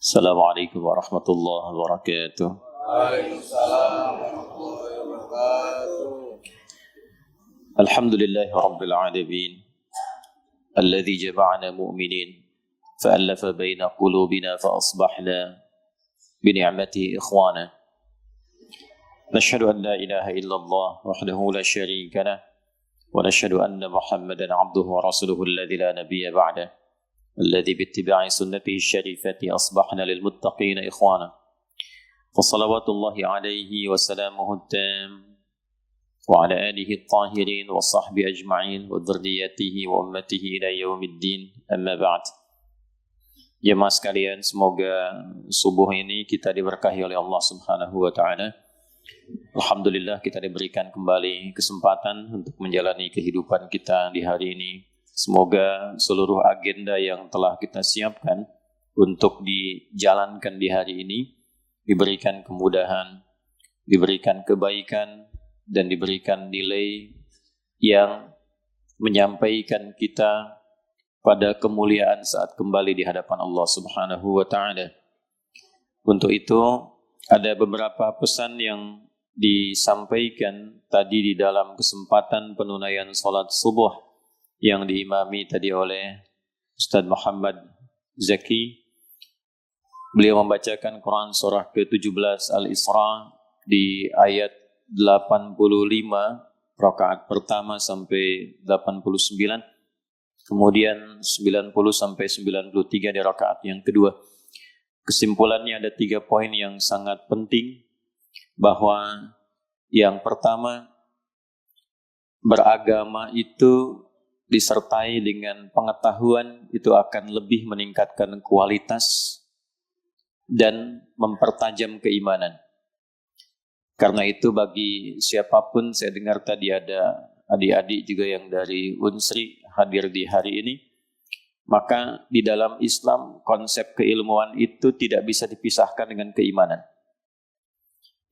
Assalamualaikum warahmatullahi wabarakatuh. Waalaikumsalam warahmatullahi wabarakatuh. Alhamdulillahi rabbil alamin. Alladhi jama'ana mu'minin fa'allafa baina qulubina fa'asbahna bini'matihi ikhwana. Nashhadu an la ilaha illallah wahdahu la sharika lah wa nashhadu anna Muhammadan 'abduhu wa rasuluhu alladhi la nabiyya ba'dah. الذي باتباع سنته الشريفة أصبحنا للمتقين إخوانا فصلوات الله عليه وسلامه التام وعلى آله الطاهرين وصحبه أجمعين وذريته وأمته إلى يوم الدين أما بعد. Jemaah sekalian, semoga subuh ini kita diberkahi oleh Allah Subhanahu wa taala. Alhamdulillah kita diberikan kembali kesempatan untuk menjalani kehidupan kita di hari ini. Semoga seluruh agenda yang telah kita siapkan untuk dijalankan di hari ini diberikan kemudahan, diberikan kebaikan, dan diberikan nilai yang menyampaikan kita pada kemuliaan saat kembali di hadapan Allah Subhanahu wa taala. Untuk itu ada beberapa pesan yang disampaikan tadi di dalam kesempatan penunaian salat subuh yang diimami tadi oleh Ustaz Muhammad Zaki. Beliau membacakan Quran surah ke-17 Al-Isra di ayat 85 rakaat pertama sampai 89, kemudian 90 sampai 93 di rakaat yang kedua. Kesimpulannya ada 3 poin yang sangat penting, bahwa yang pertama, beragama itu disertai dengan pengetahuan itu akan lebih meningkatkan kualitas dan mempertajam keimanan. Karena itu bagi siapapun, saya dengar tadi ada adik-adik juga yang dari Unsri hadir di hari ini, maka di dalam Islam konsep keilmuan itu tidak bisa dipisahkan dengan keimanan.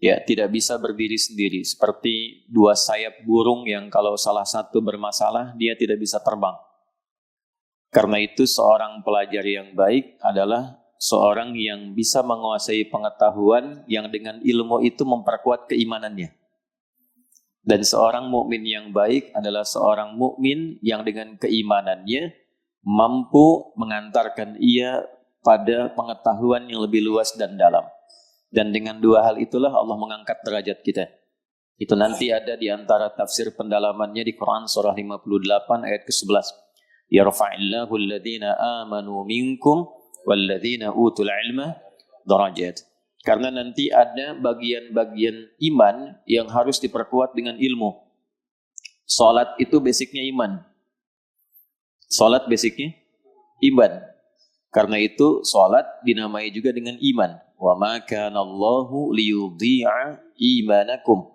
Ya, tidak bisa berdiri sendiri, seperti dua sayap burung yang kalau salah satu bermasalah, dia tidak bisa terbang. Karena itu seorang pelajar yang baik adalah seorang yang bisa menguasai pengetahuan yang dengan ilmu itu memperkuat keimanannya. Dan seorang mukmin yang baik adalah seorang mukmin yang dengan keimanannya mampu mengantarkan ia pada pengetahuan yang lebih luas dan dalam. Dan dengan dua hal itulah Allah mengangkat derajat kita. Itu nanti ada di antara tafsir pendalamannya di Quran surah 58 ayat ke-11. Yarfa'illahu alladhina amanu minkum walladhina utul ilma darajat. Karena nanti ada bagian-bagian iman yang harus diperkuat dengan ilmu. Salat itu basicnya iman. Salat basicnya iman. Karena itu salat dinamai juga dengan iman. Wa ma kana Allahu liyudhi'a imanakum.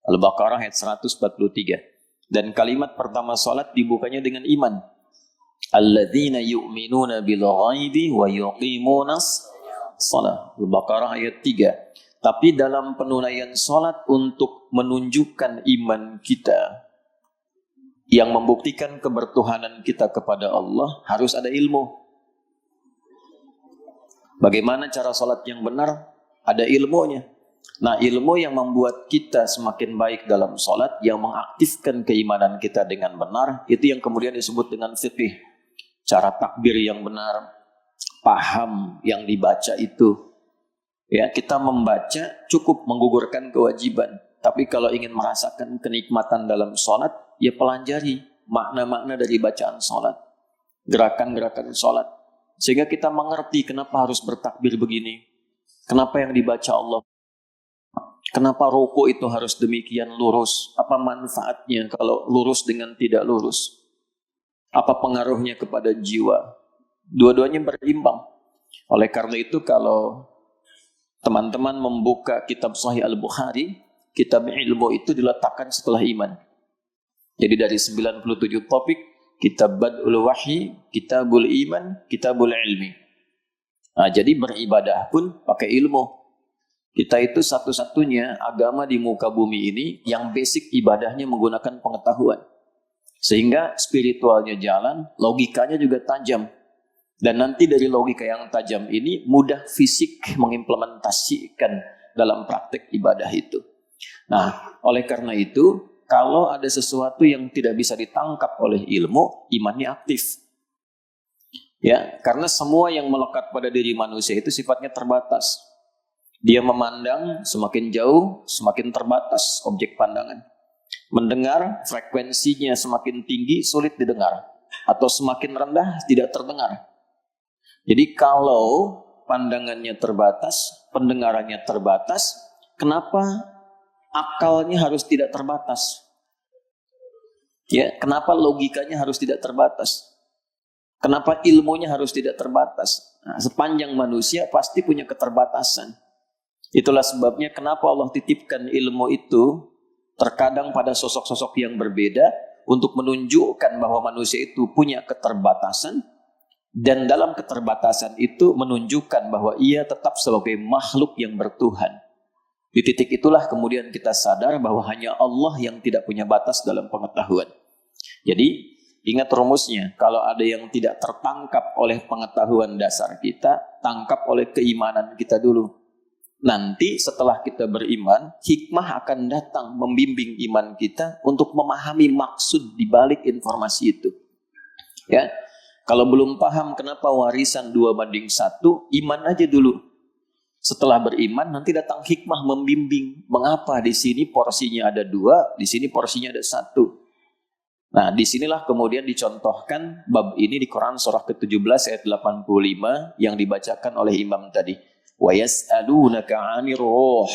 Al-Baqarah ayat 143. Dan kalimat pertama salat dibukanya dengan iman. Alladzina yu'minuna bil ghaibi wa yuqimunas shalah. Al-Baqarah ayat 3. Tapi dalam penunaian salat untuk menunjukkan iman kita yang membuktikan kebertuhanan kita kepada Allah, harus ada ilmu. Bagaimana cara sholat yang benar? Ada ilmunya. Nah, ilmu yang membuat kita semakin baik dalam sholat, yang mengaktifkan keimanan kita dengan benar, itu yang kemudian disebut dengan fiqih. Cara takbir yang benar, paham yang dibaca itu. Ya, kita membaca cukup menggugurkan kewajiban. Tapi kalau ingin merasakan kenikmatan dalam sholat, ya pelajari makna-makna dari bacaan sholat, gerakan-gerakan sholat. Sehingga kita mengerti kenapa harus bertakbir begini. Kenapa yang dibaca Allah. Kenapa ruku itu harus demikian lurus. Apa manfaatnya kalau lurus dengan tidak lurus. Apa pengaruhnya kepada jiwa. Dua-duanya berimbang. Oleh karena itu kalau teman-teman membuka kitab Sahih Al-Bukhari, kitab ilmu itu diletakkan setelah iman. Jadi dari 97 topik, Kitab Bad'ul Wahyi, Kitabul Iman, Kitabul Ilmi. Nah, jadi beribadah pun pakai ilmu. Kita itu satu-satunya agama di muka bumi ini yang basic ibadahnya menggunakan pengetahuan. Sehingga spiritualnya jalan, logikanya juga tajam. Dan nanti dari logika yang tajam ini mudah fisik mengimplementasikan dalam praktek ibadah itu. Nah, oleh karena itu, kalau ada sesuatu yang tidak bisa ditangkap oleh ilmu, imannya aktif. Ya, karena semua yang melekat pada diri manusia itu sifatnya terbatas. Dia memandang semakin jauh, semakin terbatas objek pandangan. Mendengar, frekuensinya semakin tinggi, sulit didengar. Atau semakin rendah, tidak terdengar. Jadi kalau pandangannya terbatas, pendengarannya terbatas, kenapa akalnya harus tidak terbatas? Ya, kenapa logikanya harus tidak terbatas? Kenapa ilmunya harus tidak terbatas? Nah, sepanjang manusia pasti punya keterbatasan. Itulah sebabnya kenapa Allah titipkan ilmu itu terkadang pada sosok-sosok yang berbeda untuk menunjukkan bahwa manusia itu punya keterbatasan, dan dalam keterbatasan itu menunjukkan bahwa ia tetap sebagai makhluk yang bertuhan. Di titik itulah kemudian kita sadar bahwa hanya Allah yang tidak punya batas dalam pengetahuan. Jadi ingat rumusnya, kalau ada yang tidak tertangkap oleh pengetahuan dasar kita, tangkap oleh keimanan kita dulu. Nanti setelah kita beriman, hikmah akan datang membimbing iman kita untuk memahami maksud di balik informasi itu. Ya, kalau belum paham kenapa warisan 2:1, iman aja dulu. Setelah beriman, nanti datang hikmah membimbing. Mengapa di sini porsinya ada 2, di sini porsinya ada 1. Nah, disinilah kemudian dicontohkan bab ini di Quran surah ke-17 ayat 85 yang dibacakan oleh imam tadi. Wa yas'alunaka 'anir ruh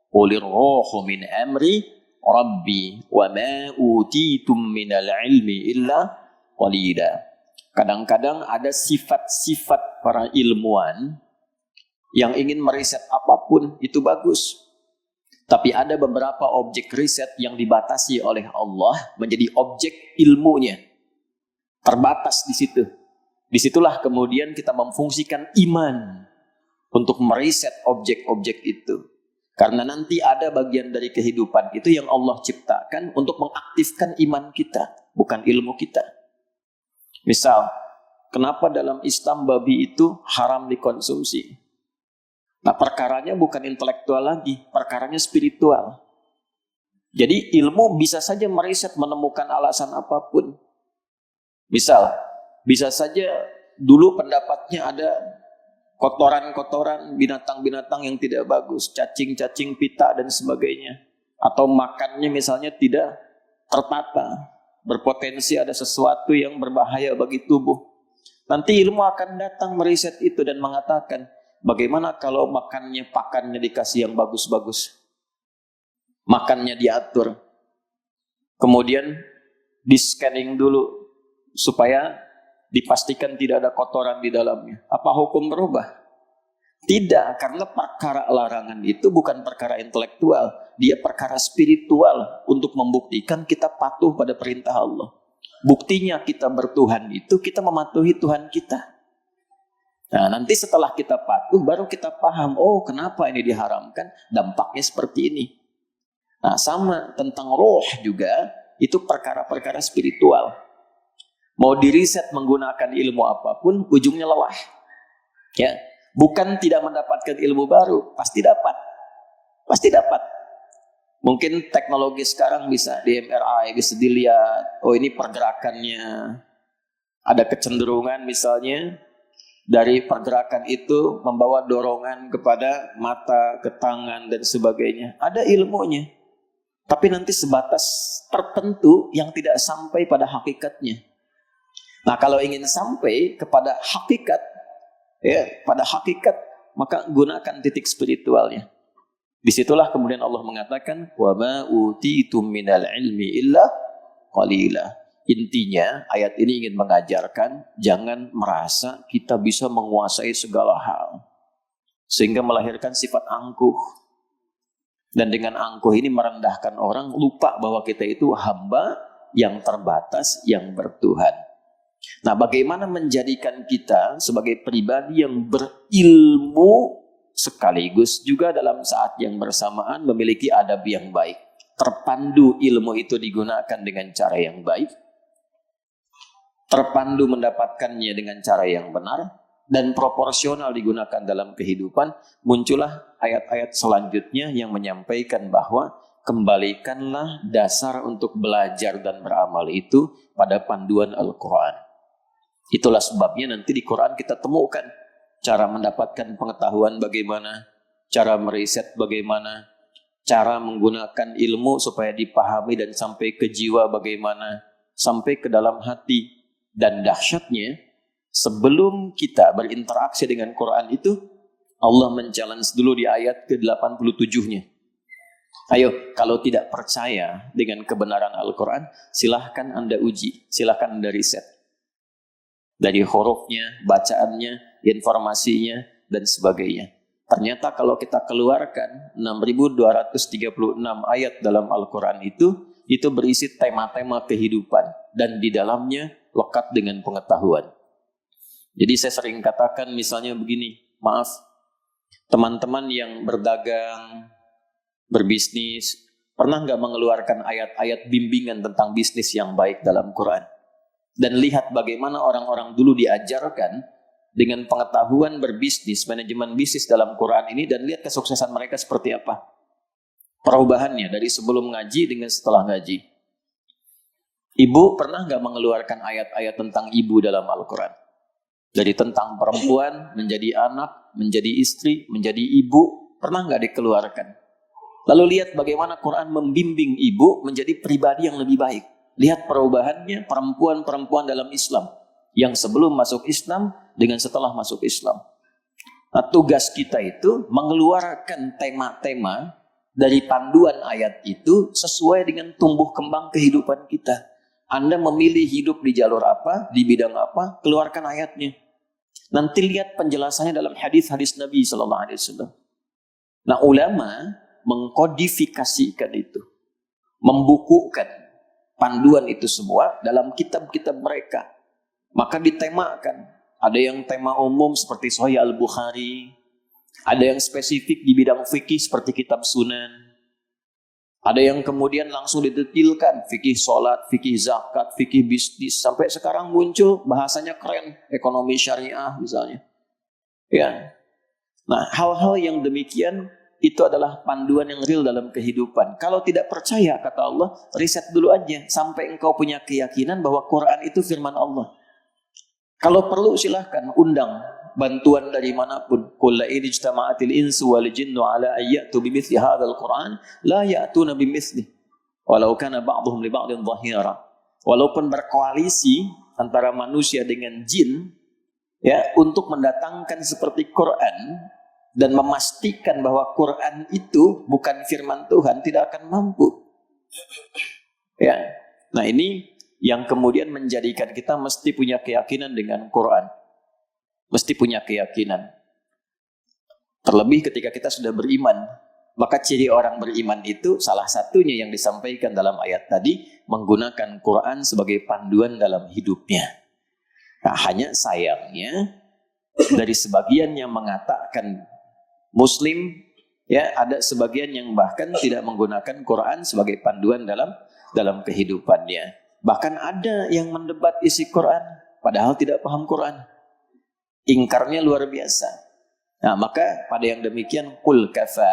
qulir ruhu min amri rabbi wa ma utitum minal ilmi illa qalila. Kadang-kadang ada sifat-sifat para ilmuwan yang ingin meriset apapun itu bagus. Tapi ada beberapa objek riset yang dibatasi oleh Allah menjadi objek ilmunya. Terbatas di situ. Disitulah kemudian kita memfungsikan iman untuk meriset objek-objek itu. Karena nanti ada bagian dari kehidupan itu yang Allah ciptakan untuk mengaktifkan iman kita, bukan ilmu kita. Misal, kenapa dalam Islam babi itu haram dikonsumsi? Nah, perkaranya bukan intelektual lagi, perkaranya spiritual. Jadi ilmu bisa saja meriset menemukan alasan apapun. Misal, bisa saja dulu pendapatnya ada kotoran-kotoran binatang-binatang yang tidak bagus, cacing-cacing pita dan sebagainya. Atau makannya misalnya tidak tertata, berpotensi ada sesuatu yang berbahaya bagi tubuh. Nanti ilmu akan datang meriset itu dan mengatakan, bagaimana kalau pakannya dikasih yang bagus-bagus? Makannya diatur. Kemudian di-scanning dulu supaya dipastikan tidak ada kotoran di dalamnya. Apa hukum berubah? Tidak, karena perkara larangan itu bukan perkara intelektual. Dia perkara spiritual untuk membuktikan kita patuh pada perintah Allah. Buktinya kita bertuhan itu kita mematuhi Tuhan kita. Nah, nanti setelah kita patuh baru kita paham, oh kenapa ini diharamkan, dampaknya seperti ini. Nah, sama tentang roh juga, itu perkara-perkara spiritual. Mau diriset menggunakan ilmu apapun, ujungnya lelah. Ya, bukan tidak mendapatkan ilmu baru, pasti dapat. Pasti dapat. Mungkin teknologi sekarang bisa di MRI, bisa dilihat, oh ini pergerakannya. Ada kecenderungan misalnya, dari pergerakan itu membawa dorongan kepada mata, ke tangan, dan sebagainya. Ada ilmunya. Tapi nanti sebatas tertentu yang tidak sampai pada hakikatnya. Nah, kalau ingin sampai kepada hakikat, ya, pada hakikat, maka gunakan titik spiritualnya. Disitulah kemudian Allah mengatakan, wa ma utitum minal ilmi illa qalila. Intinya, ayat ini ingin mengajarkan, jangan merasa kita bisa menguasai segala hal. Sehingga melahirkan sifat angkuh. Dan dengan angkuh ini merendahkan orang, lupa bahwa kita itu hamba yang terbatas, yang bertuhan. Nah, bagaimana menjadikan kita sebagai pribadi yang berilmu sekaligus juga dalam saat yang bersamaan memiliki adab yang baik. Terpandu ilmu itu digunakan dengan cara yang baik. terpandu mendapatkannya dengan cara yang benar, dan proporsional digunakan dalam kehidupan, muncullah ayat-ayat selanjutnya yang menyampaikan bahwa kembalikanlah dasar untuk belajar dan beramal itu pada panduan Al-Quran. Itulah sebabnya nanti di Quran kita temukan cara mendapatkan pengetahuan bagaimana, cara meriset bagaimana, cara menggunakan ilmu supaya dipahami dan sampai ke jiwa bagaimana, sampai ke dalam hati. Dan dahsyatnya, sebelum kita berinteraksi dengan Quran itu, Allah men-challenge dulu di ayat ke-87-nya. Ayo, kalau tidak percaya dengan kebenaran Al-Quran, silahkan Anda uji, silahkan Anda riset. Dari hurufnya, bacaannya, informasinya, dan sebagainya. Ternyata kalau kita keluarkan 6.236 ayat dalam Al-Quran itu berisi tema-tema kehidupan. Dan di dalamnya lekat dengan pengetahuan. Jadi saya sering katakan misalnya begini, maaf, teman-teman yang berdagang, berbisnis, pernah nggak mengeluarkan ayat-ayat bimbingan tentang bisnis yang baik dalam Quran? Dan lihat bagaimana orang-orang dulu diajarkan dengan pengetahuan berbisnis, manajemen bisnis dalam Quran ini, dan lihat kesuksesan mereka seperti apa. Perubahannya dari sebelum ngaji dengan setelah ngaji. Ibu pernah nggak mengeluarkan ayat-ayat tentang ibu dalam Al-Quran? Jadi tentang perempuan, menjadi anak, menjadi istri, menjadi ibu, pernah nggak dikeluarkan? Lalu lihat bagaimana Quran membimbing ibu menjadi pribadi yang lebih baik. Lihat perubahannya perempuan-perempuan dalam Islam. Yang sebelum masuk Islam dengan setelah masuk Islam. Nah, tugas kita itu mengeluarkan tema-tema dari panduan ayat itu sesuai dengan tumbuh kembang kehidupan kita. Anda memilih hidup di jalur apa, di bidang apa, keluarkan ayatnya. Nanti lihat penjelasannya dalam hadis-hadis Nabi SAW. Nah, ulama mengkodifikasikan itu, membukukan panduan itu semua dalam kitab-kitab mereka. Maka ditemakan. Ada yang tema umum seperti Sahih Al-Bukhari, ada yang spesifik di bidang fikih seperti kitab Sunan. Ada yang kemudian langsung didetilkan, fikih sholat, fikih zakat, fikih bisnis. Sampai sekarang muncul bahasanya keren, ekonomi syariah misalnya. Ya. Nah, hal-hal yang demikian itu adalah panduan yang real dalam kehidupan. Kalau tidak percaya, kata Allah, riset dulu aja sampai engkau punya keyakinan bahwa Quran itu firman Allah. Kalau perlu silahkan undang bantuan dari manapun. Qul la in ijtama'atil insu wal jinnu ala ayyatu bimithli hadzal Qur'an la ya'tuna bimithli walau kana ba'dhum li ba'dhin dhahira. Walaupun berkoalisi antara manusia dengan jin ya untuk mendatangkan seperti Quran dan memastikan bahwa Quran itu bukan firman Tuhan, tidak akan mampu. Ya. Nah, ini yang kemudian menjadikan kita mesti punya keyakinan dengan Quran. Mesti punya keyakinan. Terlebih ketika kita sudah beriman. Maka ciri orang beriman itu salah satunya yang disampaikan dalam ayat tadi, menggunakan Quran sebagai panduan dalam hidupnya. Nah, hanya sayangnya dari sebagian yang mengatakan Muslim, ya ada sebagian yang bahkan tidak menggunakan Quran sebagai panduan dalam kehidupannya. Bahkan ada yang mendebat isi Quran, padahal tidak paham Quran. Ingkarnya luar biasa. Nah, maka pada yang demikian, Qul kafa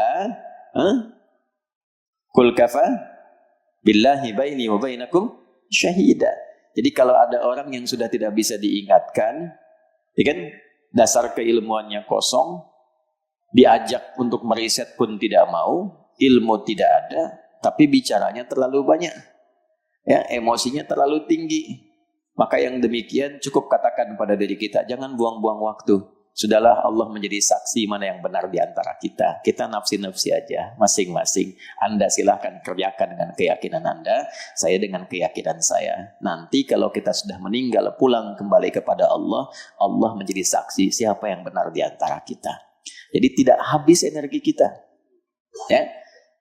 billahi baini wa bainakum syahida. Jadi kalau ada orang yang sudah tidak bisa diingatkan, ya kan, dasar keilmuannya kosong, diajak untuk meriset pun tidak mau, ilmu tidak ada, tapi bicaranya terlalu banyak. Ya, emosinya terlalu tinggi. Maka yang demikian cukup katakan pada diri kita, jangan buang-buang waktu. Sudahlah, Allah menjadi saksi mana yang benar di antara kita. Kita nafsi-nafsi aja, masing-masing. Anda silahkan kerjakan dengan keyakinan Anda, saya dengan keyakinan saya. Nanti kalau kita sudah meninggal, pulang kembali kepada Allah, Allah menjadi saksi siapa yang benar di antara kita. Jadi tidak habis energi kita. Ya.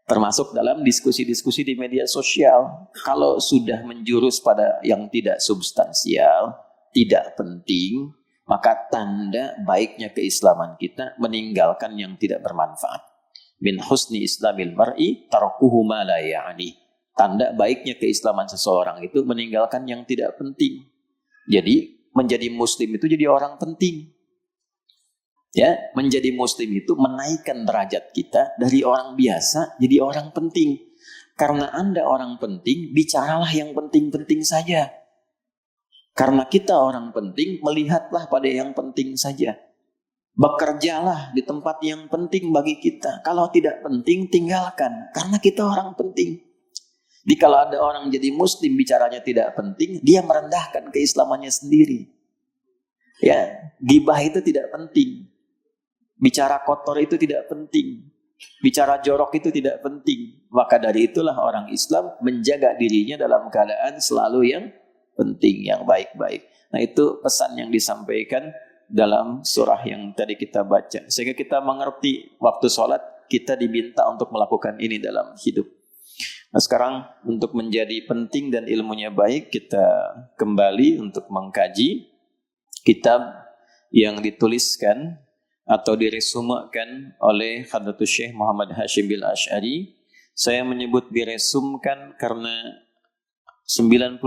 Termasuk dalam diskusi-diskusi di media sosial. Kalau sudah menjurus pada yang tidak substansial, tidak penting, maka tanda baiknya keislaman kita meninggalkan yang tidak bermanfaat. Min husni islamil mar'i tarkuhu ma la ya'ni. Tanda baiknya keislaman seseorang itu meninggalkan yang tidak penting. Jadi menjadi muslim itu jadi orang penting. Ya, menjadi muslim itu menaikkan derajat kita dari orang biasa jadi orang penting. Karena Anda orang penting, bicaralah yang penting-penting saja. Karena kita orang penting, melihatlah pada yang penting saja. Bekerjalah di tempat yang penting bagi kita. Kalau tidak penting, tinggalkan. Karena kita orang penting. Jadi kalau ada orang jadi muslim bicaranya tidak penting, dia merendahkan keislamannya sendiri. Ya, gibah itu tidak penting. Bicara kotor itu tidak penting. Bicara jorok itu tidak penting. Maka dari itulah orang Islam menjaga dirinya dalam keadaan selalu yang penting, yang baik-baik. Nah, itu pesan yang disampaikan dalam surah yang tadi kita baca. Sehingga kita mengerti waktu sholat kita diminta untuk melakukan ini dalam hidup. Nah, sekarang untuk menjadi penting dan ilmunya baik, kita kembali untuk mengkaji kitab yang dituliskan atau diresumekan oleh Hadratus Syekh Muhammad Hashim Bil Asy'ari. Saya menyebut diresumkan karena 95%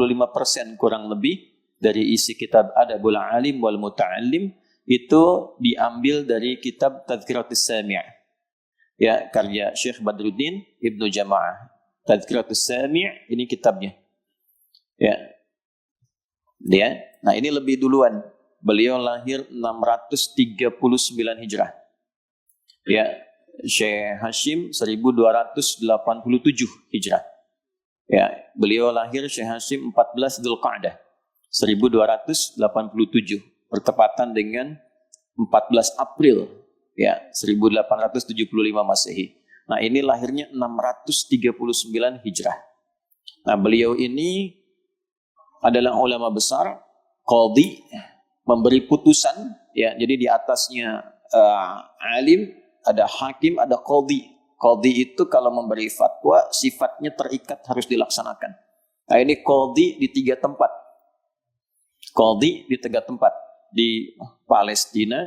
kurang lebih dari isi kitab Adabul Alim wal Muta'allim itu diambil dari kitab Tadhkiratus Sami'. Ya, karya Syekh Badruddin Ibnu Jama'ah. Tadhkiratus Sami' ini kitabnya. Ya. Nah, ini lebih duluan. Beliau lahir 639 Hijrah. Ya, Syekh Hashim 1287 Hijrah. Ya, beliau lahir Syekh Hashim 14 Dzulqa'dah 1287 bertepatan dengan 14 April ya 1875 Masehi. Nah, ini lahirnya 639 Hijrah. Nah, beliau ini adalah ulama besar, qadhi, memberi putusan ya. Jadi di atasnya alim, ada hakim, ada qadhi. Qadhi itu kalau memberi fatwa sifatnya terikat harus dilaksanakan. Nah, ini qadhi di 3 tempat. Qadhi di 3 tempat. Di Palestina,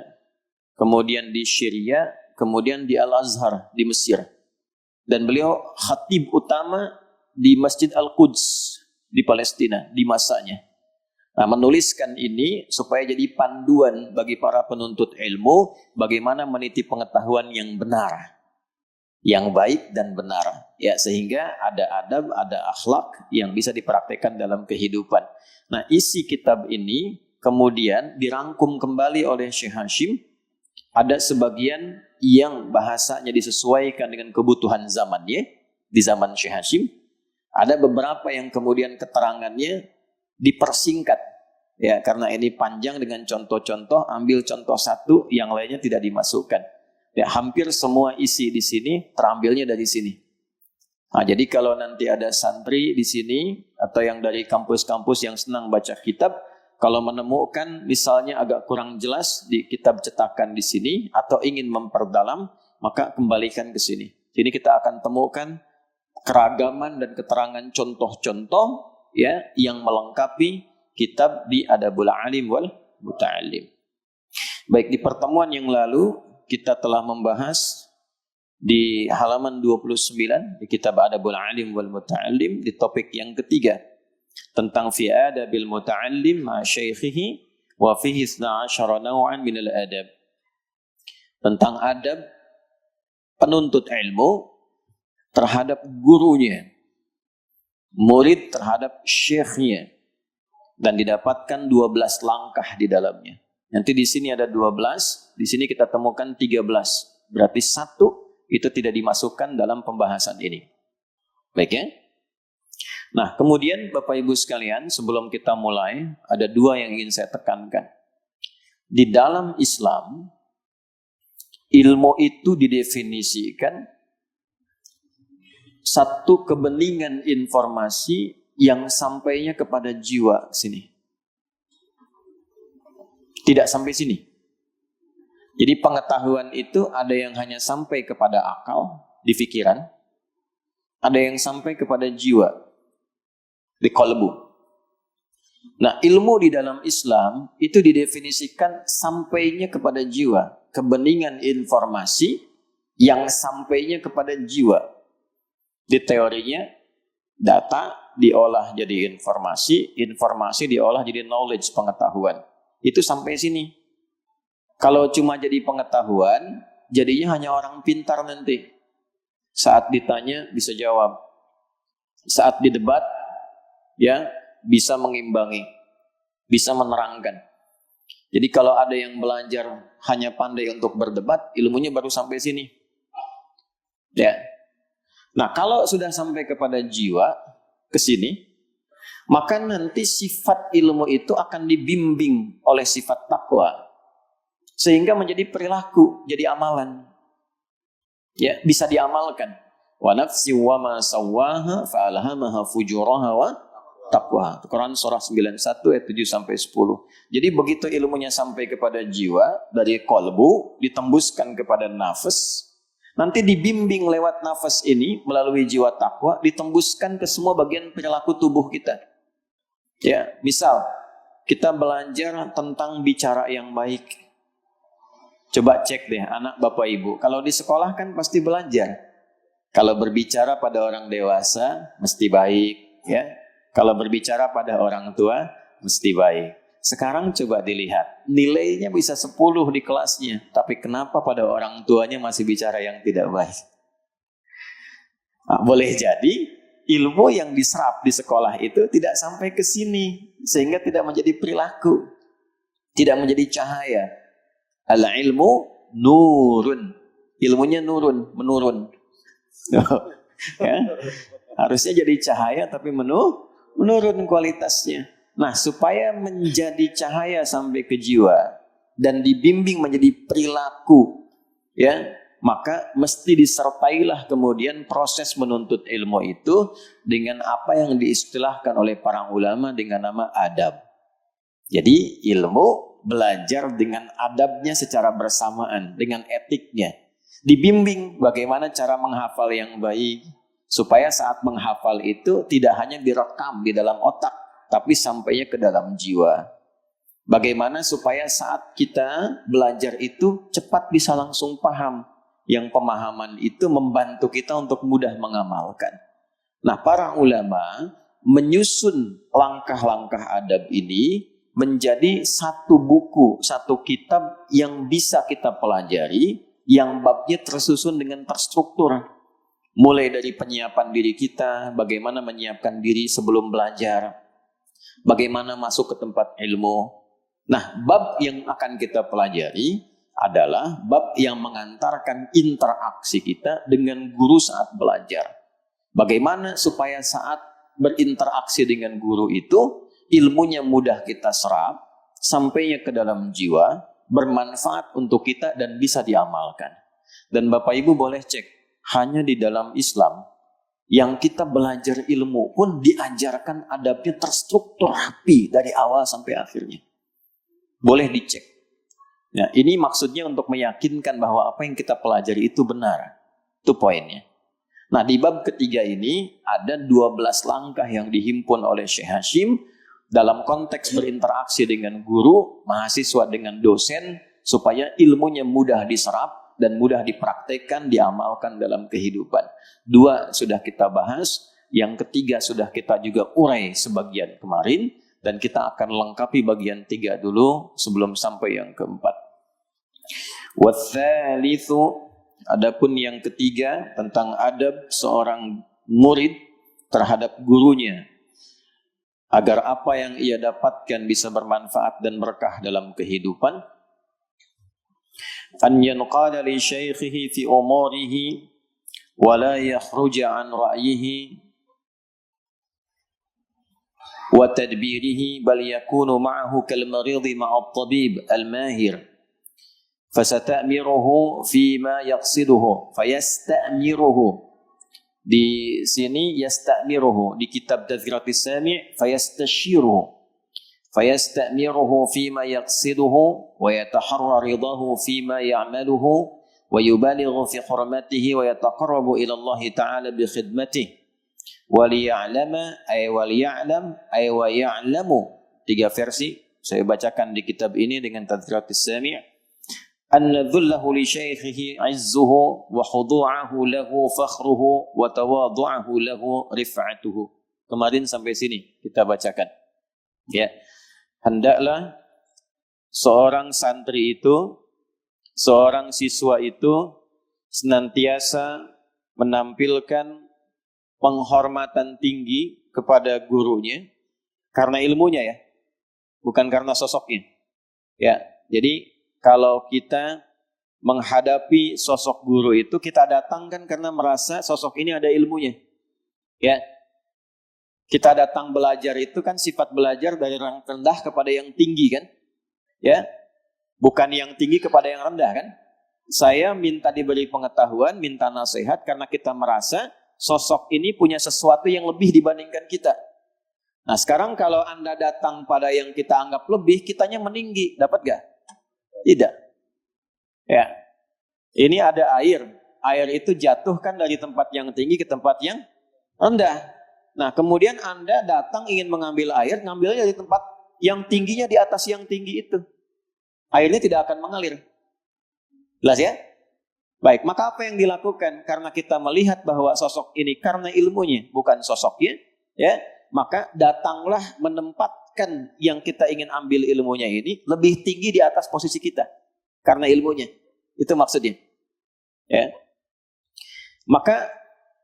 kemudian di Syria, kemudian di Al-Azhar di Mesir. Dan beliau khatib utama di Masjid Al-Quds di Palestina di masanya. Nah, menuliskan ini supaya jadi panduan bagi para penuntut ilmu bagaimana meniti pengetahuan yang benar, yang baik dan benar, ya, sehingga ada adab, ada akhlak yang bisa dipraktekkan dalam kehidupan. Nah, isi kitab ini kemudian dirangkum kembali oleh Syekh Hashim. Ada sebagian yang bahasanya disesuaikan dengan kebutuhan zamannya di zaman Syekh Hashim. Ada beberapa yang kemudian keterangannya dipersingkat ya, karena ini panjang dengan contoh-contoh, ambil contoh satu, yang lainnya tidak dimasukkan. Ya, hampir semua isi di sini terambilnya dari sini. Nah, jadi kalau nanti ada santri di sini atau yang dari kampus-kampus yang senang baca kitab, kalau menemukan misalnya agak kurang jelas di kitab cetakan di sini atau ingin memperdalam, maka kembalikan ke sini. Sini kita akan temukan keragaman dan keterangan contoh-contoh ya yang melengkapi kitab di Adabul Alim wal Muta'allim. Baik, di pertemuan yang lalu kita telah membahas di halaman 29 di kitab Adabul Alim wal Muta'allim di topik yang ketiga tentang fi adabil muta'allim ma syaikhihi wa fihi 12 naw'an min al-adab. Tentang adab penuntut ilmu terhadap gurunya, murid terhadap syekhnya, dan didapatkan 12 langkah di dalamnya. Nanti di sini ada 12, di sini kita temukan 13. Berarti 1 itu tidak dimasukkan dalam pembahasan ini. Baik ya? Nah, kemudian Bapak Ibu sekalian, sebelum kita mulai, ada 2 yang ingin saya tekankan. Di dalam Islam, ilmu itu didefinisikan satu kebeningan informasi yang sampainya kepada jiwa sini. Tidak sampai sini. Jadi pengetahuan itu ada yang hanya sampai kepada akal, di pikiran. Ada yang sampai kepada jiwa, di qalbu. Nah, ilmu di dalam Islam itu didefinisikan sampainya kepada jiwa. Kebeningan informasi yang sampainya kepada jiwa. Di teorinya, data diolah jadi informasi, informasi diolah jadi knowledge, pengetahuan. Itu sampai sini. Kalau cuma jadi pengetahuan, jadinya hanya orang pintar nanti. Saat ditanya bisa jawab. Saat didebat, ya bisa mengimbangi, bisa menerangkan. Jadi kalau ada yang belajar hanya pandai untuk berdebat, ilmunya baru sampai sini. Ya. Nah, kalau sudah sampai kepada jiwa, ke sini, maka nanti sifat ilmu itu akan dibimbing oleh sifat takwa. Sehingga menjadi perilaku, jadi amalan. Ya, bisa diamalkan. Wa nafsi wa ma sawwaha fa'alhamaha fujuraha wa taqwa. Quran surah 91 ayat 7 sampai 10. Jadi begitu ilmunya sampai kepada jiwa, dari kolbu ditembuskan kepada nafas, nanti dibimbing lewat nafas ini melalui jiwa takwa, ditembuskan ke semua bagian perilaku tubuh kita. Ya, misal kita belajar tentang bicara yang baik. Coba cek deh anak bapak ibu. Kalau di sekolah kan pasti belajar. Kalau berbicara pada orang dewasa mesti baik, ya. Kalau berbicara pada orang tua mesti baik. Sekarang coba dilihat, nilainya bisa 10 di kelasnya, tapi kenapa pada orang tuanya masih bicara yang tidak baik? Nah, boleh jadi ilmu yang diserap di sekolah itu tidak sampai ke sini, sehingga tidak menjadi perilaku, tidak menjadi cahaya. Al-ilmu nurun, ilmunya menurun. Ya? Harusnya jadi cahaya tapi menurun kualitasnya. Nah, supaya menjadi cahaya sampai ke jiwa dan dibimbing menjadi perilaku, ya, maka mesti disertailah kemudian proses menuntut ilmu itu dengan apa yang diistilahkan oleh para ulama dengan nama adab. Jadi ilmu belajar dengan adabnya secara bersamaan, dengan etiknya. Dibimbing bagaimana cara menghafal yang baik, supaya saat menghafal itu tidak hanya direkam di dalam otak, tapi sampainya ke dalam jiwa. Bagaimana supaya saat kita belajar itu cepat bisa langsung paham, yang pemahaman itu membantu kita untuk mudah mengamalkan. Nah, para ulama menyusun langkah-langkah adab ini menjadi satu buku, satu kitab yang bisa kita pelajari, yang babnya tersusun dengan terstruktur. Mulai dari penyiapan diri kita, bagaimana menyiapkan diri sebelum belajar, bagaimana masuk ke tempat ilmu. Nah, bab yang akan kita pelajari adalah bab yang mengantarkan interaksi kita dengan guru saat belajar. Bagaimana supaya saat berinteraksi dengan guru itu, ilmunya mudah kita serap, sampainya ke dalam jiwa, bermanfaat untuk kita dan bisa diamalkan. Dan Bapak Ibu boleh cek, hanya di dalam Islam yang kita belajar ilmu pun diajarkan adabnya terstruktur rapi dari awal sampai akhirnya. Boleh dicek. Nah, ini maksudnya untuk meyakinkan bahwa apa yang kita pelajari itu benar. Itu poinnya. Nah, di bab ketiga ini ada 12 langkah yang dihimpun oleh Syekh Hashim dalam konteks berinteraksi dengan guru, mahasiswa dengan dosen, supaya ilmunya mudah diserap dan mudah dipraktekkan, diamalkan dalam kehidupan. 2 sudah kita bahas, yang ketiga sudah kita juga urai sebagian kemarin, dan kita akan lengkapi bagian 3 dulu sebelum sampai yang keempat. Watsalitsu, adapun yang ketiga tentang adab seorang murid terhadap gurunya, agar apa yang ia dapatkan bisa bermanfaat dan berkah dalam kehidupan. An yanqala li syaikhihi fi umurihi wa la yakhruja an ra'yihi wa tadbirihi bal yakunu ma'ahu kal maridi ma'a at-tabib al-mahir fasata'miruhu fi ma yaqsiduhu fayasta'miruhu. Di sini yasta'miruhu, di kitab Tadhkiratis Sami' fayasta'miruhu fima yaqsiduhu wa yataharra ridahu fima ya'maluhu wa yubalighu fi hurmatihi wa yataqarrabu ila Allah ta'ala bi khidmatihi wa liya'lama ay wa liya'lam ay wa ya'lamu. 3 versi saya bacakan di kitab ini dengan Tadhkiratis Sami'. Anna dhullahu li syaikhihi izzuhu wa khudu'ahu lahu fakhruhu wa tawadu'ahu lahu rif'atuhu. Kemarin sampai sini kita bacakan. Ya. Hendaklah seorang santri itu, seorang siswa itu senantiasa menampilkan penghormatan tinggi kepada gurunya karena ilmunya ya, bukan karena sosoknya. Ya, jadi kalau kita menghadapi sosok guru itu, kita datangkan karena merasa sosok ini ada ilmunya. Ya, kita datang belajar itu kan sifat belajar dari yang rendah kepada yang tinggi kan? Ya, bukan yang tinggi kepada yang rendah kan? Saya minta diberi pengetahuan, minta nasihat karena kita merasa sosok ini punya sesuatu yang lebih dibandingkan kita. Nah sekarang kalau Anda datang pada yang kita anggap lebih, kitanya meninggi, dapat gak? Tidak. Ya, ini ada air. Air itu jatuhkan dari tempat yang tinggi ke tempat yang rendah. Nah kemudian Anda datang ingin mengambil air, ngambilnya dari tempat yang tingginya di atas yang tinggi itu. Airnya tidak akan mengalir. Jelas ya? Baik, maka apa yang dilakukan? Karena kita melihat bahwa sosok ini karena ilmunya, bukan sosoknya, ya, maka datanglah menempatkan yang kita ingin ambil ilmunya ini lebih tinggi di atas posisi kita. Karena ilmunya. Itu maksudnya. Ya. Maka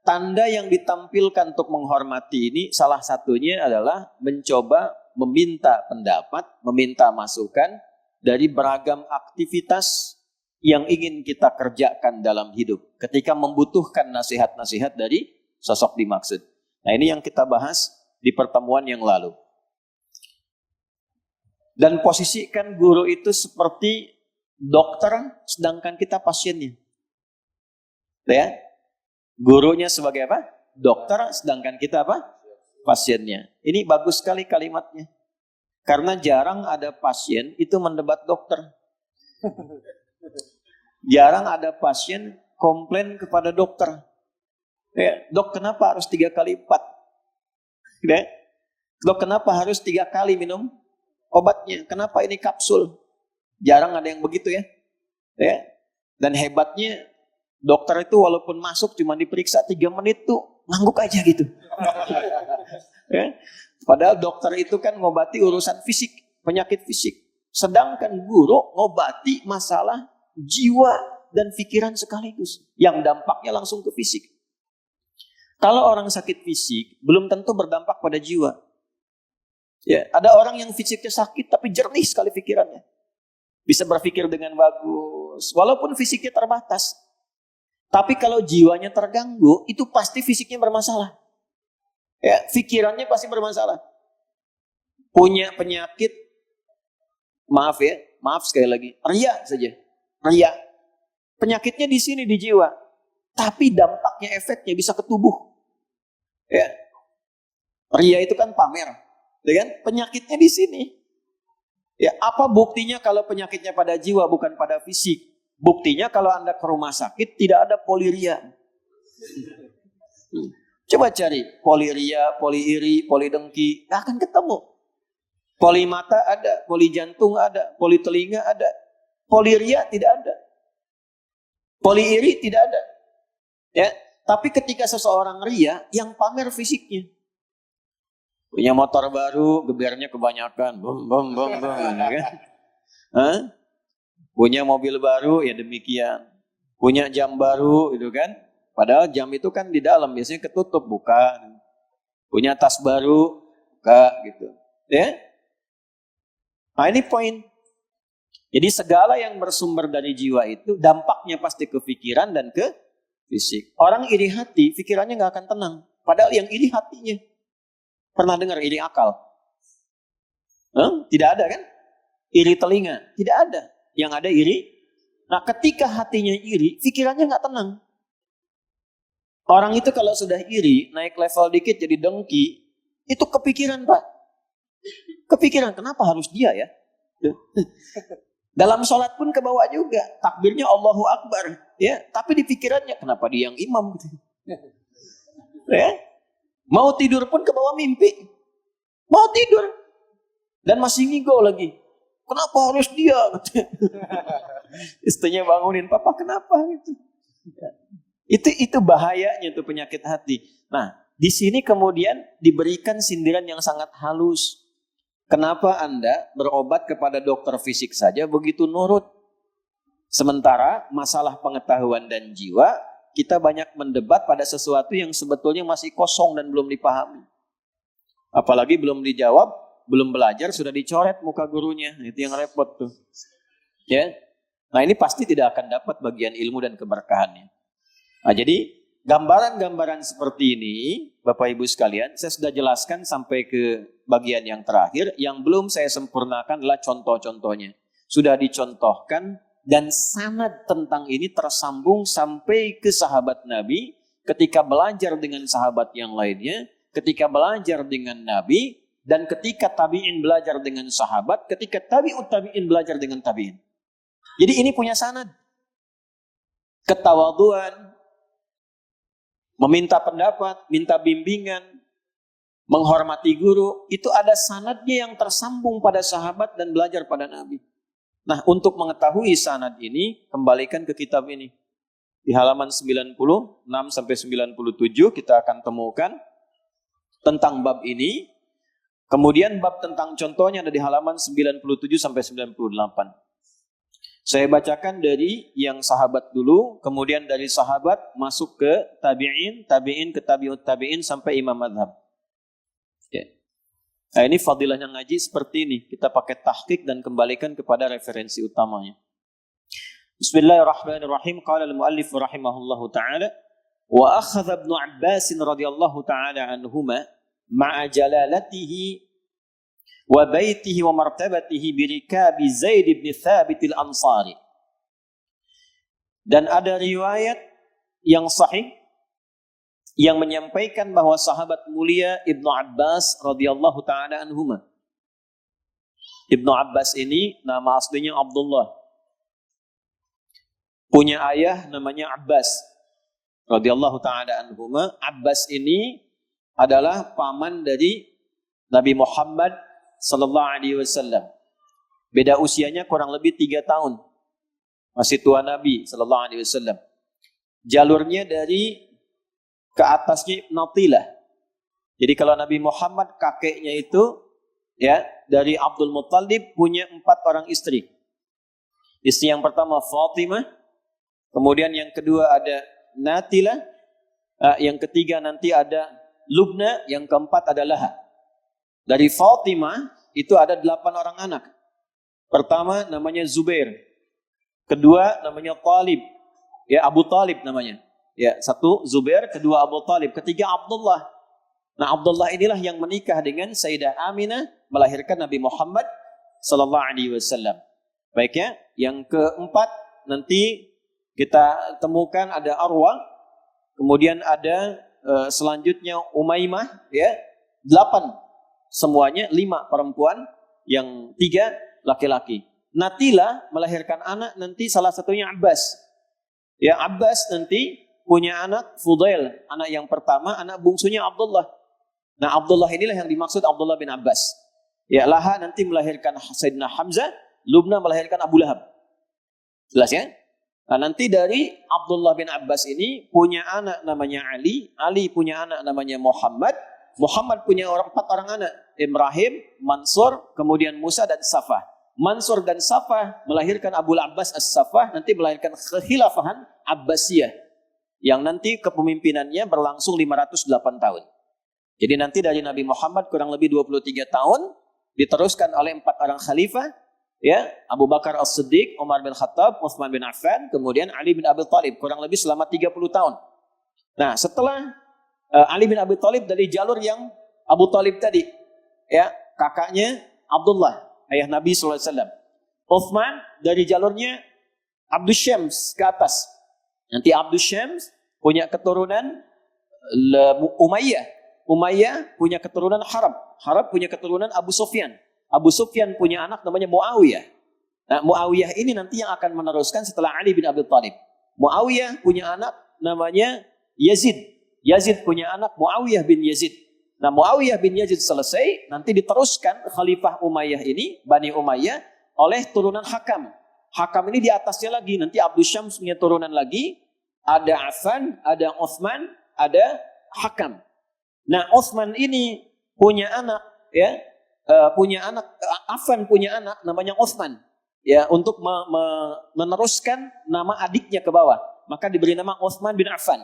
tanda yang ditampilkan untuk menghormati ini salah satunya adalah mencoba meminta pendapat, meminta masukan dari beragam aktivitas yang ingin kita kerjakan dalam hidup ketika membutuhkan nasihat-nasihat dari sosok dimaksud. Nah ini yang kita bahas di pertemuan yang lalu. Dan posisikan guru itu seperti dokter sedangkan kita pasiennya. Ya. Gurunya sebagai apa? Dokter sedangkan kita apa? Pasiennya. Ini bagus sekali kalimatnya. Karena jarang ada pasien itu mendebat dokter. Jarang ada pasien komplain kepada dokter. Ya, dok kenapa harus 3 kali 4? Ya, dok kenapa harus 3 kali minum obatnya? Kenapa ini kapsul? Jarang ada yang begitu ya. Ya. Dan hebatnya dokter itu walaupun masuk cuma diperiksa 3 menit tuh ngangguk aja gitu. Ya. Padahal dokter itu kan ngobati urusan fisik, penyakit fisik. Sedangkan guru ngobati masalah jiwa dan pikiran sekaligus. Yang dampaknya langsung ke fisik. Kalau orang sakit fisik, belum tentu berdampak pada jiwa. Ya, ada orang yang fisiknya sakit tapi jernih sekali pikirannya. Bisa berpikir dengan bagus, walaupun fisiknya terbatas. Tapi kalau jiwanya terganggu, itu pasti fisiknya bermasalah. Ya, pikirannya pasti bermasalah. Punya penyakit, maaf sekali lagi, ria saja. Ria. Penyakitnya di sini di jiwa. Tapi dampaknya, efeknya bisa ke tubuh. Ya. Ria itu kan pamer. Ya kan? Penyakitnya di sini. Ya, apa buktinya kalau penyakitnya pada jiwa bukan pada fisik? Buktinya kalau Anda ke rumah sakit tidak ada poliria. Coba cari poliria, poliiri, polidengki, nggak akan ketemu. Poli mata ada, poli jantung ada, poli telinga ada. Poliria tidak ada. Poliiri tidak ada. Ya, tapi ketika seseorang ria, yang pamer fisiknya. Punya motor baru, gebernya kebanyakan. Bum, bum, bum, bum, kan? Hah? Punya mobil baru, ya demikian. Punya jam baru, itu kan? Padahal jam itu kan di dalam, biasanya ketutup, buka. Punya tas baru, buka, gitu. Ya? Nah ini poin. Jadi segala yang bersumber dari jiwa itu dampaknya pasti ke pikiran dan ke fisik. Orang iri hati, pikirannya nggak akan tenang. Padahal yang iri hatinya. Pernah dengar iri akal? Tidak ada kan? Iri telinga, tidak ada. Yang ada iri. Nah ketika hatinya iri, pikirannya nggak tenang. Orang itu kalau sudah iri, naik level dikit jadi dengki, itu kepikiran Pak. Kepikiran, kenapa harus dia ya? Dalam sholat pun ke bawah juga. Takbirnya Allahu Akbar. Ya, tapi di pikirannya, kenapa dia yang imam? Ya. Mau tidur pun ke bawah mimpi. Mau tidur. Dan masih ngigo lagi. Kenapa harus dia? Istrinya bangunin, Papa kenapa? Itu bahayanya tuh penyakit hati. Nah, Di sini kemudian diberikan sindiran yang sangat halus. Kenapa Anda berobat kepada dokter fisik saja begitu nurut? Sementara masalah pengetahuan dan jiwa, kita banyak mendebat pada sesuatu yang sebetulnya masih kosong dan belum dipahami. Apalagi belum dijawab, belum belajar, sudah dicoret muka gurunya. Itu yang repot tuh. Ya. Nah ini pasti tidak akan dapat bagian ilmu dan keberkahannya. Nah jadi gambaran-gambaran seperti ini, Bapak Ibu sekalian, saya sudah jelaskan sampai ke bagian yang terakhir. Yang belum saya sempurnakan adalah contoh-contohnya. Sudah dicontohkan dan sanad tentang ini tersambung sampai ke sahabat Nabi ketika belajar dengan sahabat yang lainnya, ketika belajar dengan Nabi, dan ketika tabi'in belajar dengan sahabat, ketika tabi'ut tabi'in belajar dengan tabi'in. Jadi ini punya sanad. Ketawaduan, meminta pendapat, minta bimbingan, menghormati guru, itu ada sanadnya yang tersambung pada sahabat dan belajar pada Nabi. Nah, untuk mengetahui sanad ini, kembalikan ke kitab ini. Di halaman 96 sampai 97 kita akan temukan tentang bab ini. Kemudian bab tentang contohnya ada di halaman 97 sampai 98. Saya bacakan dari yang sahabat dulu, kemudian dari sahabat masuk ke tabi'in, tabi'in ke tabi'ut tabi'in sampai imam madhab. Ya. Nah ini fadilahnya ngaji seperti ini. Kita pakai tahqiq dan kembalikan kepada referensi utamanya. Bismillahirrahmanirrahim. Qala al-muallif rahimahullahu ta'ala. Wa akhadha ibnu Abbas radhiyallahu ta'ala anhuma ma'a jalalatihi wa baitihi wa martabatihi birikabi Zaid bin Thabit al-Ansari. Dan ada riwayat yang sahih yang menyampaikan bahwa sahabat mulia Ibnu Abbas radhiyallahu taala anhuma. Ibnu Abbas ini nama aslinya Abdullah. Punya ayah namanya Abbas radhiyallahu taala anhuma. Abbas ini adalah paman dari Nabi Muhammad sallallahu alaihi wasallam. Beda usianya kurang lebih 3 tahun. Masih tua Nabi sallallahu alaihi wasallam. Jalurnya dari ke atasnya Natilah. Jadi kalau Nabi Muhammad kakeknya itu ya dari Abdul Muttalib punya 4 orang istri. Istri yang pertama Fatimah, kemudian yang kedua ada Natilah, yang ketiga nanti ada Lubna, yang keempat ada Laha. Dari Fatimah itu ada 8 orang anak. Pertama namanya Zubair. Kedua namanya Talib. Ya Abu Talib namanya. Ya, satu Zubair, kedua Abu Talib, ketiga Abdullah. Nah, Abdullah inilah yang menikah dengan Sayyidah Aminah melahirkan Nabi Muhammad sallallahu alaihi wasallam. Baik ya, yang keempat nanti kita temukan ada Arwa, kemudian ada selanjutnya Umaymah ya, 8. Semuanya 5 perempuan, yang 3 laki-laki. Natilah melahirkan anak nanti salah satunya Abbas. Ya Abbas nanti punya anak Fudail, anak yang pertama, anak bungsunya Abdullah. Nah Abdullah inilah yang dimaksud Abdullah bin Abbas. Ya Laha nanti melahirkan Sayyidina Hamzah, Lubna melahirkan Abu Lahab. Jelas ya? Nah nanti dari Abdullah bin Abbas ini punya anak namanya Ali, Ali punya anak namanya Muhammad, Muhammad punya 4 orang anak, Ibrahim, Mansur, kemudian Musa dan Safah. Mansur dan Safah melahirkan Abu Abbas As-Safah, nanti melahirkan kekhilafahan Abbasiyah, yang nanti kepemimpinannya berlangsung 508 tahun. Jadi nanti dari Nabi Muhammad kurang lebih 23 tahun, diteruskan oleh 4 orang khalifah, ya Abu Bakar As-Siddiq, Umar bin Khattab, Utsman bin Affan, kemudian Ali bin Abi Thalib, kurang lebih selama 30 tahun. Nah setelah Ali bin Abi Thalib dari jalur yang Abu Thalib tadi, ya kakaknya Abdullah, ayah Nabi SAW. Uthman dari jalurnya Abdus Syams ke atas. Nanti Abdus Syams punya keturunan Umayyah. Umayyah punya keturunan Harab. Harab punya keturunan Abu Sufyan. Abu Sufyan punya anak namanya Muawiyah. Nah, Muawiyah ini nanti yang akan meneruskan setelah Ali bin Abi Thalib. Muawiyah punya anak namanya Yazid. Yazid punya anak Muawiyah bin Yazid. Nah Muawiyah bin Yazid selesai, nanti diteruskan Khalifah Umayyah ini, Bani Umayyah, oleh turunan Hakam. Hakam ini di atasnya lagi, nanti Abdus Syams punya turunan lagi, ada Affan, ada Uthman, ada Hakam. Nah, Utsman ini punya anak, ya, Affan punya anak namanya Utsman, ya, untuk meneruskan nama adiknya ke bawah, maka diberi nama Utsman bin Affan.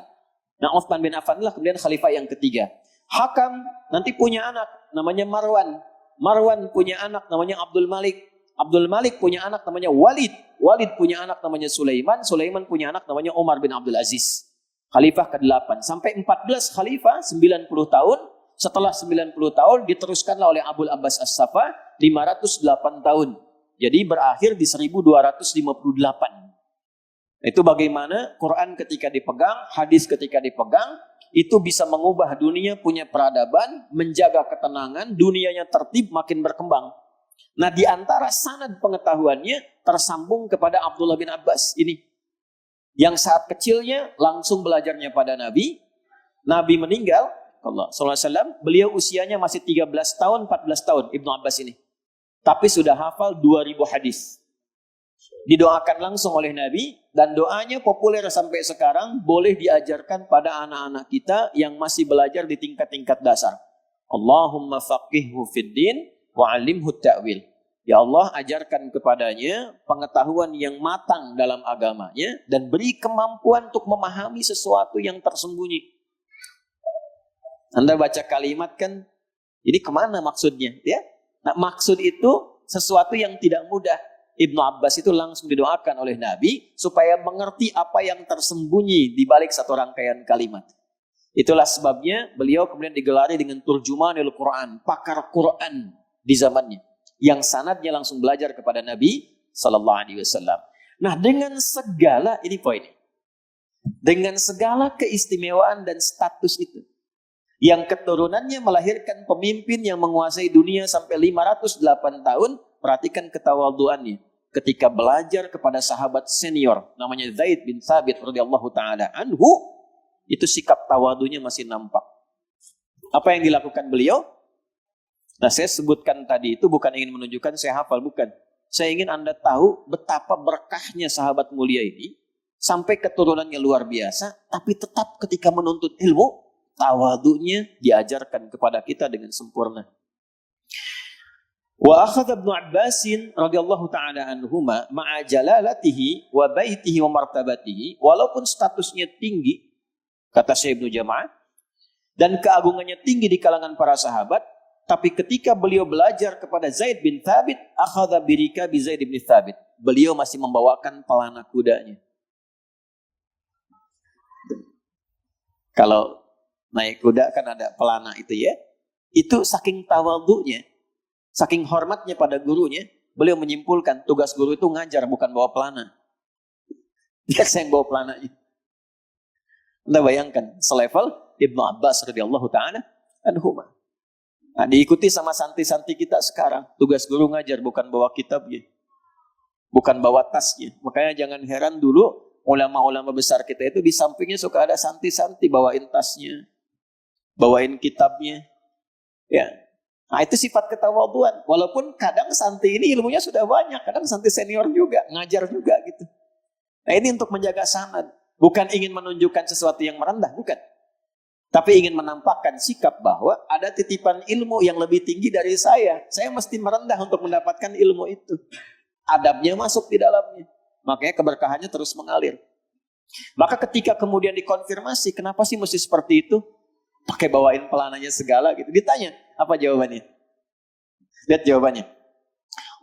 Nah, Utsman bin Affan lah kemudian khalifah yang ketiga. Hakam nanti punya anak namanya Marwan. Marwan punya anak namanya Abdul Malik. Abdul Malik punya anak namanya Walid. Walid punya anak namanya Sulaiman. Sulaiman punya anak namanya Umar bin Abdul Aziz. Khalifah ke-8. Sampai 14 khalifah, 90 tahun. Setelah 90 tahun diteruskanlah oleh Abul Abbas As-Safa 508 tahun. Jadi berakhir di 1258. Itu bagaimana Quran ketika dipegang, hadis ketika dipegang, itu bisa mengubah dunia, punya peradaban, menjaga ketenangan, dunianya tertib, makin berkembang. Nah, di antara sanad pengetahuannya tersambung kepada Abdullah bin Abbas ini. Yang saat kecilnya langsung belajarnya pada Nabi. Nabi meninggal, Allah SAW, beliau usianya masih 13 tahun, 14 tahun, Ibnu Abbas ini. Tapi sudah hafal 2000 hadis. Didoakan langsung oleh Nabi, dan doanya populer sampai sekarang, boleh diajarkan pada anak-anak kita yang masih belajar di tingkat-tingkat dasar. Allahumma faqihhu fid din wa'alimhu ta'wil. Ya Allah, ajarkan kepadanya pengetahuan yang matang dalam agamanya dan beri kemampuan untuk memahami sesuatu yang tersembunyi. Anda baca kalimat kan, ini kemana maksudnya? Ya, nah, maksud itu sesuatu yang tidak mudah. Ibnu Abbas itu langsung didoakan oleh Nabi supaya mengerti apa yang tersembunyi di balik satu rangkaian kalimat. Itulah sebabnya beliau kemudian digelari dengan turjumanul Quran, pakar Quran di zamannya, yang sanadnya langsung belajar kepada Nabi Sallallahu Alaihi Wasallam. Nah, dengan segala ini poin, dengan segala keistimewaan dan status itu, yang keturunannya melahirkan pemimpin yang menguasai dunia sampai 508 tahun, perhatikan ketawaduannya ketika belajar kepada sahabat senior namanya Zaid bin Thabit radhiyallahu taala anhu, itu sikap tawadunya masih nampak. Apa yang dilakukan beliau? Nah, saya sebutkan tadi itu bukan ingin menunjukkan saya hafal, bukan. Saya ingin Anda tahu betapa berkahnya sahabat mulia ini, sampai keturunannya luar biasa, tapi tetap ketika menuntut ilmu, tawadunya diajarkan kepada kita dengan sempurna. Wa akhadha Ibnu Abbas radhiyallahu taala anhuma ma'a jalalatihi wa baitihi wa martabatihi, walaupun statusnya tinggi, kata Syekh Ibnu Jama'ah, dan keagungannya tinggi di kalangan para sahabat, tapi ketika beliau belajar kepada Zaid bin Thabit, akhadha birika bi Zaid bin Thabit, beliau masih membawakan pelana kudanya. Kalau naik kuda kan ada pelana itu, ya. Itu saking tawadhunya, saking hormatnya pada gurunya, beliau menyimpulkan tugas guru itu ngajar, bukan bawa pelana. Dia yang bawa pelananya. Anda bayangkan, selevel Ibnu Abbas radhiyallahu taala anhuma. Nah, diikuti sama santri-santri kita sekarang. Tugas guru ngajar, bukan bawa kitabnya, bukan bawa tasnya. Makanya jangan heran dulu ulama-ulama besar kita itu di sampingnya suka ada santri-santri bawain tasnya, bawain kitabnya. Ya. Nah, itu sifat ketawaduan. Walaupun kadang santri ini ilmunya sudah banyak, kadang santri senior juga, ngajar juga gitu. Nah, ini untuk menjaga sanad. Bukan ingin menunjukkan sesuatu yang merendah, bukan. Tapi ingin menampakkan sikap bahwa ada titipan ilmu yang lebih tinggi dari saya. Saya mesti merendah untuk mendapatkan ilmu itu. Adabnya masuk di dalamnya. Makanya keberkahannya terus mengalir. Maka ketika kemudian dikonfirmasi, kenapa sih mesti seperti itu? Pakai bawain pelananya segala gitu. Ditanya, apa jawabannya? Lihat jawabannya.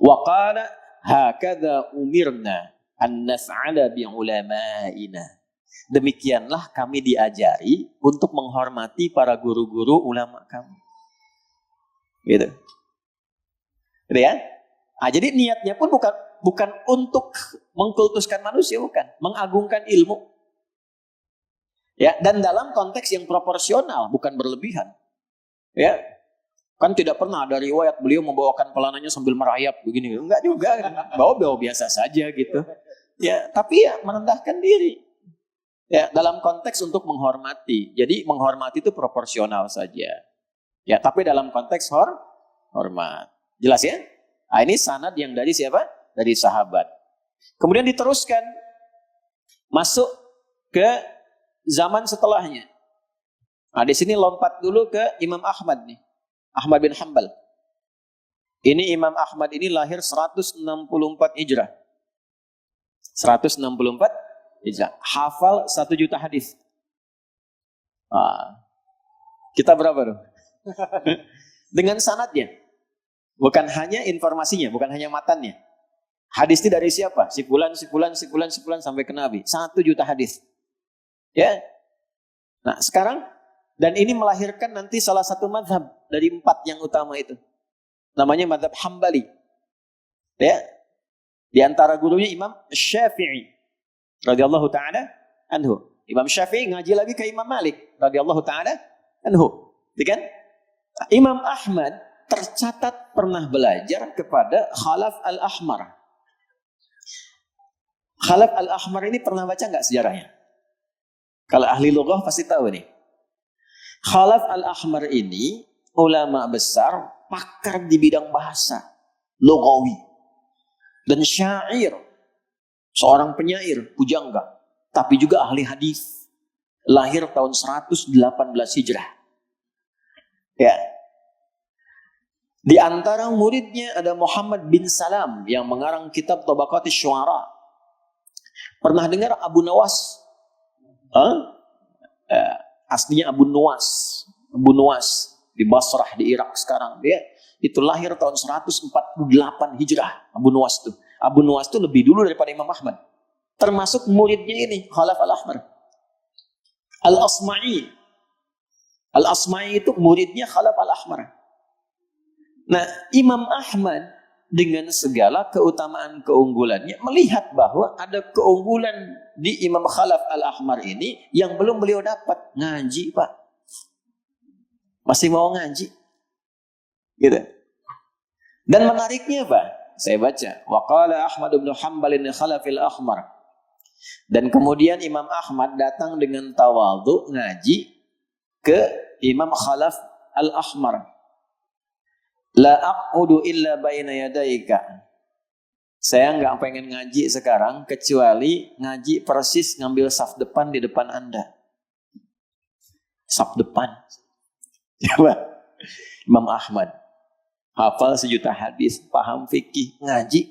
Wa qala hakadha umirna an naf'ala bi ulama'ina. Demikianlah kami diajari untuk menghormati para guru-guru ulama kami. Gitu. Gitu ya? Nah, jadi niatnya pun bukan untuk mengkultuskan manusia, bukan, mengagungkan ilmu. Ya, dan dalam konteks yang proporsional, bukan berlebihan. Ya. Kan tidak pernah ada riwayat beliau membawakan pelananya sambil merayap begini. Enggak juga, bawa biasa saja gitu. Ya, tapi ya merendahkan diri. Ya, dalam konteks untuk menghormati. Jadi menghormati itu proporsional saja. Ya, tapi dalam konteks hormat. Jelas ya? Nah, ini sanad yang dari siapa? Dari sahabat. Kemudian diteruskan masuk ke zaman setelahnya. Nah, di sini lompat dulu ke Imam Ahmad nih. Ahmad bin Hanbal. Ini Imam Ahmad ini lahir 164 Hijrah. 164 Hijrah. Hafal 1 juta hadis. Kita berapa dong? Dengan sanadnya. Bukan hanya informasinya, bukan hanya matannya. Hadis itu dari siapa? Si fulan sampai ke Nabi. 1 juta hadis. Ya. Nah, sekarang dan ini melahirkan nanti salah satu mazhab dari 4 yang utama itu. Namanya mazhab Hambali. Ya. Di antara gurunya Imam Syafi'i radhiyallahu taala anhu. Imam Syafi'i ngaji lagi ke Imam Malik radhiyallahu taala anhu. Kan? Imam Ahmad tercatat pernah belajar kepada Khalaf al-Ahmar. Khalaf al-Ahmar ini pernah baca nggak sejarahnya? Kalau ahli lughah pasti tahu nih. Khalaf al-Ahmar ini ulama besar, pakar di bidang bahasa, lughawi, dan syair. Seorang penyair, pujangga, tapi juga ahli hadis. Lahir tahun 118 Hijrah. Ya. Di antara muridnya ada Muhammad bin Salam yang mengarang kitab Tabaqatis Syu'ara. Pernah dengar Abu Nawas? Aslinya Abu Nuwas. Abu Nuwas di Basrah di Irak sekarang. Dia itu lahir tahun 148 Hijrah. Abu Nuwas itu. Abu Nuwas itu lebih dulu daripada Imam Ahmad. Termasuk muridnya ini, Khalaf al-Ahmar. Al-Asma'i. Al-Asma'i itu muridnya Khalaf al-Ahmar. Nah, Imam Ahmad dengan segala keutamaan keunggulannya melihat bahwa ada keunggulan di Imam Khalaf al-Ahmar ini yang belum beliau dapat. Ngaji, Pak. Masih mau ngaji. Gitu. Dan menariknya, Pak, saya baca, waqala Ahmad bin Hanbal bin Khalaf al-Ahmar. Dan kemudian Imam Ahmad datang dengan tawadhu ngaji ke Imam Khalaf al-Ahmar. La aq'udu illa baina yadayka. Saya nggak pengen ngaji sekarang kecuali ngaji persis ngambil saf depan di depan Anda. Saf depan. Coba. Imam Ahmad hafal 1 juta hadis, paham fikih,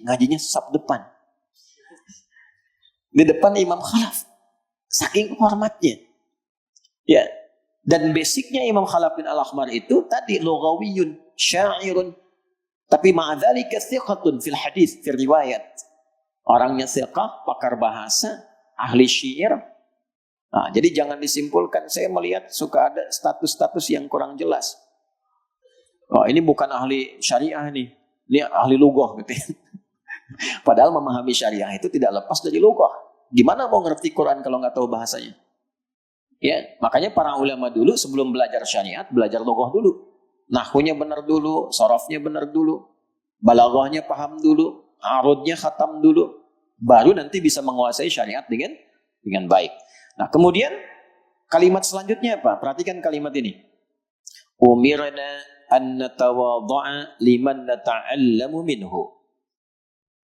ngajinya saf depan. Di depan Imam Khalaf. Saking hormatnya. Ya. Dan basicnya Imam Khalaf bin Al-Ahmar itu tadi lughawiyun, syairun, tapi ma'adzalika thiqatun fil hadis, fil riwayat. Orangnya thiqah, pakar bahasa, ahli syair. Nah, jadi jangan disimpulkan, saya melihat suka ada status-status yang kurang jelas. Oh, ini bukan ahli syariah nih, ini ahli lughah gitu. Padahal memahami syariah itu tidak lepas dari lughah. Gimana mau ngerti Quran kalau nggak tahu bahasanya? Ya, makanya para ulama dulu sebelum belajar syariat, belajar lughah dulu. Nahwunya benar dulu, sorofnya benar dulu, balaghahnya paham dulu, arudnya khatam dulu, baru nanti bisa menguasai syariat dengan baik. Nah, kemudian kalimat selanjutnya apa? Perhatikan kalimat ini. Umirna an natawadha'a liman nata'allamu minhu.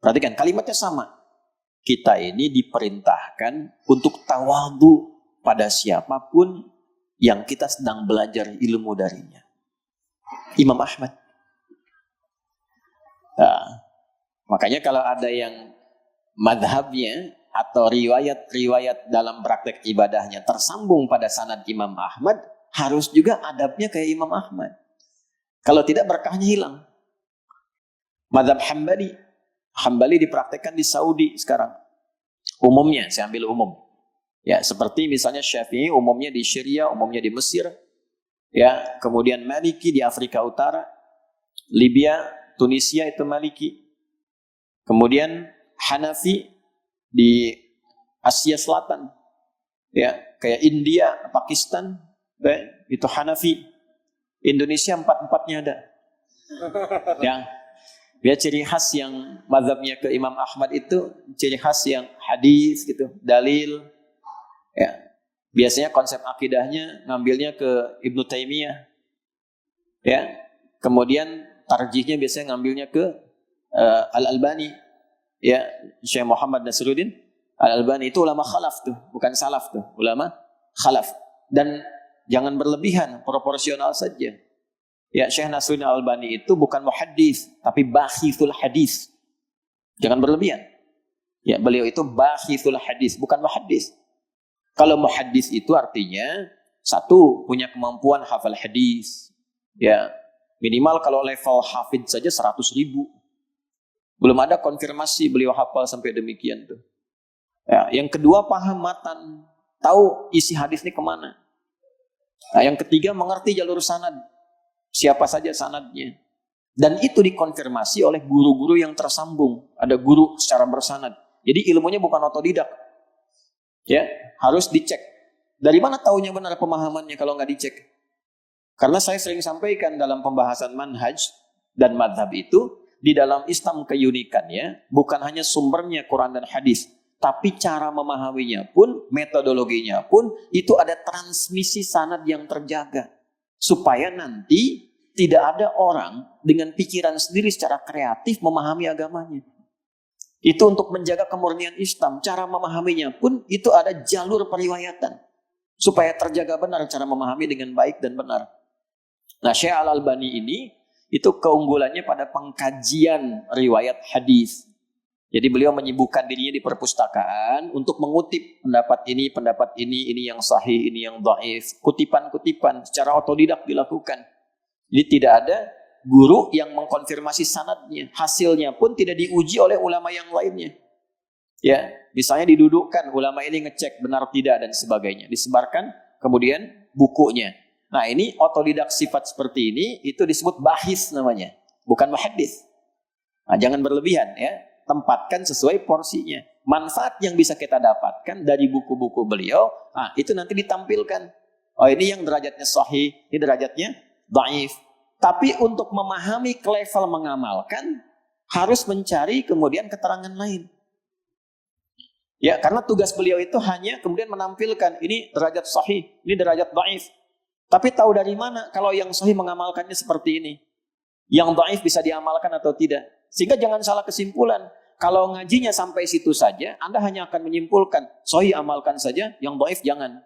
Perhatikan kalimatnya sama. Kita ini diperintahkan untuk tawadhu pada siapapun yang kita sedang belajar ilmu darinya. Imam Ahmad. Nah, makanya kalau ada yang madhabnya atau riwayat-riwayat dalam praktek ibadahnya tersambung pada sanad Imam Ahmad, harus juga adabnya kayak Imam Ahmad. Kalau tidak berkahnya hilang. Madhab Hambali dipraktekkan di Saudi sekarang. Umumnya, saya ambil umum. Ya, seperti misalnya Syafi'i umumnya di Syria, umumnya di Mesir. Ya, kemudian Maliki di Afrika Utara, Libya, Tunisia itu Maliki. Kemudian Hanafi di Asia Selatan. Ya, kayak India, Pakistan, itu Hanafi. Indonesia 4-4-nya ada. Yang dia ciri khas yang mazhabnya ke Imam Ahmad itu ciri khas yang hadis gitu, dalil. Ya. Biasanya konsep akidahnya ngambilnya ke Ibnu Taimiyah. Ya. Kemudian tarjihnya biasanya ngambilnya ke Al-Albani. Ya, Syekh Muhammad Nasruddin Al-Albani itu ulama khalaf tuh, bukan salaf tuh, ulama khalaf. Dan jangan berlebihan, proporsional saja. Ya, Syekh Nasruddin Al-Albani itu bukan muhaddis, tapi bakhithul hadis. Jangan berlebihan. Ya, beliau itu bakhithul hadis, bukan muhaddis. Kalau muhaddis itu artinya satu, punya kemampuan hafal hadis. Ya, minimal kalau level hafid saja 100.000. Belum ada konfirmasi beliau hafal sampai demikian tuh. Ya, yang kedua paham matan, tahu isi hadis ini kemana. Nah, yang ketiga mengerti jalur sanad, siapa saja sanadnya. Dan itu dikonfirmasi oleh guru-guru yang tersambung. Ada guru secara bersanad. Jadi ilmunya bukan otodidak. Ya, harus dicek. Dari mana taunya benar pemahamannya kalau nggak dicek? Karena saya sering sampaikan dalam pembahasan manhaj dan madhab itu, di dalam Islam keunikannya bukan hanya sumbernya Quran dan hadis, tapi cara memahaminya pun, metodologinya pun, itu ada transmisi sanad yang terjaga. Supaya nanti tidak ada orang dengan pikiran sendiri secara kreatif memahami agamanya. Itu untuk menjaga kemurnian Islam. Cara memahaminya pun itu ada jalur periwayatan. Supaya terjaga benar cara memahami dengan baik dan benar. Nah, Syekh Al-Albani ini, itu keunggulannya pada pengkajian riwayat hadis. Jadi beliau menyibukkan dirinya di perpustakaan untuk mengutip pendapat ini yang sahih, ini yang dhaif. Kutipan-kutipan secara otodidak dilakukan. Jadi tidak ada guru yang mengkonfirmasi sanadnya. Hasilnya pun tidak diuji oleh ulama yang lainnya. Ya, misalnya didudukkan, ulama ini ngecek benar tidak dan sebagainya. Disebarkan kemudian bukunya. Nah, ini otodidak sifat seperti ini itu disebut bahis namanya, bukan muhaddis. Nah, jangan berlebihan ya. Tempatkan sesuai porsinya. Manfaat yang bisa kita dapatkan dari buku-buku beliau, nah, itu nanti ditampilkan. Oh, ini yang derajatnya sahih, ini derajatnya dhaif. Tapi untuk memahami ke level mengamalkan, harus mencari kemudian keterangan lain. Ya, karena tugas beliau itu hanya kemudian menampilkan ini derajat sahih, ini derajat dhaif. Tapi tahu dari mana kalau yang sahih mengamalkannya seperti ini? Yang dhaif bisa diamalkan atau tidak? Sehingga jangan salah kesimpulan. Kalau ngajinya sampai situ saja, Anda hanya akan menyimpulkan, sahih amalkan saja, yang dhaif jangan.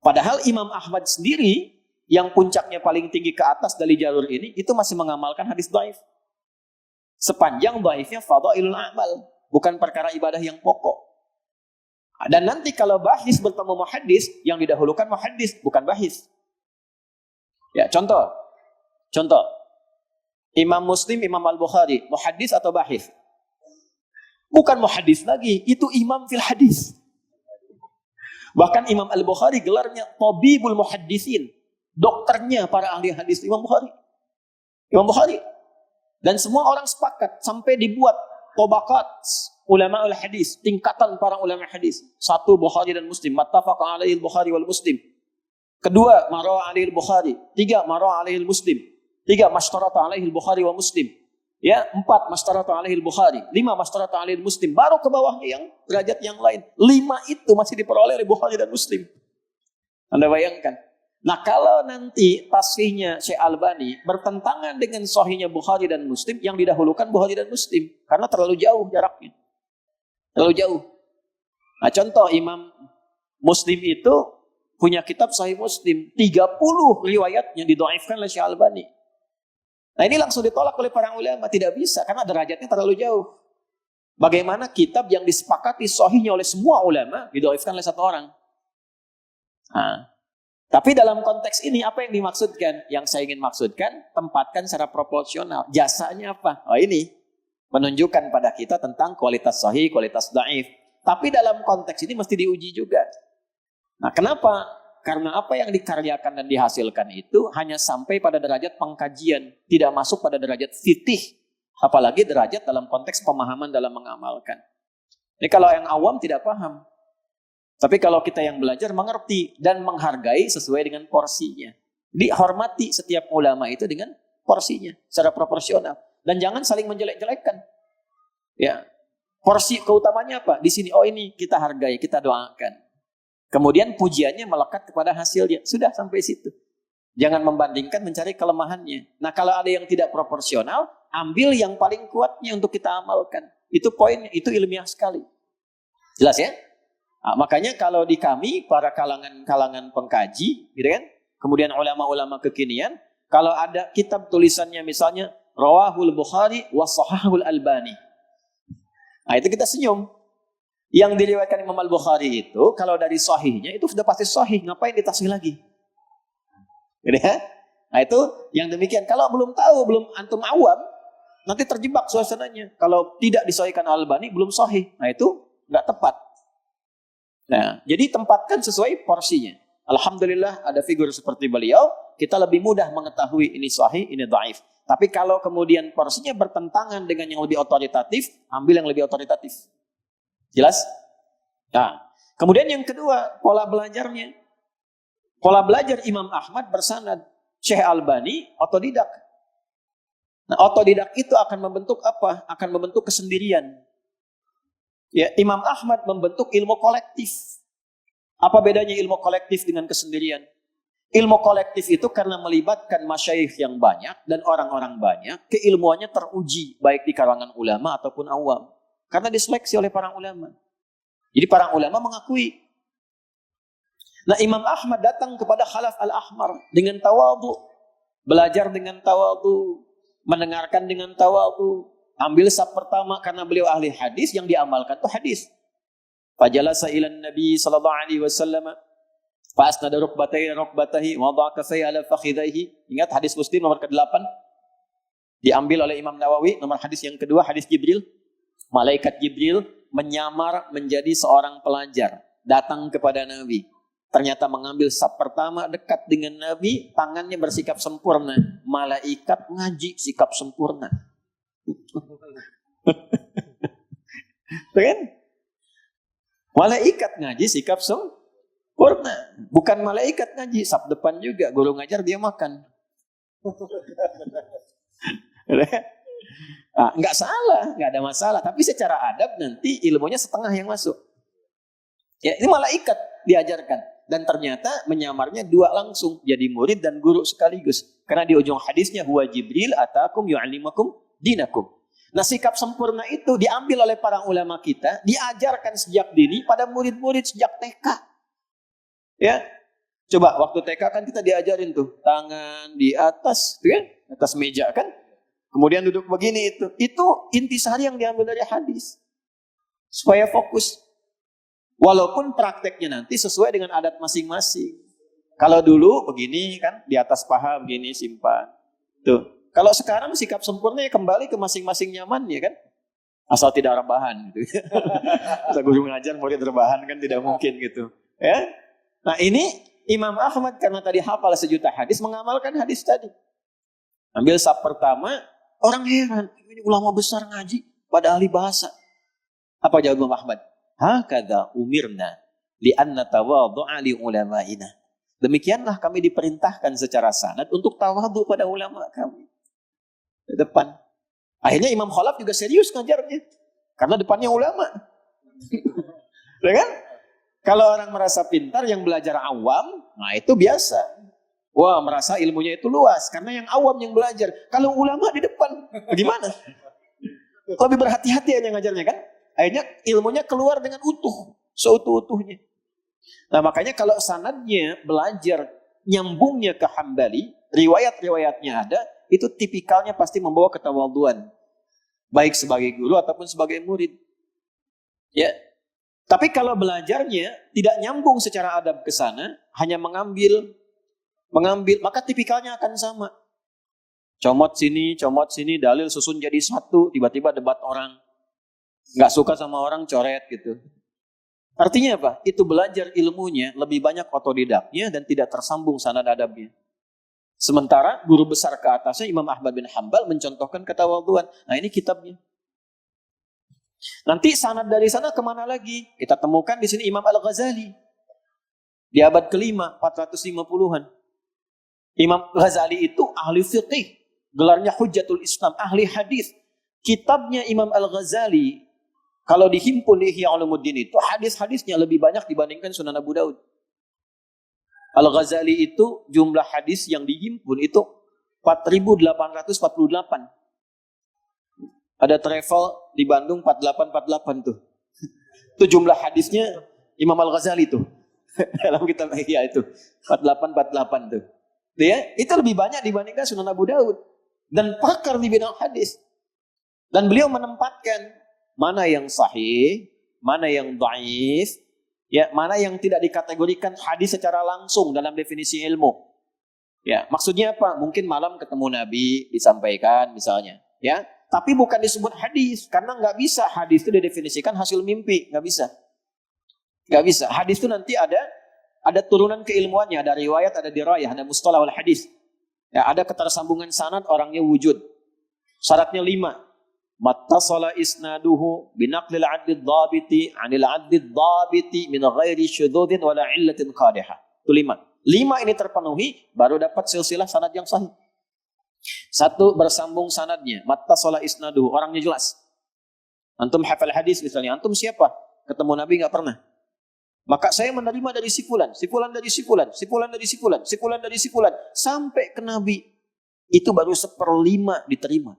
Padahal Imam Ahmad sendiri, yang puncaknya paling tinggi ke atas dari jalur ini, itu masih mengamalkan hadis dhaif. Sepanjang dhaifnya fadhailul amal, bukan perkara ibadah yang pokok. Dan nanti kalau bahis bertemu muhaddis, yang didahulukan muhaddis, bukan bahis. Ya, contoh. Imam Muslim, Imam Al-Bukhari, muhaddis atau bahis? Bukan muhaddis lagi, itu imam fil hadis. Bahkan Imam Al-Bukhari gelarnya tabibul muhaddisin, dokternya para ahli hadis. Imam Bukhari. Dan semua orang sepakat sampai dibuat tabaqat ulama al-hadis, tingkatan para ulama hadis. Satu, Bukhari dan Muslim, mattafaqa alaihi al-Bukhari wal Muslim. Kedua, marawa alaihi al-Bukhari. Tiga, marawa alaihi al-Muslim. Tiga, mashtarata alaihi al-Bukhari wa Muslim. Ya, empat, mashtarata alaihi al-Bukhari. Lima, mashtarata alaihi al-Muslim. Baru ke bawahnya yang derajat yang lain. Lima itu masih diperoleh oleh Bukhari dan Muslim. Anda bayangkan. Nah, kalau nanti tasfihnya Syekh Albani bertentangan dengan sahihnya Bukhari dan Muslim, yang didahulukan Bukhari dan Muslim. Karena terlalu jauh jaraknya. Terlalu jauh. Nah, contoh Imam Muslim itu punya kitab Sahih Muslim. 30 riwayatnya didhaifkan oleh Syekh Albani. Nah, ini langsung ditolak oleh para ulama. Tidak bisa, karena derajatnya terlalu jauh. Bagaimana kitab yang disepakati sahihnya oleh semua ulama didhaifkan oleh satu orang? Nah, tapi dalam konteks ini apa yang dimaksudkan? Yang saya ingin maksudkan, tempatkan secara proporsional. Jasanya apa? Oh, ini menunjukkan pada kita tentang kualitas sahih, kualitas dhaif. Tapi dalam konteks ini mesti diuji juga. Nah, kenapa? Karena apa yang dikaryakan dan dihasilkan itu hanya sampai pada derajat pengkajian, tidak masuk pada derajat fiqih, apalagi derajat dalam konteks pemahaman dalam mengamalkan. Ini kalau yang awam tidak paham. Tapi kalau kita yang belajar mengerti dan menghargai sesuai dengan porsinya. Dihormati setiap ulama itu dengan porsinya secara proporsional dan jangan saling menjelek-jelekkan. Ya. Porsi keutamanya apa? Di sini, oh ini kita hargai, kita doakan. Kemudian pujiannya melekat kepada hasilnya. Sudah sampai situ. Jangan membandingkan, mencari kelemahannya. Nah, kalau ada yang tidak proporsional, ambil yang paling kuatnya untuk kita amalkan. Itu poinnya, itu ilmiah sekali. Jelas ya? Nah, makanya kalau di kami, para kalangan pengkaji, gitu kan, kemudian ulama-ulama kekinian, kalau ada kitab tulisannya misalnya, Rawahul Bukhari wa Sahahul Albani. Nah itu kita senyum. Yang diriwayatkan Imam Al-Bukhari itu, kalau dari sahihnya, itu sudah pasti sahih. Ngapain ditasih lagi? Gitu ya? Nah itu yang demikian. Kalau belum tahu, belum antum awam, nanti terjebak suasananya. Kalau tidak disahihkan Al-Albani, belum sahih. Nah itu nggak tepat. Nah, jadi tempatkan sesuai porsinya. Alhamdulillah ada figur seperti beliau, kita lebih mudah mengetahui ini sahih, ini dhaif. Tapi kalau kemudian porsinya bertentangan dengan yang lebih otoritatif, ambil yang lebih otoritatif. Jelas? Nah, kemudian yang kedua, pola belajarnya. Pola belajar Imam Ahmad bersanad. Syekh Albani otodidak. Nah, otodidak itu akan membentuk apa? Akan membentuk kesendirian. Ya, Imam Ahmad membentuk ilmu kolektif. Apa bedanya ilmu kolektif dengan kesendirian? Ilmu kolektif itu karena melibatkan masyayikh yang banyak dan orang-orang banyak, keilmuannya teruji baik di kalangan ulama ataupun awam. Karena diseleksi oleh para ulama. Jadi para ulama mengakui. Nah, Imam Ahmad datang kepada Khalaf Al-Ahmar dengan tawadhu, belajar dengan tawadhu, mendengarkan dengan tawadhu, ambil sab pertama karena beliau ahli hadis, yang diamalkan itu hadis. Fajalasa ila Nabi sallallahu alaihi wasallam fa asnada rukbatahi wa wada'a kaffayhi ala fakhidaihi. Ingat hadis Muslim nomor ke-8 diambil oleh Imam Nawawi, nomor hadis yang kedua, hadis Jibril. Malaikat Jibril menyamar menjadi seorang pelajar, datang kepada Nabi. Ternyata mengambil sab pertama dekat dengan Nabi, tangannya bersikap sempurna. Malaikat ngaji sikap sempurna. Kan? Malaikat ngaji sikap sempurna. Bukan malaikat ngaji, sab depan juga. Guru ngajar dia makan. Nah, nggak salah, nggak ada masalah. Tapi secara adab nanti ilmunya setengah yang masuk. Ya, ini malaikat diajarkan. Dan ternyata menyamarnya dua langsung. Jadi murid dan guru sekaligus. Karena di ujung hadisnya, huwa Jibril atakum yu'allimakum dinakum. Nah, sikap sempurna itu diambil oleh para ulama kita, diajarkan sejak dini pada murid-murid sejak TK. Ya, coba waktu TK kan kita diajarin tuh, tangan di atas, tuh kan? Atas meja kan? Kemudian duduk begini itu. Itu intisari yang diambil dari hadis. Supaya fokus. Walaupun prakteknya nanti sesuai dengan adat masing-masing. Kalau dulu begini kan, di atas paha begini simpan. Tuh. Kalau sekarang sikap sempurna ya kembali ke masing-masing nyamannya kan. Asal tidak rebahan gitu. Masa guru ngajar murid rebahan kan tidak mungkin gitu. Ya. Nah ini Imam Ahmad karena tadi hafal sejuta hadis, mengamalkan hadis tadi. Ambil sab pertama, orang heran, ini ulama besar ngaji pada ahli bahasa. Apa jawab Imam Ahmad? Hakadha umirna li'anna tawadhu'a li ulama'ina. Demikianlah kami diperintahkan secara sanad untuk tawadhu pada ulama kami. Di depan. Akhirnya Imam Khalaf juga serius ngajarnya. Karena depannya ulama. Ya kan? Kalau orang merasa pintar yang belajar awam, nah itu biasa. Wah, merasa ilmunya itu luas. Karena yang awam yang belajar. Kalau ulama di depan, bagaimana? Lebih berhati-hati aja ngajarnya kan? Akhirnya ilmunya keluar dengan utuh. Seutuh-utuhnya. Nah makanya kalau sanadnya belajar nyambungnya ke Hambali, riwayat-riwayatnya ada, itu tipikalnya pasti membawa ketawadhuan. Baik sebagai guru ataupun sebagai murid. Ya. Tapi kalau belajarnya tidak nyambung secara adab ke sana, hanya mengambil, maka tipikalnya akan sama. Comot sini, dalil susun jadi satu, tiba-tiba debat orang. Nggak suka sama orang, coret gitu. Artinya apa? Itu belajar ilmunya lebih banyak otodidaknya dan tidak tersambung sanad adabnya. Sementara guru besar ke atasnya Imam Ahmad bin Hanbal mencontohkan ketawadhuan. Nah ini kitabnya. Nanti sanad dari sana kemana lagi? Kita temukan di sini Imam Al-Ghazali. Di abad kelima, 450-an. Imam Ghazali itu ahli fiqih. Gelarnya Hujjatul Islam, ahli hadis. Kitabnya Imam Al-Ghazali, kalau dihimpun di Ihya Ulumuddin itu, hadis-hadisnya lebih banyak dibandingkan Sunan Abu Daud. Al-Ghazali itu jumlah hadis yang dihimpun itu 4.848. Ada travel di Bandung 4848 tuh. Itu jumlah hadisnya Imam Al-Ghazali tuh. Dalam kitab Ihya itu. 48-48 tuh. Ya, itu lebih banyak dibandingkan Sunan Abu Daud. Dan pakar di bidang hadis. Dan beliau menempatkan mana yang sahih, mana yang dhaif, ya, mana yang tidak dikategorikan hadis secara langsung dalam definisi ilmu. Ya, maksudnya apa? Mungkin malam ketemu Nabi disampaikan misalnya, ya. Tapi bukan disebut hadis karena nggak bisa hadis itu didefinisikan hasil mimpi, nggak bisa. Nggak bisa. Hadis itu nanti ada turunan keilmuannya, ada riwayat, ada dirayah, ada mustalahul hadis. Ya, ada ketersambungan sanad, orangnya wujud. Syaratnya 5. Mattasala isnaduhu binaqlil 'adlid dhabiti 'anil 'adlid dhabiti min ghairi syudzudin wala 'illatin qadihah. Itu 5. 5 ini terpenuhi baru dapat silsilah sanad yang sahih. 1, bersambung sanadnya, mattasala isnaduhu, orangnya jelas. Antum hafal hadis misalnya, antum siapa? Ketemu Nabi enggak pernah. Maka saya menerima dari si fulan, si fulan dari si fulan, si fulan dari si fulan, si fulan dari si fulan sampai ke Nabi. Itu baru 1/5 diterima.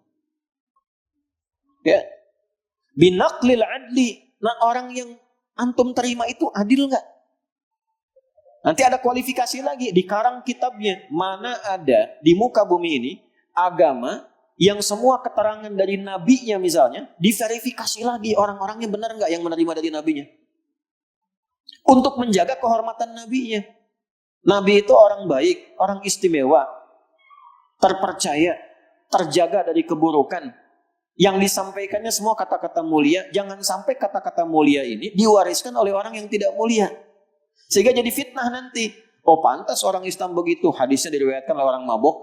Ya. Binaqlil adli. Nah, orang yang antum terima itu adil enggak? Nanti ada kualifikasi lagi di karang kitabnya. Mana ada di muka bumi ini agama yang semua keterangan dari nabinya misalnya diverifikasi lagi orang-orangnya benar enggak yang menerima dari nabinya. Untuk menjaga kehormatan nabinya. Nabi itu orang baik, orang istimewa, terpercaya, terjaga dari keburukan. Yang disampaikannya semua kata-kata mulia. Jangan sampai kata-kata mulia ini diwariskan oleh orang yang tidak mulia. Sehingga jadi fitnah nanti. Oh, pantas orang Islam begitu. Hadisnya diriwayatkan oleh orang mabuk.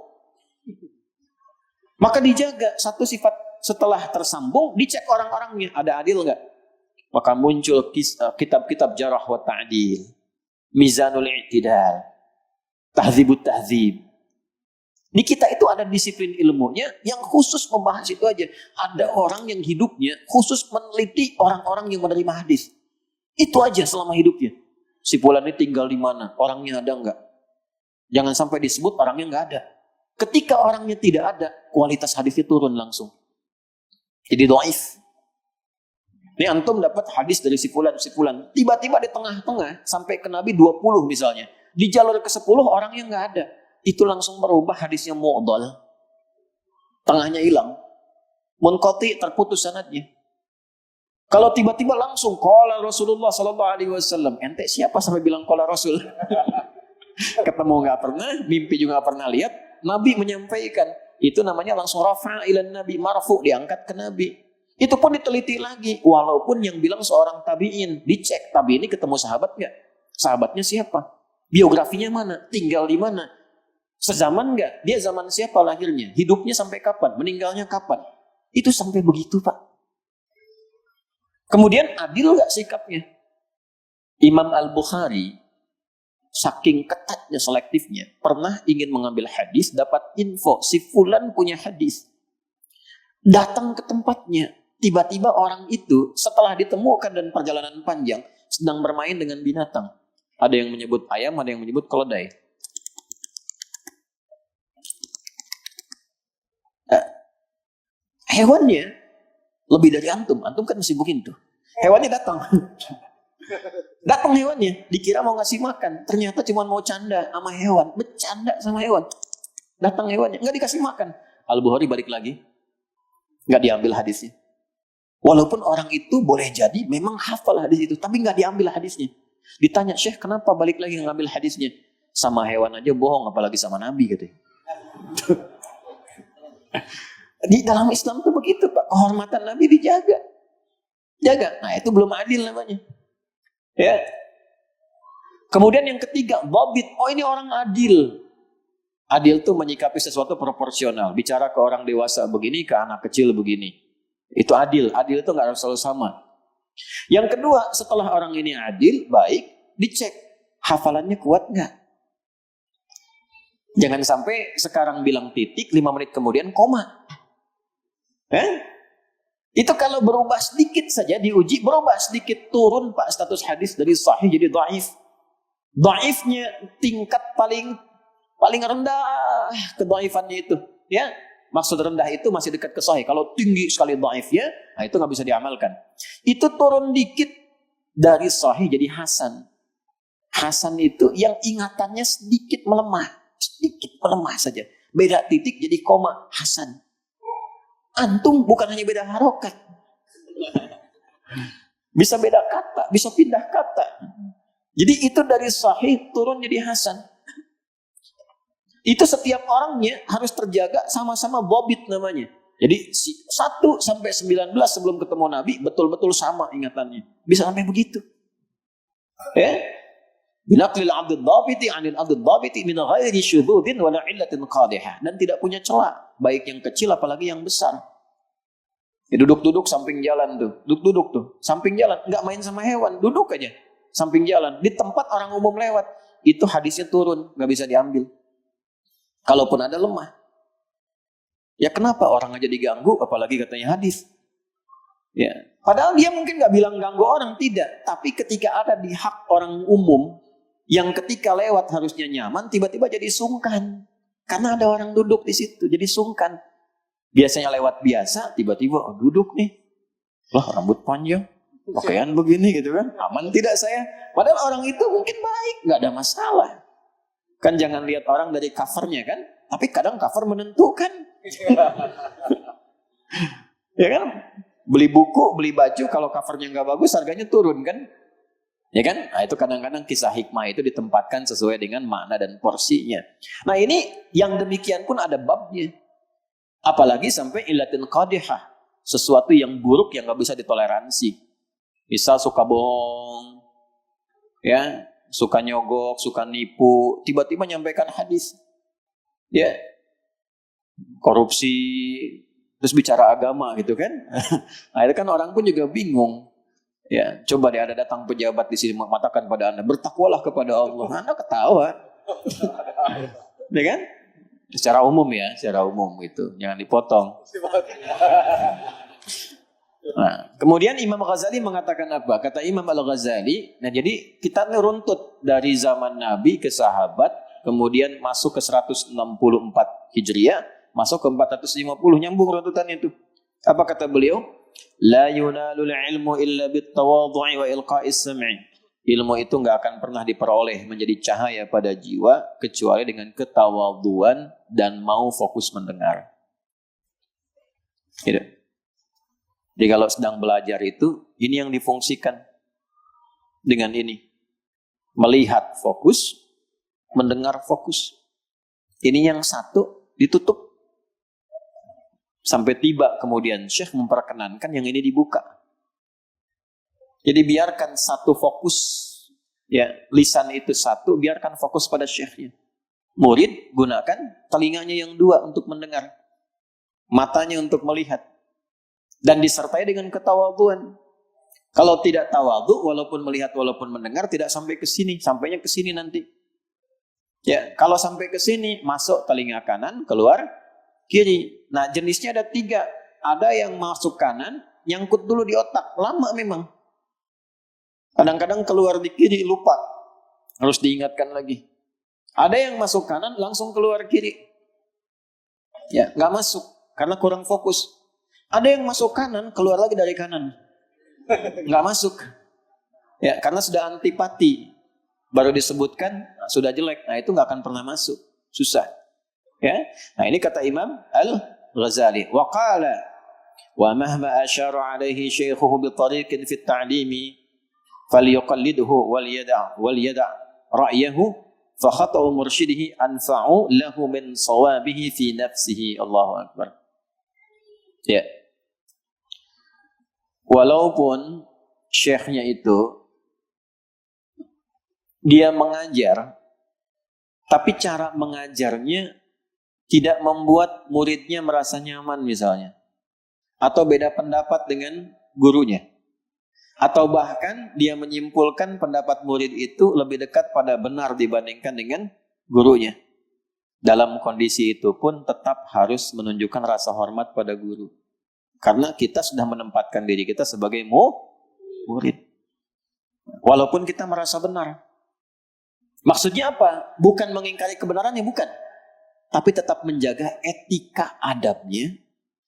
Maka dijaga satu sifat setelah tersambung. Dicek orang-orangnya. Ada adil enggak? Maka muncul kitab-kitab jarah wa ta'dil. Mizanul i'tidal. Tahdzibut tahdzib. Di kita itu ada disiplin ilmunya yang khusus membahas itu aja. Ada orang yang hidupnya khusus meneliti orang-orang yang menerima hadis. Itu aja selama hidupnya. Si fulan ini tinggal di mana? Orangnya ada enggak? Jangan sampai disebut orangnya enggak ada. Ketika orangnya tidak ada, kualitas hadisnya turun langsung. Jadi dhaif. Ini antum dapat hadis dari si fulan. Tiba-tiba di tengah-tengah sampai ke Nabi 20 misalnya. Di jalur ke-10 orangnya enggak ada. Itu langsung merubah hadisnya mu'dhal. Tengahnya hilang. Munqati, terputus sanadnya. Kalau tiba-tiba langsung qala Rasulullah sallallahu alaihi wasallam, ente siapa sampai bilang qala Rasul? Ketemu enggak pernah, mimpi juga enggak pernah lihat, Nabi menyampaikan. Itu namanya langsung rafa' ilan Nabi, marfu', diangkat ke Nabi. Itu pun diteliti lagi, walaupun yang bilang seorang tabi'in, dicek tabi'in ini ketemu sahabat enggak? Sahabatnya siapa? Biografinya mana? Tinggal di mana? Sezaman enggak? Dia zaman siapa lahirnya? Hidupnya sampai kapan? Meninggalnya kapan? Itu sampai begitu, Pak. Kemudian adil enggak sikapnya? Imam Al-Bukhari, saking ketatnya selektifnya, pernah ingin mengambil hadis, dapat info, si fulan punya hadis. Datang ke tempatnya, tiba-tiba orang itu setelah ditemukan dan perjalanan panjang, sedang bermain dengan binatang. Ada yang menyebut ayam, ada yang menyebut keledai. Hewannya lebih dari antum kan masih begitu. Hewannya datang. Datang hewannya, dikira mau ngasih makan, ternyata cuma mau canda sama hewan, bercanda sama hewan. Datang hewannya, nggak dikasih makan. Al-Bukhari balik lagi, nggak diambil hadisnya. Walaupun orang itu boleh jadi memang hafal hadis itu, tapi nggak diambil hadisnya. Ditanya, Syekh kenapa balik lagi ngambil hadisnya? Sama hewan aja bohong, apalagi sama Nabi katanya. Di dalam Islam itu begitu, Pak. Kehormatan Nabi dijaga. Jaga. Nah, itu belum adil namanya. Ya. Kemudian yang ketiga, dhabit. Oh, ini orang adil. Adil itu menyikapi sesuatu proporsional. Bicara ke orang dewasa begini, ke anak kecil begini. Itu adil. Adil itu nggak harus selalu sama. Yang kedua, setelah orang ini adil, baik, dicek. Hafalannya kuat nggak? Jangan sampai sekarang bilang titik, 5 menit kemudian koma. Itu kalau berubah sedikit saja diuji, berubah sedikit turun Pak status hadis dari sahih jadi dhaif. Dhaifnya tingkat paling rendah kedhaifannya itu, ya. Maksud rendah itu masih dekat ke sahih. Kalau tinggi sekali dhaifnya, nah itu nggak bisa diamalkan. Itu turun dikit dari sahih jadi hasan. Hasan itu yang ingatannya sedikit melemah saja. Beda titik jadi koma, hasan. Antum bukan hanya beda harokat. Bisa beda kata, bisa pindah kata. Jadi itu dari sahih turun jadi hasan. Itu setiap orangnya harus terjaga sama-sama bobit namanya. Jadi 1 sampai 19 sebelum ketemu Nabi betul-betul sama ingatannya. Bisa sampai begitu. Ya? Binaqlil 'abdid dhabiti 'anil 'abdid dhabiti min ghairi syudzudin wa la 'illatin qadihah, dan tidak punya celah, baik yang kecil apalagi yang besar. Ya, duduk-duduk samping jalan tuh, duduk-duduk tuh, samping jalan, nggak main sama hewan, duduk aja, samping jalan, di tempat orang umum lewat, itu hadisnya turun, nggak bisa diambil. Kalaupun ada lemah. Ya kenapa orang aja diganggu, apalagi katanya hadis. Ya, padahal dia mungkin nggak bilang ganggu orang, tidak. Tapi ketika ada di hak orang umum, yang ketika lewat harusnya nyaman, tiba-tiba jadi sungkan. Karena ada orang duduk di situ, jadi sungkan. Biasanya lewat biasa, tiba-tiba duduk nih. Lah rambut panjang, pakaian begini gitu kan. Aman tidak saya? Padahal orang itu mungkin baik, nggak ada masalah. Kan jangan lihat orang dari covernya kan. Tapi kadang cover menentukan. Ya kan? Beli buku, beli baju, kalau covernya nggak bagus, harganya turun kan? Ya kan? Nah, itu kadang-kadang kisah hikmah itu ditempatkan sesuai dengan makna dan porsinya. Nah ini yang demikian pun ada babnya. Apalagi sampai illatin qadihah, sesuatu yang buruk yang nggak bisa ditoleransi. Misal suka bohong, ya, suka nyogok, suka nipu, tiba-tiba menyampaikan hadis, ya, korupsi, terus bicara agama gitu kan. Nah itu kan orang pun juga bingung. Ya, coba deh ada datang pejabat di sini mengatakan pada Anda, bertakwalah kepada Allah. Anda ketawa. Ya kan? Secara umum ya, secara umum itu. Jangan dipotong. Nah, kemudian Imam Ghazali mengatakan apa? Kata Imam Al-Ghazali, nah jadi kita runtut dari zaman Nabi ke sahabat, kemudian masuk ke 164 Hijriah, masuk ke 450, nyambung runtutannya itu. Apa kata beliau? La yunalul ilmu illa bittawadhu'i wa ilqa'is sam'i. Ilmu itu nggak akan pernah diperoleh menjadi cahaya pada jiwa kecuali dengan ketawadhuan dan mau fokus mendengar. Gitu. Jadi kalau sedang belajar itu, ini yang difungsikan dengan ini. Melihat fokus, mendengar fokus. Ini yang satu ditutup. Sampai tiba kemudian Syekh memperkenankan yang ini dibuka. Jadi biarkan satu fokus, ya lisan itu satu, biarkan fokus pada syekhnya. Murid gunakan telinganya yang dua untuk mendengar, matanya untuk melihat, dan disertai dengan ketawadhuan. Kalau tidak tawadhu, walaupun melihat, walaupun mendengar, tidak sampai ke sini, sampainya ke sini nanti. Ya, kalau sampai ke sini, masuk telinga kanan, keluar kiri. Nah, jenisnya ada 3. Ada yang masuk kanan, nyangkut dulu di otak, lama memang. Kadang-kadang keluar di kiri, lupa. Harus diingatkan lagi. Ada yang masuk kanan, langsung keluar kiri. Ya, nggak masuk, karena kurang fokus. Ada yang masuk kanan, keluar lagi dari kanan. Nggak masuk. Ya, karena sudah antipati. Baru disebutkan, sudah jelek. Nah, itu nggak akan pernah masuk. Susah. Ya. Nah, ini kata Imam Al-Ghazali. Wa qala wa mahma asyara alaihi syaikhuhu bi tariqin fi at-ta'limi falyuqallidhu wal yada' ra'yahu fa khata'u mursyidihi anfa'u lahu min sawabihi fi nafsihi. Allahu akbar. Ya. Walaupun syekhnya itu dia mengajar, tapi cara mengajarnya tidak membuat muridnya merasa nyaman misalnya, atau beda pendapat dengan gurunya, atau bahkan dia menyimpulkan pendapat murid itu lebih dekat pada benar dibandingkan dengan gurunya. Dalam kondisi itu pun tetap harus menunjukkan rasa hormat pada guru, karena kita sudah menempatkan diri kita sebagai murid, walaupun kita merasa benar. Maksudnya apa? Bukan mengingkari kebenarannya, bukan, tapi tetap menjaga etika adabnya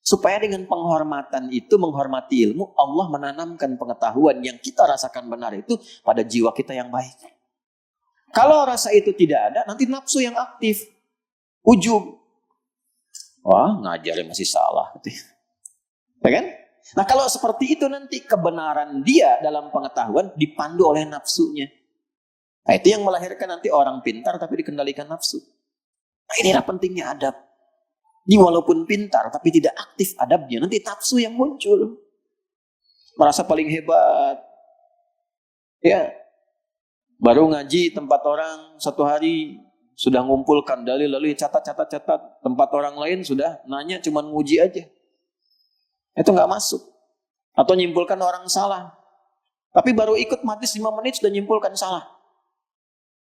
Supaya dengan penghormatan itu, menghormati ilmu, Allah menanamkan pengetahuan yang kita rasakan benar itu pada jiwa kita yang baik. Kalau rasa itu tidak ada, nanti nafsu yang aktif. Ujub. Wah, ngajarnya masih salah. Ya kan? Nah, kalau seperti itu nanti kebenaran dia dalam pengetahuan dipandu oleh nafsunya. Nah, itu yang melahirkan nanti orang pintar tapi dikendalikan nafsu. Nah, inilah pentingnya adab. Dia walaupun pintar tapi tidak aktif adabnya, nanti nafsu yang muncul. Merasa paling hebat. Ya. Baru ngaji tempat orang 1 hari sudah ngumpulkan dalil lalu catat. Tempat orang lain sudah nanya cuman nguji aja. Itu nggak masuk. Atau nyimpulkan orang salah. Tapi baru ikut majlis 5 menit sudah nyimpulkan salah.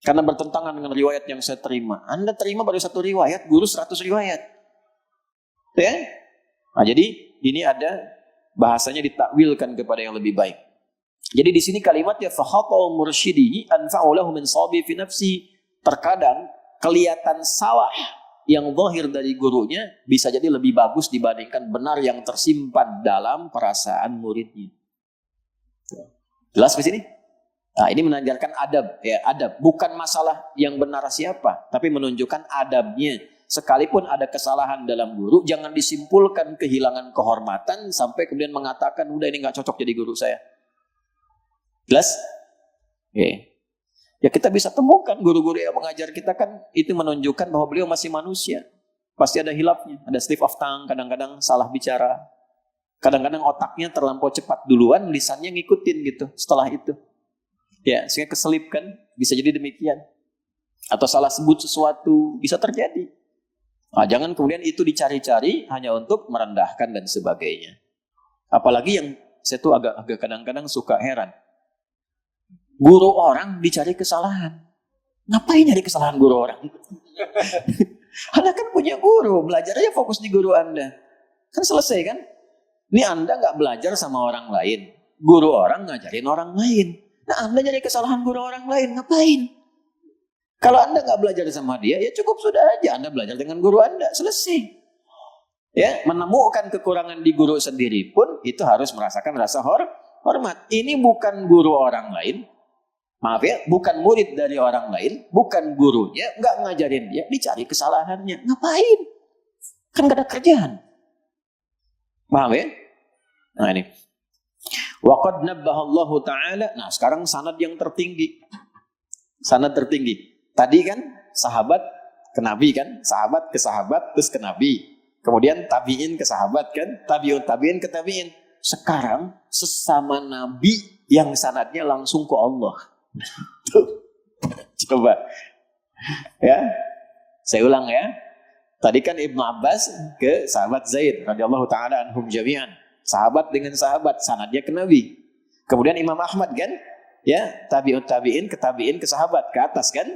Karena bertentangan dengan riwayat yang saya terima. Anda terima baru 1 riwayat, guru 100 riwayat. Ya? Nah, jadi ini ada bahasanya ditakwilkan kepada yang lebih baik. Jadi di sini kalimatnya fahatul mursyidi anfa'u lahu min sawabi fi nafsi. Terkadang kelihatan salah yang zahir dari gurunya bisa jadi lebih bagus dibandingkan benar yang tersimpan dalam perasaan muridnya. Jelas di sini? Nah, ini mengajarkan adab, ya, adab. Bukan masalah yang benar siapa, tapi menunjukkan adabnya. Sekalipun ada kesalahan dalam guru, jangan disimpulkan kehilangan kehormatan sampai kemudian mengatakan, udah ini nggak cocok jadi guru saya. Jelas? Oke. Ya kita bisa temukan guru-guru yang mengajar kita kan itu menunjukkan bahwa beliau masih manusia. Pasti ada hilafnya, ada slip of tongue, kadang-kadang salah bicara. Kadang-kadang otaknya terlampau cepat duluan, lisannya ngikutin gitu setelah itu. Ya, sehingga keselip kan, bisa jadi demikian. Atau salah sebut sesuatu, bisa terjadi. Nah, jangan kemudian itu dicari-cari hanya untuk merendahkan dan sebagainya. Apalagi yang saya tuh agak kadang-kadang suka heran. Guru orang dicari kesalahan. Ngapain nyari kesalahan guru orang? Anda kan punya guru, belajar aja fokus di guru Anda. Kan selesai kan? Ini Anda nggak belajar sama orang lain. Guru orang ngajarin orang lain. Nah, Anda nyari kesalahan guru orang lain, ngapain? Kalau Anda nggak belajar sama dia, ya cukup sudah aja Anda belajar dengan guru Anda, selesai. Ya, menemukan kekurangan di guru sendiri pun itu harus merasakan rasa hormat. Ini bukan guru orang lain, maaf ya, bukan murid dari orang lain, bukan gurunya, nggak ngajarin dia, dicari kesalahannya. Ngapain? Kan gak ada kerjaan. Paham ya? Nah ini. Waqad nabbaha Allah Ta'ala. Nah sekarang sanad yang tertinggi. Sanad tertinggi. Tadi kan sahabat ke Nabi kan, sahabat ke sahabat terus ke Nabi. Kemudian tabi'in ke sahabat kan, tabi'in ke tabi'in. Sekarang sesama Nabi yang sanadnya langsung ke Allah. Coba. Ya. Saya ulang ya. Tadi kan Ibnu Abbas ke sahabat Zaid radhiyallahu taala anhum jami'an. Sahabat dengan sahabat, sanadnya ke Nabi. Kemudian Imam Ahmad kan, ya, tabi'in ke sahabat, ke atas kan.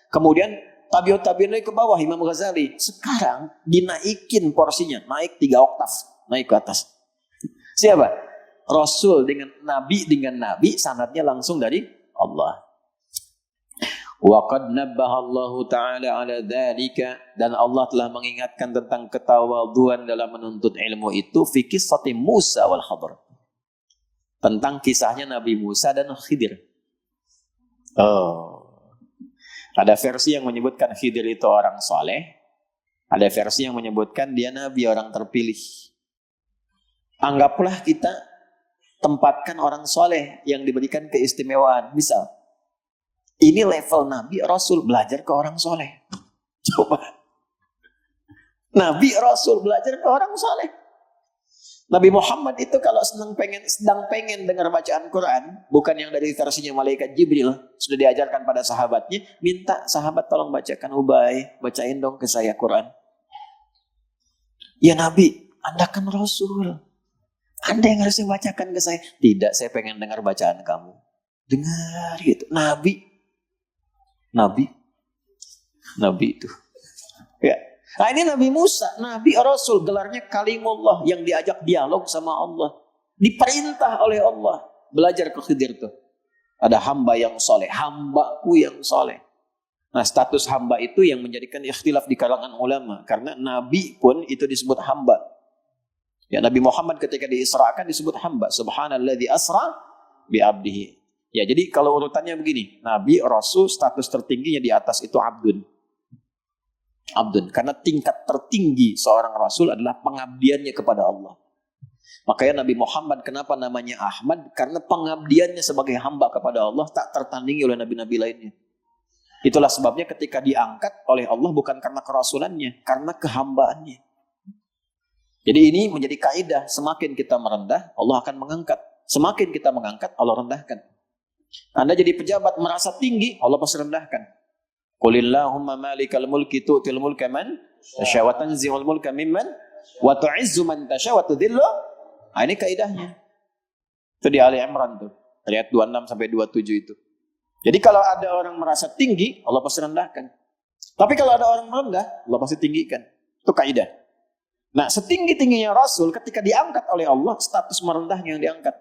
Kemudian tabi'in lagi ke bawah, Imam Ghazali. Sekarang dinaikin porsinya, naik 3 oktav, naik ke atas. Siapa? Rasul dengan Nabi, sanadnya langsung dari Allah. Wa qad nabbaha Allah Ta'ala ala dzalika, dan Allah telah mengingatkan tentang ketawadhuan dalam menuntut ilmu itu fi qissati Musa wal Khidr. Tentang kisahnya Nabi Musa dan Khidir. Ada versi yang menyebutkan Khidir itu orang soleh. Ada versi yang menyebutkan dia Nabi, orang terpilih. Anggaplah kita tempatkan orang soleh yang diberikan keistimewaan. Misal, ini level Nabi Rasul belajar ke orang soleh. Coba. Nabi Rasul belajar ke orang soleh. Nabi Muhammad itu kalau sedang pengen dengar bacaan Quran, bukan yang dari versinya malaikat Jibril, sudah diajarkan pada sahabatnya, minta sahabat tolong bacakan, Ubay, bacain dong ke saya Quran. Ya Nabi, Anda kan Rasul. Anda yang harus bacakan ke saya. Tidak, saya pengen dengar bacaan kamu. Dengar gitu. Nabi itu. Ya. Nah ini Nabi Musa, Nabi Rasul, gelarnya Kalimullah, yang diajak dialog sama Allah. Diperintah oleh Allah. Belajar ke Khidir tuh. Ada hamba yang soleh, hambaku yang soleh. Nah status hamba itu yang menjadikan ikhtilaf di kalangan ulama. Karena Nabi pun itu disebut hamba. Ya, Nabi Muhammad ketika diisrakan disebut hamba. Subhanalladzi asra bi abdihi. Ya, jadi kalau urutannya begini, Nabi, Rasul, status tertingginya di atas itu abdun. Abdun, karena tingkat tertinggi seorang Rasul adalah pengabdiannya kepada Allah. Makanya Nabi Muhammad kenapa namanya Ahmad? Karena pengabdiannya sebagai hamba kepada Allah tak tertandingi oleh nabi-nabi lainnya. Itulah sebabnya ketika diangkat oleh Allah bukan karena kerasulannya, karena kehambaannya. Jadi ini menjadi kaidah, semakin kita merendah, Allah akan mengangkat. Semakin kita mengangkat, Allah rendahkan. Anda jadi pejabat merasa tinggi, Allah pasti rendahkan. Qulillahumma malikal mulki tu'til mulka man tasya wa tanzi'ul mulka mimman wa tu'izzu man tasya wa tudhillu. Nah, ini kaidahnya. Itu di Ali Imran tuh, ayat 26 sampai 27 itu. Jadi kalau ada orang merasa tinggi, Allah pasti rendahkan. Tapi kalau ada orang merendah, Allah pasti tinggikan. Itu kaidah. Nah, setinggi-tingginya Rasul ketika diangkat oleh Allah, status merendahnya yang diangkat.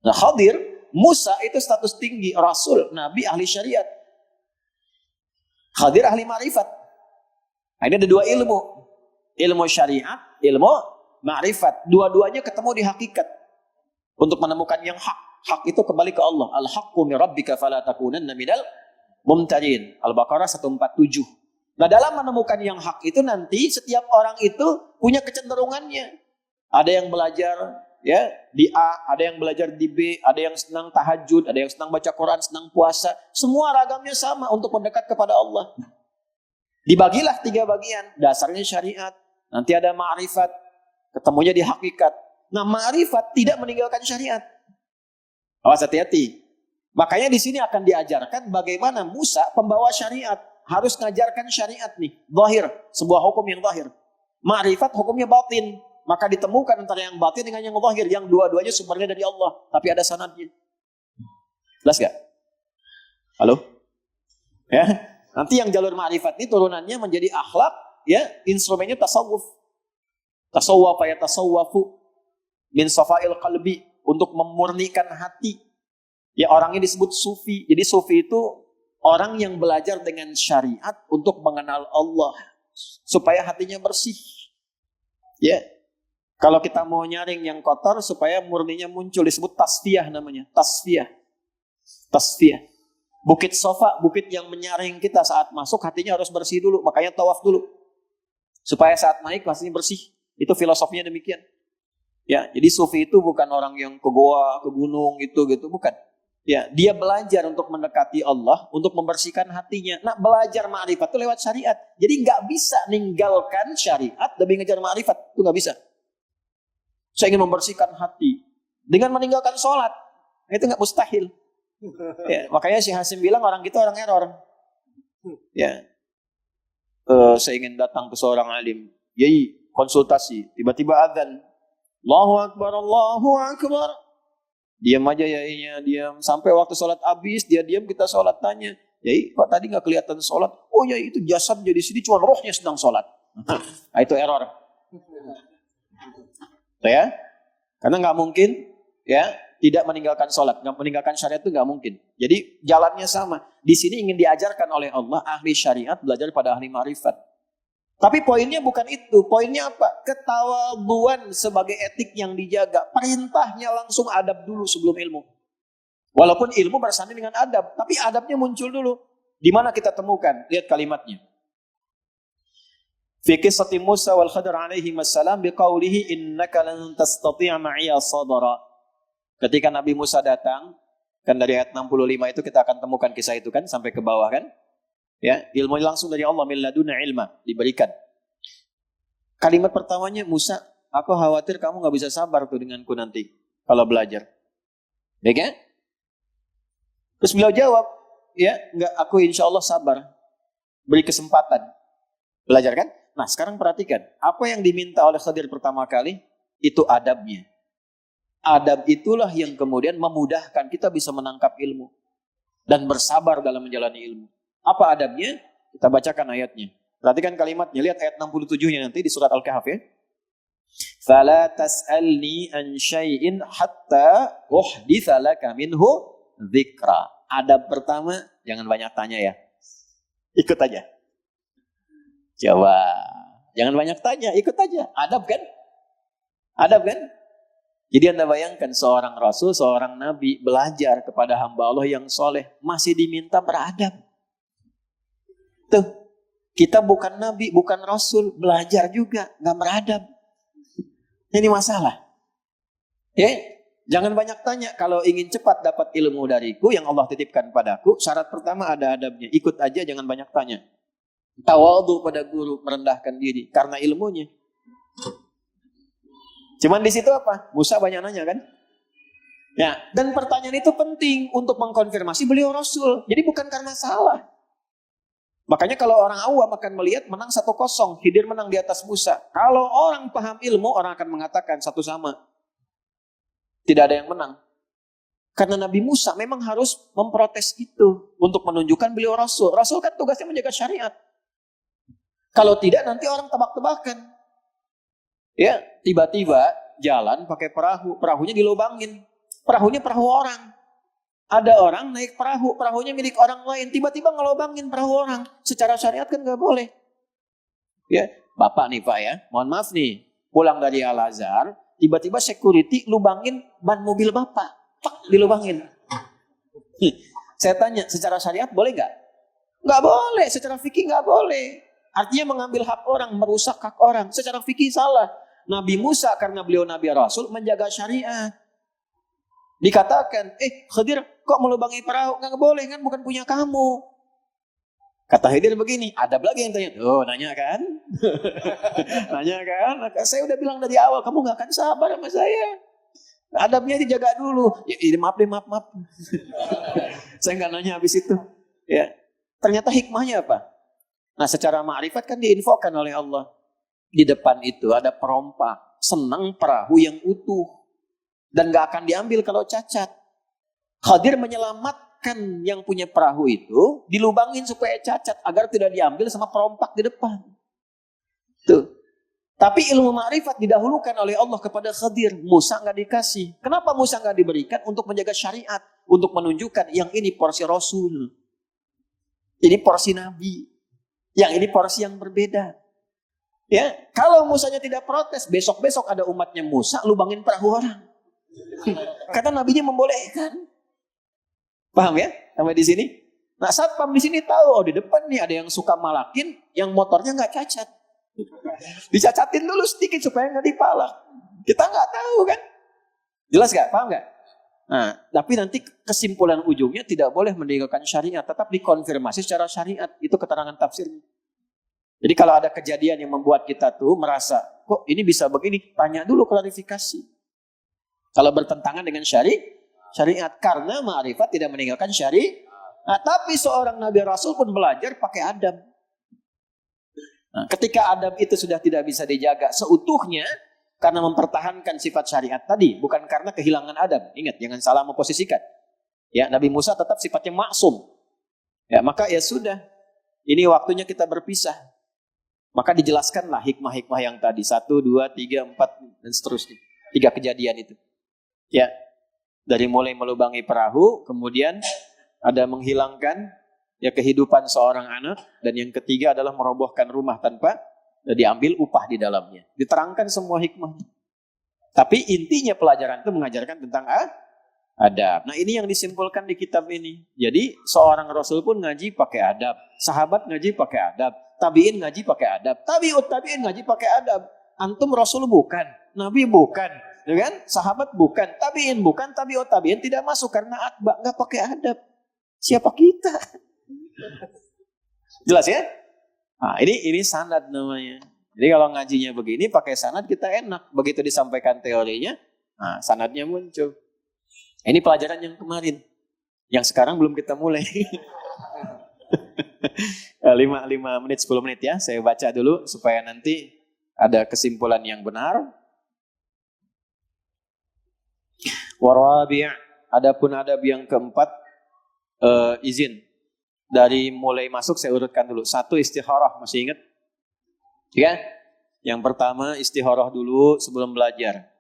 Nah, Khadir, Musa itu status tinggi, Rasul, Nabi, ahli syariat. Khadir ahli ma'rifat. Nah, ini ada dua ilmu. Ilmu syariat, ilmu ma'rifat. Dua-duanya ketemu di hakikat. Untuk menemukan yang hak. Hak itu kembali ke Allah. Al-haqqu min rabbika fala takunanna minal mumtarin. Al-Baqarah 147. Nah, dalam menemukan yang hak itu nanti setiap orang itu punya kecenderungannya. Ada yang belajar ya di A, ada yang belajar di B, ada yang senang tahajud, ada yang senang baca Quran, senang puasa. Semua ragamnya sama untuk mendekat kepada Allah. Dibagilah 3 bagian. Dasarnya syariat. Nanti ada ma'rifat. Ketemunya di hakikat. Nah, ma'rifat tidak meninggalkan syariat. Awas, hati-hati. Makanya di sini akan diajarkan bagaimana Musa pembawa syariat. Harus ngajarkan syariat nih. Zahir. Sebuah hukum yang zahir. Ma'rifat hukumnya batin. Maka ditemukan antara yang batin dengan yang zahir. Yang dua-duanya sumbernya dari Allah. Tapi ada sanadnya. Jelas gak? Halo? Ya. Nanti yang jalur ma'rifat ini turunannya menjadi akhlak. Ya. Instrumennya tasawuf. Tasawwafa ya tasawwafu. Min safa'il qalbi. Untuk memurnikan hati. Ya, orangnya disebut sufi. Jadi sufi itu orang yang belajar dengan syariat untuk mengenal Allah. Supaya hatinya bersih. Ya. Kalau kita mau nyaring yang kotor supaya murninya muncul. Disebut tasfiyah namanya. Tasfiyah. Tasfiyah. Bukit sofa, bukit yang menyaring kita saat masuk, hatinya harus bersih dulu. Makanya tawaf dulu. Supaya saat naik hatinya bersih. Itu filosofinya demikian. Ya, jadi sufi itu bukan orang yang ke goa, ke gunung gitu, bukan. Ya, dia belajar untuk mendekati Allah, untuk membersihkan hatinya. Nah, belajar ma'rifat itu lewat syariat. Jadi nggak bisa ninggalkan syariat demi ngejar ma'rifat, itu nggak bisa. Saya ingin membersihkan hati dengan meninggalkan sholat, itu nggak mustahil. Ya, makanya Syekh Hasim bilang orang kita orang error. Ya, saya ingin datang ke seorang alim, yai konsultasi, tiba-tiba adzan. Allahu Akbar, Allahu Akbar. Diam aja yainya, diam. Sampai waktu sholat habis, dia diam, kita sholat tanya. Yai, kok tadi gak kelihatan sholat? Oh yai, itu jasad jadi sini, cuma rohnya sedang sholat. Nah, itu error. Ya, karena gak mungkin ya tidak meninggalkan sholat. Gak meninggalkan syariat itu gak mungkin. Jadi jalannya sama. Di sini ingin diajarkan oleh Allah, ahli syariat belajar pada ahli ma'rifat. Tapi poinnya bukan itu. Poinnya apa? Ketawaduan sebagai etik yang dijaga. Perintahnya langsung adab dulu sebelum ilmu. Walaupun ilmu bersanding dengan adab. Tapi adabnya muncul dulu. Di mana kita temukan? Lihat kalimatnya. Fi qissati Musa wal Khadir alaihi wassalam biqaulihi innaka lan tastati'a ma'iya sadara. Ketika Nabi Musa datang, kan dari ayat 65 itu kita akan temukan kisah itu kan sampai ke bawah kan? Ya, ilmu langsung dari Allah, min laduna ilma, diberikan. Kalimat pertamanya, Musa, aku khawatir kamu gak bisa sabar tuh denganku nanti kalau belajar. Ya kan? Terus beliau jawab, ya, enggak, aku insya Allah sabar. Beri kesempatan. Belajar kan? Nah, sekarang perhatikan, apa yang diminta oleh Khadir pertama kali, itu adabnya. Adab itulah yang kemudian memudahkan kita bisa menangkap ilmu. Dan bersabar dalam menjalani ilmu. Apa adabnya? Kita bacakan ayatnya. Perhatikan kalimatnya. Lihat ayat 67-nya nanti di surat Al-Kahf ya. Fala tas'alni an syai'in hatta uhditsa laka minhu dzikra. Adab pertama, jangan banyak tanya ya. Ikut aja. Coba. Jangan banyak tanya, ikut aja. Adab kan? Adab kan? Jadi Anda bayangkan seorang Rasul, seorang Nabi belajar kepada hamba Allah yang soleh, masih diminta beradab. Tuh, kita bukan Nabi, bukan Rasul, belajar juga, nggak beradab. Ini masalah. Ya, jangan banyak tanya. Kalau ingin cepat dapat ilmu dariku yang Allah titipkan padaku, syarat pertama ada adabnya. Ikut aja, jangan banyak tanya. Tawadhu pada guru, merendahkan diri karena ilmunya. Cuman di situ apa? Musa banyak nanya kan? Ya, dan pertanyaan itu penting untuk mengkonfirmasi beliau Rasul. Jadi bukan karena salah. Makanya kalau orang awam akan melihat menang 1-0, Khidir menang di atas Musa. Kalau orang paham ilmu, orang akan mengatakan 1 sama. Tidak ada yang menang. Karena Nabi Musa memang harus memprotes itu untuk menunjukkan beliau Rasul. Rasul kan tugasnya menjaga syariat. Kalau tidak nanti orang tebak-tebakan. Ya, tiba-tiba jalan pakai perahu, perahunya dilobangin. Perahunya perahu orang. Ada orang naik perahu, perahunya milik orang lain, tiba-tiba ngelobangin perahu orang. Secara syariat kan nggak boleh. Ya, Bapak nih Pak ya, mohon maaf nih, pulang dari Al-Azhar, tiba-tiba security lubangin ban mobil Bapak. Pak, dilubangin. Saya tanya, secara syariat boleh nggak? Nggak boleh, secara fikih nggak boleh. Artinya mengambil hak orang, merusak hak orang. Secara fikih salah. Nabi Musa karena beliau Nabi Rasul menjaga syariat. Dikatakan, Khidir kok melubangi perahu? Nggak boleh kan, bukan punya kamu. Kata Khidir begini, ada lagi yang tanya, nanya kan? Nanya kan? Saya udah bilang dari awal, kamu nggak akan sabar sama saya. Adabnya dijaga dulu. Ya, maaf. Saya nggak nanya habis itu. Ya, ternyata hikmahnya apa? Nah, secara ma'rifat kan diinfokan oleh Allah. Di depan itu ada perompak, senang perahu yang utuh. Dan gak akan diambil kalau cacat. Khidir menyelamatkan yang punya perahu itu, dilubangin supaya cacat, agar tidak diambil sama perompak di depan. Tuh. Tapi ilmu ma'rifat didahulukan oleh Allah kepada Khidir. Musa gak dikasih. Kenapa Musa gak diberikan? Untuk menjaga syariat. Untuk menunjukkan yang ini porsi Rasul. Ini porsi Nabi. Yang ini porsi yang berbeda. Ya, kalau Musanya tidak protes, besok-besok ada umatnya Musa lubangin perahu orang. Kata nabinya membolehkan. Paham ya? Sampai di sini. Nah, satpam di sini tahu, di depan nih ada yang suka malakin, yang motornya nggak cacat. Dicacatin dulu sedikit supaya nggak dipalak. Kita nggak tahu kan? Jelas nggak? Paham nggak? Nah, tapi nanti kesimpulan ujungnya tidak boleh meninggalkan syariat, tetap dikonfirmasi secara syariat. Itu keterangan tafsirnya. Jadi kalau ada kejadian yang membuat kita tuh merasa, kok ini bisa begini, tanya dulu klarifikasi. Kalau bertentangan dengan syariat, karena ma'rifat tidak meninggalkan syariat. Nah, tapi seorang Nabi Rasul pun belajar pakai adab. Nah, ketika adab itu sudah tidak bisa dijaga seutuhnya, karena mempertahankan sifat syariat tadi, bukan karena kehilangan adab. Ingat, jangan salah memposisikan. Ya, Nabi Musa tetap sifatnya maksum. Ya, maka ya sudah, ini waktunya kita berpisah. Maka dijelaskanlah hikmah-hikmah yang tadi. 1, 2, 3, 4, dan seterusnya. 3 kejadian itu. Ya, dari mulai melubangi perahu, kemudian ada menghilangkan ya kehidupan seorang anak, dan yang ketiga adalah merobohkan rumah tanpa diambil upah di dalamnya. Diterangkan semua hikmahnya. Tapi intinya pelajaran itu mengajarkan tentang adab. Nah, ini yang disimpulkan di kitab ini. Jadi seorang Rasul pun ngaji pakai adab. Sahabat ngaji pakai adab. Tabi'in ngaji pakai adab. Tabi'in ngaji pakai adab. Antum Rasul bukan. Nabi bukan. Ya kan? Sahabat bukan. Tabi'in bukan. Tabi'in tidak masuk karena atba nggak pakai adab. Siapa kita? Jelas ya? Nah, ini sanad namanya. Jadi kalau ngajinya begini pakai sanad kita enak. Begitu disampaikan teorinya, nah sanadnya muncul. Ini pelajaran yang kemarin. Yang sekarang belum kita mulai. 5 menit, 10 menit ya. Saya baca dulu supaya nanti ada kesimpulan yang benar. Warabi', adapun adab yang keempat, izin. Dari mulai masuk saya urutkan dulu. 1, istikharah, masih ingat? Ya? Yang pertama istikharah dulu sebelum belajar.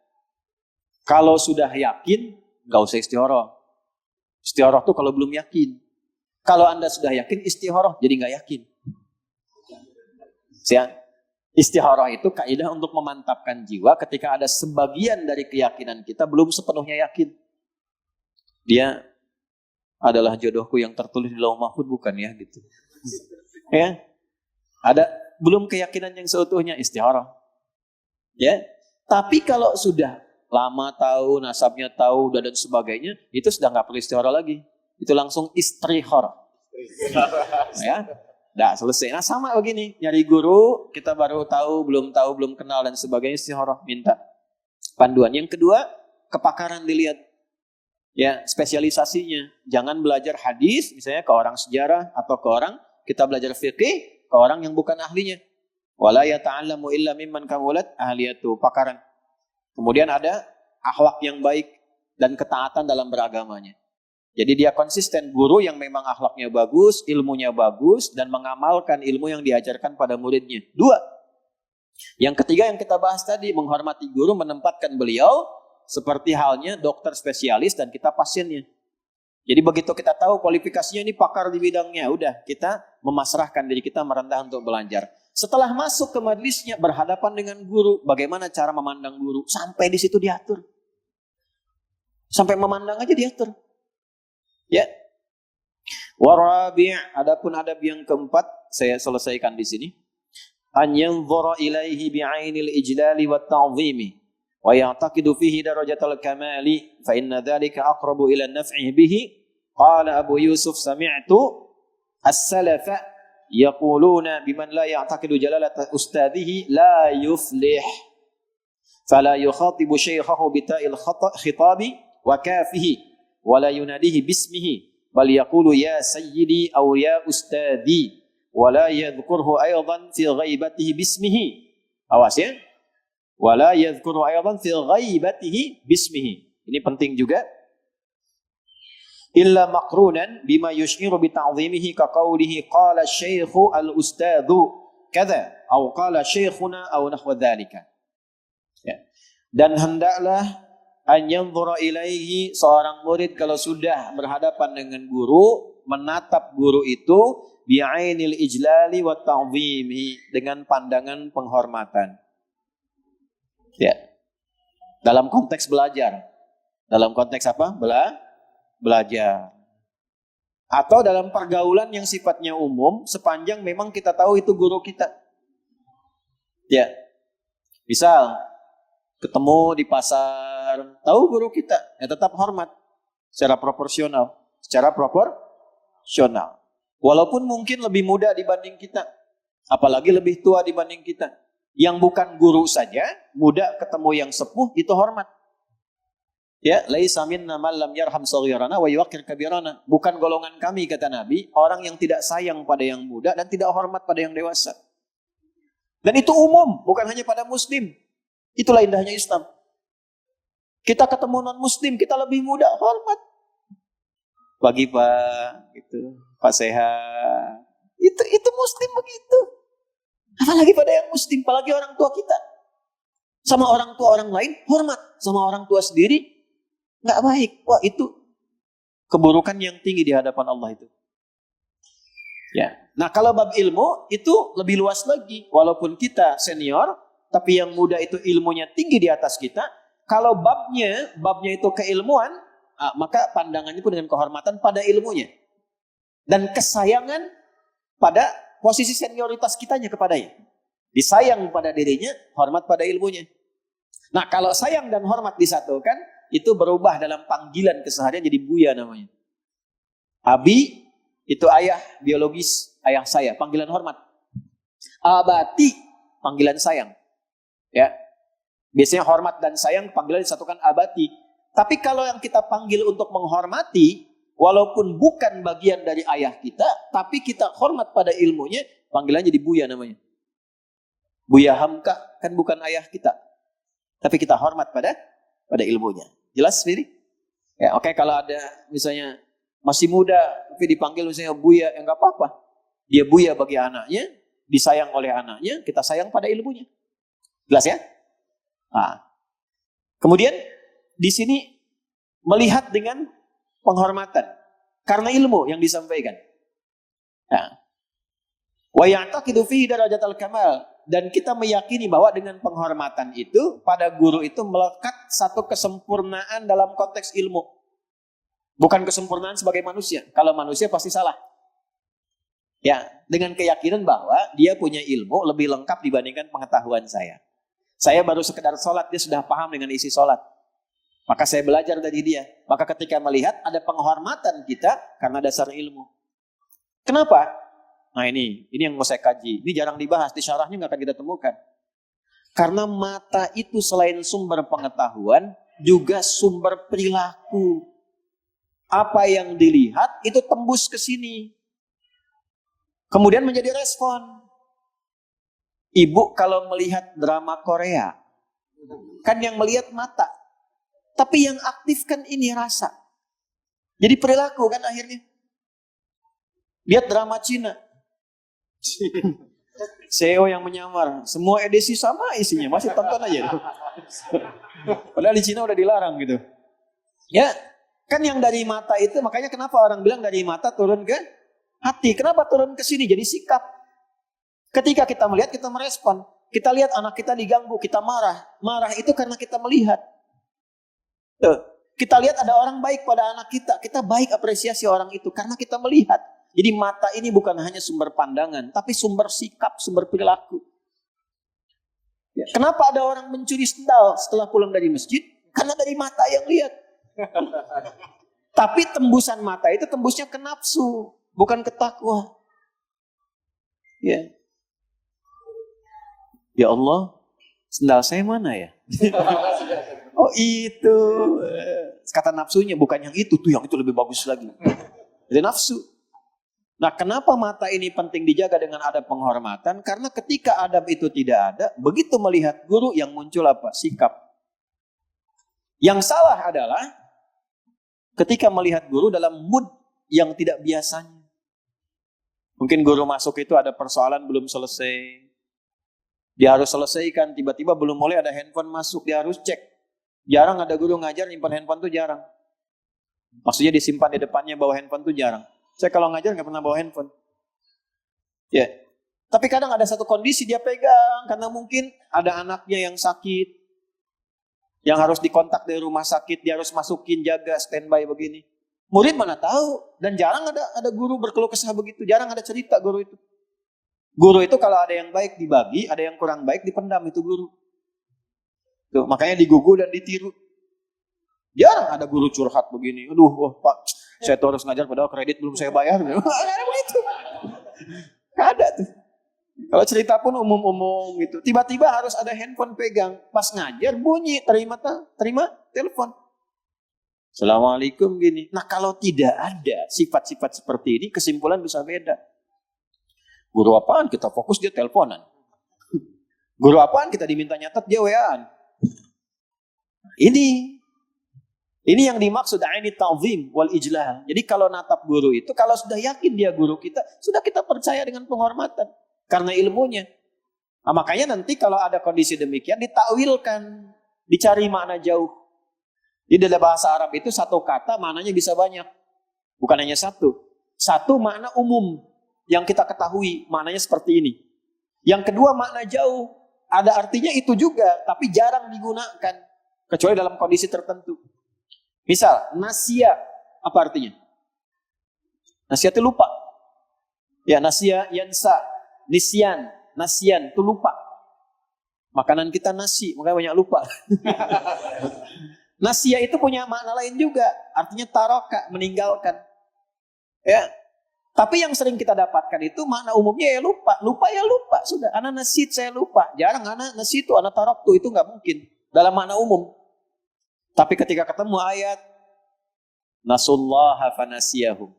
Kalau sudah yakin, nggak usah istikharah. Istikharah tuh kalau belum yakin. Kalau Anda sudah yakin, istikharah jadi nggak yakin. Ya. Istikharah itu kaidah untuk memantapkan jiwa ketika ada sebagian dari keyakinan kita belum sepenuhnya yakin. Dia adalah jodohku yang tertulis di Lauh Mahfuz, bukan ya gitu. Ya. Ada belum keyakinan yang seutuhnya, istikharah. Ya. Tapi kalau sudah lama tahu, nasabnya tahu dan sebagainya, itu sudah nggak perlu istikharah lagi. Itu langsung istikharah. Ya. Nah, selesai. Nah, sama begini, nyari guru, kita baru tahu, belum kenal dan sebagainya, istikharah, minta panduan. Yang kedua, kepakaran dilihat. Ya, spesialisasinya. Jangan belajar hadis misalnya ke orang sejarah atau ke orang kita belajar fikih ke orang yang bukan ahlinya. Wala yata'allamu illa mimman kamulat ahliyatu, pakaran. Kemudian ada akhlak yang baik dan ketaatan dalam beragamanya. Jadi dia konsisten, guru yang memang akhlaknya bagus, ilmunya bagus, dan mengamalkan ilmu yang diajarkan pada muridnya. Dua. Yang ketiga yang kita bahas tadi, menghormati guru, menempatkan beliau seperti halnya dokter spesialis dan kita pasiennya. Jadi begitu kita tahu kualifikasinya ini pakar di bidangnya, udah kita memasrahkan diri kita merendah untuk belajar. Setelah masuk ke majelisnya, berhadapan dengan guru, bagaimana cara memandang guru, sampai di situ diatur. Sampai memandang aja diatur. Ya. Warabi', adapun adab yang keempat saya selesaikan di sini. An yanzura ilaihi bi'ainil ijlali wat ta'zimi wa ya'taqidu fihi darajatal kamali fa inna dhalika aqrabu ila an-naf'i bihi. Qala Abu Yusuf sami'tu as-salafa yaquluna biman la ya'taqidu jalalata ustadhihi la yuflih. Fala yukhatibu shaykhahu bita'il khitabi wa kafihi wala yunadihi bismihi bal yaqulu ya sayyidi aw ya ustadi wala yadhkurhu aydan fi ghaibatihi bismihi. Awas ya. Wala yadhkurhu aydan fi ghaibatihi bismihi. Ini penting juga. Illa maqrunan bima yush'iru bi ta'dhimihi ka qawlihi qala asy-syaikhu al-ustadhu kadza aw qala syaikhuna aw nahwa dzalika. Ya. Dan hendaklah an yanzura ilaihi, seorang murid kalau sudah berhadapan dengan guru, menatap guru itu bi'ainil ijlali wa ta'zimi, dengan pandangan penghormatan. Ya. Dalam konteks belajar. Dalam konteks apa? Belajar. Atau dalam pergaulan yang sifatnya umum, sepanjang memang kita tahu itu guru kita. Ya. Misal ketemu di pasar, tahu guru kita, ya tetap hormat secara proporsional, Walaupun mungkin lebih muda dibanding kita, apalagi lebih tua dibanding kita. Yang bukan guru saja, muda ketemu yang sepuh itu hormat. Ya, laisa minna man lam yarham shaghirana wa yuqir kabirana. Bukan golongan kami, kata Nabi, orang yang tidak sayang pada yang muda dan tidak hormat pada yang dewasa. Dan itu umum, bukan hanya pada muslim. Itulah indahnya Islam. Kita ketemu non-muslim, kita lebih muda, hormat. Pagi Pak, gitu, Pak sehat. Itu muslim begitu. Apalagi pada yang muslim, apalagi orang tua kita. Sama orang tua orang lain, hormat. Sama orang tua sendiri, nggak baik. Wah, itu keburukan yang tinggi di hadapan Allah itu. Ya. Nah, kalau bab ilmu, itu lebih luas lagi. Walaupun kita senior, tapi yang muda itu ilmunya tinggi di atas kita. Kalau babnya itu keilmuan, maka pandangannya pun dengan kehormatan pada ilmunya. Dan kesayangan pada posisi senioritas kitanya kepadanya. Disayang pada dirinya, hormat pada ilmunya. Nah, kalau sayang dan hormat disatukan, itu berubah dalam panggilan keseharian jadi Buya namanya. Abi, itu ayah biologis, ayah saya, panggilan hormat. Abati, panggilan sayang. Ya, biasanya hormat dan sayang panggilan disatukan abati. Tapi kalau yang kita panggil untuk menghormati, walaupun bukan bagian dari ayah kita, tapi kita hormat pada ilmunya, panggilannya jadi Buya namanya. Buya Hamka kan bukan ayah kita, tapi kita hormat pada ilmunya. Jelas sendiri? Ya, oke, kalau ada misalnya masih muda tapi dipanggil misalnya Buya, ya nggak apa-apa. Dia Buya bagi anaknya, disayang oleh anaknya, kita sayang pada ilmunya. Jelas ya? Nah, kemudian di sini melihat dengan penghormatan karena ilmu yang disampaikan. Wa ya'taqidu fihi darajatal kamal, dan kita meyakini bahwa dengan penghormatan itu pada guru itu melekat satu kesempurnaan dalam konteks ilmu. Bukan kesempurnaan sebagai manusia. Kalau manusia pasti salah. Ya, dengan keyakinan bahwa dia punya ilmu lebih lengkap dibandingkan pengetahuan saya. Saya baru sekedar sholat, dia sudah paham dengan isi sholat. Maka saya belajar dari dia. Maka ketika melihat ada penghormatan kita karena dasar ilmu. Kenapa? Nah ini yang mau saya kaji. Ini jarang dibahas, di syarahnya nggak akan kita temukan. Karena mata itu selain sumber pengetahuan, juga sumber perilaku. Apa yang dilihat itu tembus ke sini. Kemudian menjadi respon. Ibu kalau melihat drama Korea, kan yang melihat mata. Tapi yang aktif kan ini rasa. Jadi perilaku kan akhirnya. Lihat drama Cina. CEO yang menyamar, semua edisi sama isinya, masih tonton aja. Padahal di Cina udah dilarang gitu. Ya, kan yang dari mata itu, makanya kenapa orang bilang dari mata turun ke hati. Kenapa turun ke sini? Jadi sikap. Ketika kita melihat, kita merespon. Kita lihat anak kita diganggu, kita marah. Marah itu karena kita melihat. Tuh, kita lihat ada orang baik pada anak kita, kita baik apresiasi orang itu karena kita melihat. Jadi mata ini bukan hanya sumber pandangan, tapi sumber sikap, sumber perilaku. Ya, kenapa ada orang mencuri sendal setelah pulang dari masjid? Karena dari mata yang lihat. Tapi tembusan mata itu tembusnya ke nafsu, bukan ke takwa. Ya. Ya Allah, sendal saya mana ya? Oh itu. Kata nafsunya, bukan yang itu, tuh yang itu lebih bagus lagi. Jadi nafsu. Nah, kenapa mata ini penting dijaga dengan adab penghormatan? Karena ketika adab itu tidak ada, begitu melihat guru yang muncul apa? Sikap. Yang salah adalah ketika melihat guru dalam mood yang tidak biasanya. Mungkin guru masuk itu ada persoalan belum selesai. Dia harus selesaikan, tiba-tiba belum mulai ada handphone masuk, dia harus cek. Jarang ada guru ngajar nyimpan handphone tuh jarang. Maksudnya disimpan di depannya bawa handphone tuh jarang. Saya kalau ngajar nggak pernah bawa handphone. Ya, tapi kadang ada satu kondisi dia pegang karena mungkin ada anaknya yang sakit, yang harus dikontak dari rumah sakit, dia harus masukin jaga standby begini. Murid mana tahu, dan jarang ada guru berkeluh kesah begitu, jarang ada cerita guru itu. Guru itu kalau ada yang baik dibagi, ada yang kurang baik dipendam itu guru. Tuh, makanya digugu dan ditiru. Jarang ada guru curhat begini. Aduh, Pak, saya tuh harus ngajar padahal kredit belum saya bayar. Nggak ada begitu. Nggak ada tuh. Kalau cerita pun umum-umum gitu. Tiba-tiba harus ada handphone pegang. Pas ngajar bunyi, terima telepon. Assalamualaikum gini. Nah kalau tidak ada sifat-sifat seperti ini, kesimpulan bisa beda. Guru apaan kita fokus dia teleponan. Guru apaan kita diminta nyatet dia WA-an. Ini yang dimaksud aini ta'zim wal ijlal. Jadi kalau natap guru itu, kalau sudah yakin dia guru kita, sudah kita percaya dengan penghormatan. Karena ilmunya. Nah, makanya nanti kalau ada kondisi demikian, ditakwilkan. Dicari makna jauh. Di dalam bahasa Arab itu satu kata maknanya bisa banyak. Bukan hanya satu. Satu makna umum yang kita ketahui, maknanya seperti ini. Yang kedua makna jauh. Ada artinya itu juga, tapi jarang digunakan. Kecuali dalam kondisi tertentu. Misal, nasia, apa artinya? Nasia itu lupa. Ya, nasia, yansa, nisyan, nasian, itu lupa. Makanan kita nasi, makanya banyak lupa. Nasia itu punya makna lain juga. Artinya taroka, meninggalkan. Ya. Tapi yang sering kita dapatkan itu makna umumnya ya lupa. Lupa ya lupa, sudah. Ana nasid, saya lupa. Jarang ana nasitu, ana taroktu, itu nggak mungkin. Dalam makna umum. Tapi ketika ketemu ayat Nasullaha fanasiyahum.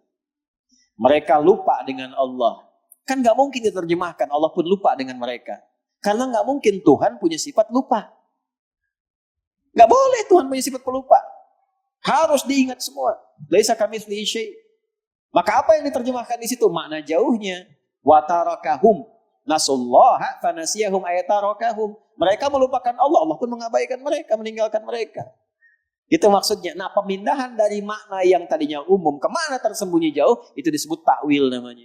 Mereka lupa dengan Allah. Kan gak mungkin diterjemahkan Allah pun lupa dengan mereka. Karena gak mungkin Tuhan punya sifat lupa. Gak boleh Tuhan punya sifat pelupa. Harus diingat semua. Laisa kamitslihi syai'. Maka apa yang diterjemahkan di situ? Makna jauhnya. Wa tarakahum. Nasullaha fanasiyahum ayatarakahum. Mereka melupakan Allah. Allah pun mengabaikan mereka, meninggalkan mereka. Itu maksudnya. Nah, pemindahan dari makna yang tadinya umum ke makna tersembunyi jauh, itu disebut takwil namanya.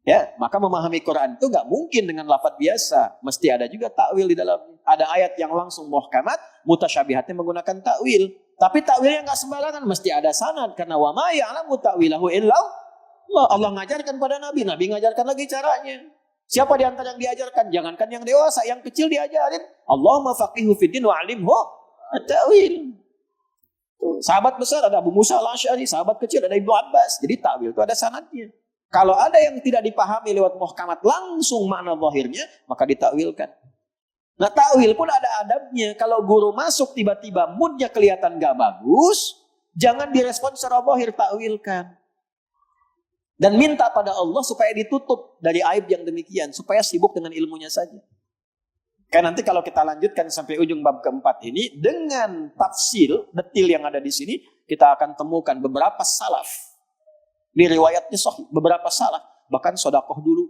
Ya, maka memahami Quran itu nggak mungkin dengan lafaz biasa, mesti ada juga takwil di dalamnya. Ada ayat yang langsung muhkamat, mutasyabihatnya menggunakan takwil. Tapi takwilnya nggak sembarangan, mesti ada sanad karena wa ma ya'lamu ta'wilahu illa Allah. Allah ngajarkan pada Nabi, Nabi ngajarkan lagi caranya. Siapa di antara yang diajarkan? Jangankan yang dewasa, yang kecil diajarin. Allahumma faqihu fiddin wa 'alimhu at-ta'wil. Sahabat besar ada Abu Musa al-Asy'ari, sahabat kecil ada Ibnu Abbas. Jadi takwil itu ada sanadnya. Kalau ada yang tidak dipahami lewat muhkamat langsung makna zahirnya, maka ditakwilkan. Nah, takwil pun ada adabnya. Kalau guru masuk tiba-tiba moodnya kelihatan gak bagus, jangan direspon secara zahir, takwilkan. Dan minta pada Allah supaya ditutup dari aib yang demikian, supaya sibuk dengan ilmunya saja. Kan nanti kalau kita lanjutkan sampai ujung bab keempat ini, dengan tafsir detil yang ada di sini, kita akan temukan beberapa salaf. Di riwayatnya sahih, beberapa salah. Bahkan sodakoh dulu.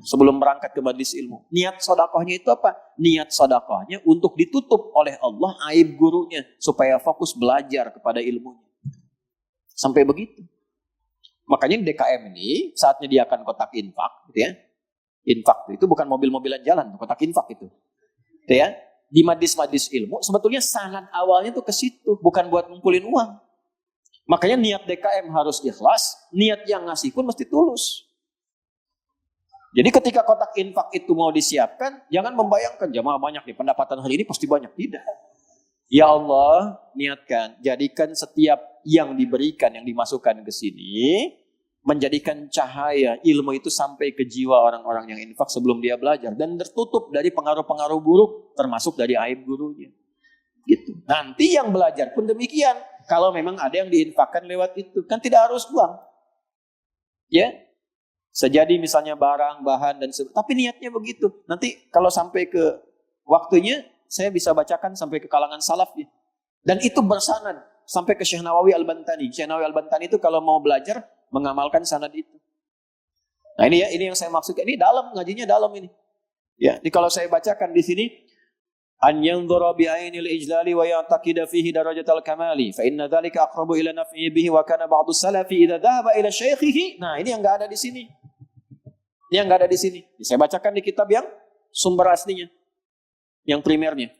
Sebelum berangkat ke majlis ilmu. Niat sodakohnya itu apa? Niat sodakohnya untuk ditutup oleh Allah aib gurunya. Supaya fokus belajar kepada ilmunya. Sampai begitu. Makanya di DKM ini, saat menyediakan kotak infak. Gitu ya. Infak itu bukan mobil-mobilan jalan. Kotak infak itu. Gitu ya. Di majlis-majlis ilmu, sebetulnya sanad awalnya tuh ke situ. Bukan buat ngumpulin uang. Makanya niat DKM harus ikhlas, niat yang ngasih pun mesti tulus. Jadi ketika kotak infak itu mau disiapkan, jangan membayangkan jamaah banyak nih, pendapatan hari ini pasti banyak. Tidak. Ya Allah, niatkan, jadikan setiap yang diberikan, yang dimasukkan ke sini, menjadikan cahaya ilmu itu sampai ke jiwa orang-orang yang infak sebelum dia belajar. Dan tertutup dari pengaruh-pengaruh buruk, termasuk dari aib gurunya. Gitu. Nanti yang belajar pun demikian. Kalau memang ada yang diinfakkan lewat itu, kan tidak harus uang. Ya, sejadi misalnya barang, bahan dan sebagainya. Tapi niatnya begitu. Nanti kalau sampai ke waktunya, saya bisa bacakan sampai ke kalangan salafnya. Dan itu bersanad sampai ke Syekh Nawawi Al-Bantani. Syekh Nawawi Al-Bantani itu kalau mau belajar mengamalkan sanad itu. Nah ini ya, ini yang saya maksudkan. Ini dalam, ngajinya dalam ini. Ya, ini kalau saya bacakan di sini. An yanzura bi ainil ijlali wa ya'taqida fihi darajatal kamali fa inna dzalika aqrabu ila naf'ihi bihi wa kana ba'du salafi idza dhahaba ila syaikhihi. Nah, ini yang enggak ada di sini. Ini yang enggak ada di sini. Saya bacakan di kitab yang sumber aslinya. Yang primernya.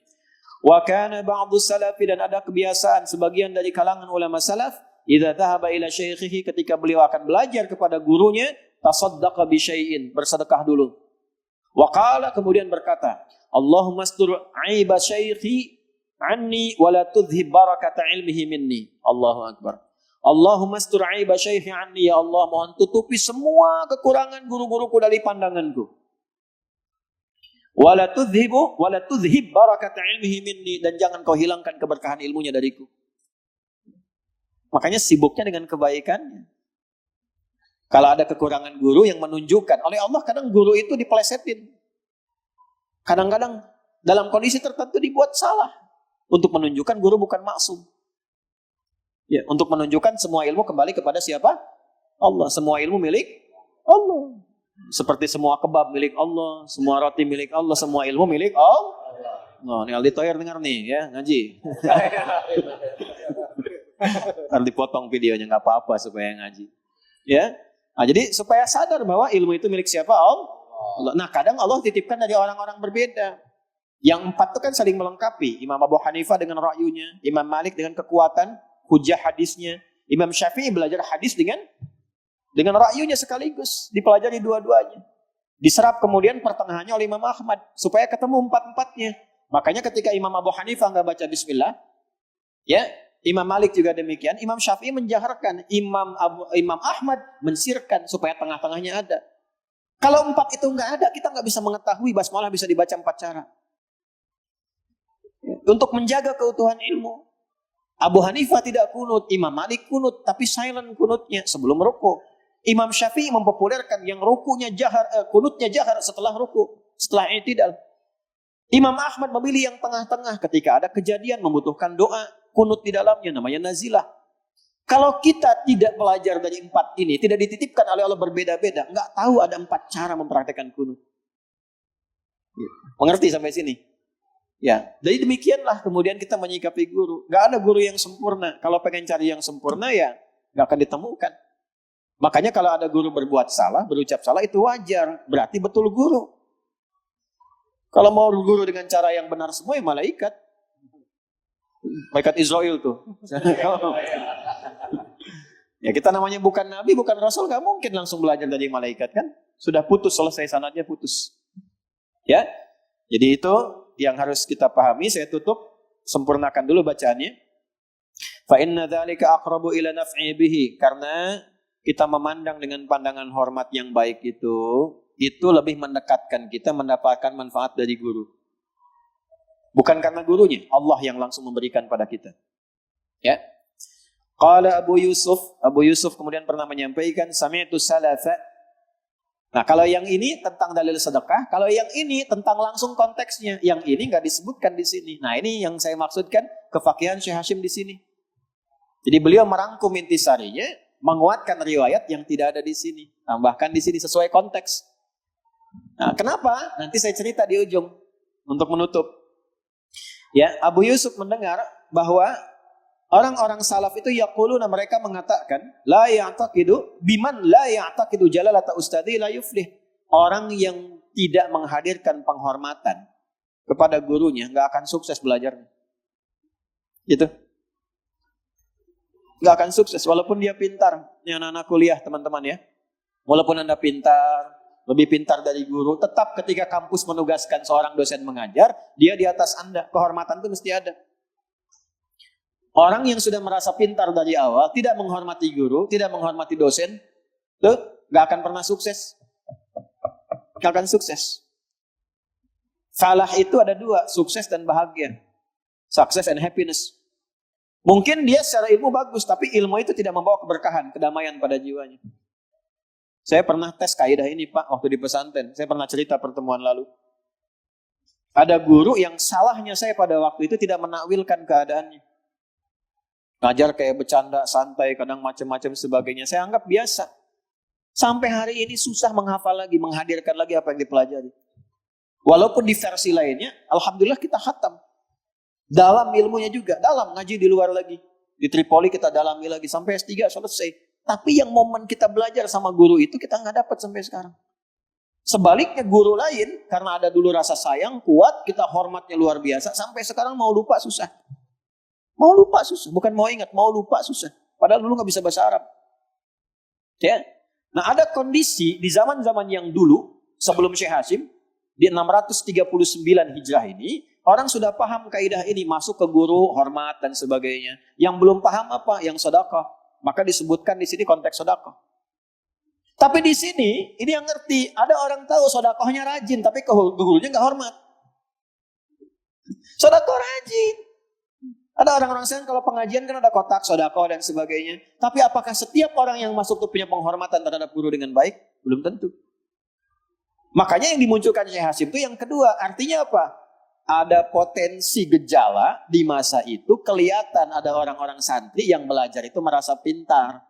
Wa kana ba'du salafi, dan ada kebiasaan sebagian dari kalangan ulama salaf, idza dhahaba ila syaikhihi, ketika beliau akan belajar kepada gurunya, tasaddaqa bi syai'in, bersedekah dulu. Wa qala, kemudian berkata, Allahumma astur aiba syaikhi anni wa la tudhhib barakata ilmihi minni. Allahu akbar. Allahumma astur aiba syaikhi anni, ya Allah, mohon tutupi semua kekurangan guru-guruku dari pandanganku. Wa la tudhhib barakata ilmihi minni, dan jangan kau hilangkan keberkahan ilmunya dariku. Makanya sibuknya dengan kebaikannya. Kalau ada kekurangan guru yang menunjukkan oleh Allah, kadang guru itu dipelesetin. Kadang-kadang dalam kondisi tertentu dibuat salah. Untuk menunjukkan guru bukan maksum. Ya, untuk menunjukkan semua ilmu kembali kepada siapa? Allah. Semua ilmu milik Allah. Seperti semua kebab milik Allah. Semua roti milik Allah. Semua ilmu milik Allah. Nah, ini Aldi Thoyer dengar nih ya, ngaji. Harus dipotong videonya, nggak apa-apa supaya ngaji. Ya. Nah, jadi supaya sadar bahwa ilmu itu milik siapa? Allah. Nah, kadang Allah titipkan dari orang-orang berbeda. Yang empat itu kan saling melengkapi. Imam Abu Hanifah dengan ra'yunya, Imam Malik dengan kekuatan hujah hadisnya, Imam Syafi'i belajar hadis dengan ra'yunya sekaligus, dipelajari dua-duanya. Diserap kemudian pertengahannya oleh Imam Ahmad supaya ketemu empat-empatnya. Makanya ketika Imam Abu Hanifah nggak baca bismillah, ya, Imam Malik juga demikian, Imam Syafi'i menjaharkan, Imam Ahmad mensirkan supaya tengah-tengahnya ada. Kalau empat itu nggak ada, kita nggak bisa mengetahui basmalah bisa dibaca 4 cara. Untuk menjaga keutuhan ilmu. Abu Hanifah tidak kunut, Imam Malik kunut, tapi silent kunutnya sebelum ruku. Imam Syafi'i mempopulerkan yang rukunya jahar, kunutnya jahar setelah ruku, setelah i'tidal. Imam Ahmad memilih yang tengah-tengah ketika ada kejadian membutuhkan doa, kunut di dalamnya, namanya nazilah. Kalau kita tidak belajar dari 4 ini, tidak dititipkan oleh Allah berbeda-beda, nggak tahu ada 4 cara mempraktekkan kunut. Mengerti sampai sini? Ya, jadi demikianlah kemudian kita menyikapi guru. Nggak ada guru yang sempurna. Kalau pengen cari yang sempurna ya nggak akan ditemukan. Makanya kalau ada guru berbuat salah, berucap salah itu wajar. Berarti betul guru. Kalau mau guru dengan cara yang benar semua ya malaikat. Malaikat Israel tuh. Ya kita namanya bukan nabi, bukan rasul, gak mungkin langsung belajar dari malaikat kan. Sudah putus, selesai sanadnya putus. Ya, jadi itu yang harus kita pahami. Saya tutup, sempurnakan dulu bacaannya. Fa inna dzalika aqrabu ila naf'i bihi, karena kita memandang dengan pandangan hormat yang baik itu lebih mendekatkan kita mendapatkan manfaat dari guru. Bukan karena gurunya, Allah yang langsung memberikan pada kita. Ya. Qala Abu Yusuf kemudian pernah menyampaikan sami'tu salafa. Nah, kalau yang ini tentang dalil sedekah, kalau yang ini tentang langsung konteksnya, yang ini enggak disebutkan di sini. Nah, ini yang saya maksudkan kefakihan Syekh Hashim di sini. Jadi beliau merangkum intisarinya, menguatkan riwayat yang tidak ada di sini, tambahkan di sini sesuai konteks. Nah, kenapa? Nanti saya cerita di ujung untuk menutup. Ya, Abu Yusuf mendengar bahwa orang-orang salaf itu yaquluna, mereka mengatakan la ya'taqidu biman la ya'taqidu jalalata ustadzi la yuflih. Orang yang tidak menghadirkan penghormatan kepada gurunya enggak akan sukses belajarnya. Gitu. Enggak akan sukses walaupun dia pintar. Ini anak-anak kuliah teman-teman ya. Walaupun Anda pintar, lebih pintar dari guru, tetap ketika kampus menugaskan seorang dosen mengajar, dia di atas Anda. Kehormatan itu mesti ada. Orang yang sudah merasa pintar dari awal, tidak menghormati guru, tidak menghormati dosen, tuh gak akan pernah sukses. Gak akan sukses. Falah itu ada dua, sukses dan bahagia. Success and happiness. Mungkin dia secara ilmu bagus, tapi ilmu itu tidak membawa keberkahan, kedamaian pada jiwanya. Saya pernah tes kaidah ini Pak, waktu di pesantren. Saya pernah cerita pertemuan lalu. Ada guru yang salahnya saya pada waktu itu tidak menakwilkan keadaannya. Ngajar kayak bercanda, santai, kadang macam-macam sebagainya. Saya anggap biasa. Sampai hari ini susah menghafal lagi, menghadirkan lagi apa yang dipelajari. Walaupun di versi lainnya, alhamdulillah kita khatam. Dalam ilmunya juga, dalam ngaji di luar lagi. Di Tripoli kita dalami lagi, sampai S3 selesai. Tapi yang momen kita belajar sama guru itu kita nggak dapat sampai sekarang. Sebaliknya guru lain, karena ada dulu rasa sayang kuat, kita hormatnya luar biasa, sampai sekarang mau lupa susah. Mau lupa susah, bukan mau ingat, mau lupa susah. Padahal dulu nggak bisa bahasa Arab. Ya. Nah, ada kondisi di zaman-zaman yang dulu sebelum Syekh Hashim di 639 Hijrah ini, orang sudah paham kaidah ini, masuk ke guru, hormat dan sebagainya. Yang belum paham apa? Yang sedekah. Maka disebutkan di sini konteks sedekah. Tapi di sini ini yang ngerti, ada orang tahu sedekahnya rajin, tapi ke gurunya nggak hormat. Sedekah rajin. Ada orang-orang sana kalau pengajian kan ada kotak, sedekah dan sebagainya. Tapi apakah setiap orang yang masuk itu punya penghormatan terhadap guru dengan baik? Belum tentu. Makanya yang dimunculkan Syekh Hashim itu yang kedua. Artinya apa? Ada potensi gejala di masa itu kelihatan ada orang-orang santri yang belajar itu merasa pintar.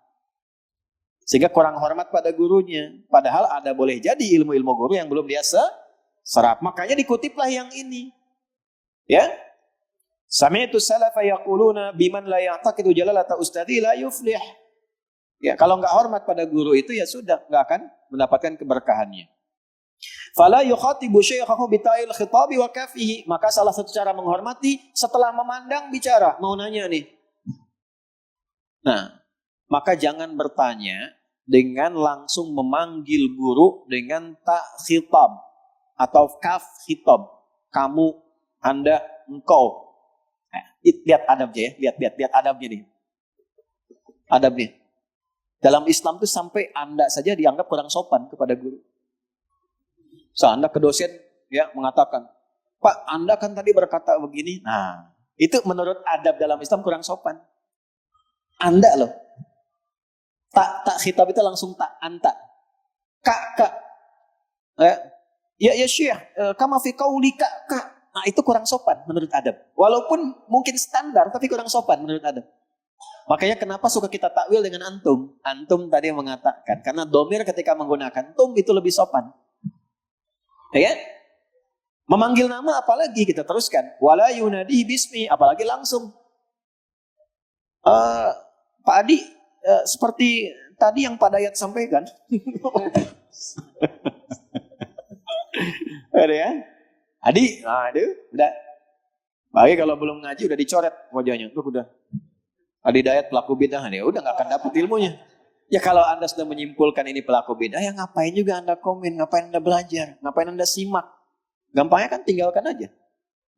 Sehingga kurang hormat pada gurunya. Padahal ada boleh jadi ilmu-ilmu guru yang belum dia serap. Makanya dikutiplah yang ini. Ya. Sami'tu salafa yaquluna biman la ya'taqidu jalalata ustadzi la yuflih. Ya, kalau enggak hormat pada guru itu ya sudah, enggak akan mendapatkan keberkahannya. Fala yukhatibu syaikhahu bita'il khitabi wa kafihi. Maka salah satu cara menghormati setelah memandang bicara, mau nanya nih. Nah, maka jangan bertanya dengan langsung memanggil guru dengan ta khitab atau kaf khitab. Kamu, Anda, engkau. Lihat adabnya ya, lihat adabnya nih. Adabnya. Dalam Islam tuh sampai Anda saja dianggap kurang sopan kepada guru. So, Anda ke dosen ya mengatakan, Pak, Anda kan tadi berkata begini. Nah, itu menurut adab dalam Islam kurang sopan. Anda loh. Tak khitab itu langsung tak anta. Kak. Ya Syekh, kama fi qauli kak. Nah, itu kurang sopan menurut adab. Walaupun mungkin standar, tapi kurang sopan menurut adab. Makanya kenapa suka kita takwil dengan antum? Antum tadi mengatakan, karena domir ketika menggunakan tum itu lebih sopan. Ya? Memanggil nama apalagi kita teruskan. Wala yunadihi bismi, apalagi langsung. Pak Adi, seperti tadi yang Pak Dayat sampaikan. Ada ya? Adi, aduh, udah. Bagi kalau belum ngaji udah dicoret wajahnya. Tuh udah. Adi Dayat pelaku bid'ah, ya udah nggak akan dapet ilmunya. Ya kalau Anda sudah menyimpulkan ini pelaku bid'ah, ya ngapain juga Anda komen, ngapain Anda belajar, ngapain Anda simak. Gampangnya kan tinggalkan aja.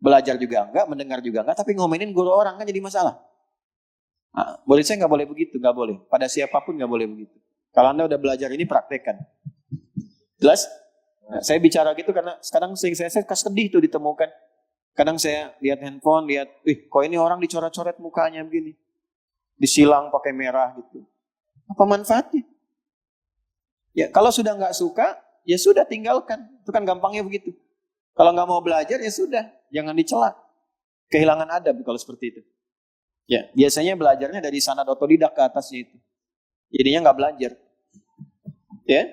Belajar juga enggak, mendengar juga enggak, tapi ngomenin guru orang kan jadi masalah. Nah, boleh saya nggak boleh begitu, nggak boleh. Pada siapapun nggak boleh begitu. Kalau Anda udah belajar ini praktekkan. Jelas? Nah, saya bicara gitu karena sekarang saya sedih tuh ditemukan. Kadang saya lihat handphone, lihat, kok ini orang dicoret-coret mukanya begini. Disilang pakai merah gitu. Apa manfaatnya? Ya kalau sudah nggak suka, ya sudah tinggalkan. Itu kan gampangnya begitu. Kalau nggak mau belajar, ya sudah. Jangan dicela. Kehilangan adab kalau seperti itu. Ya, biasanya belajarnya dari sanad otodidak ke atasnya itu. Jadinya nggak belajar. Ya.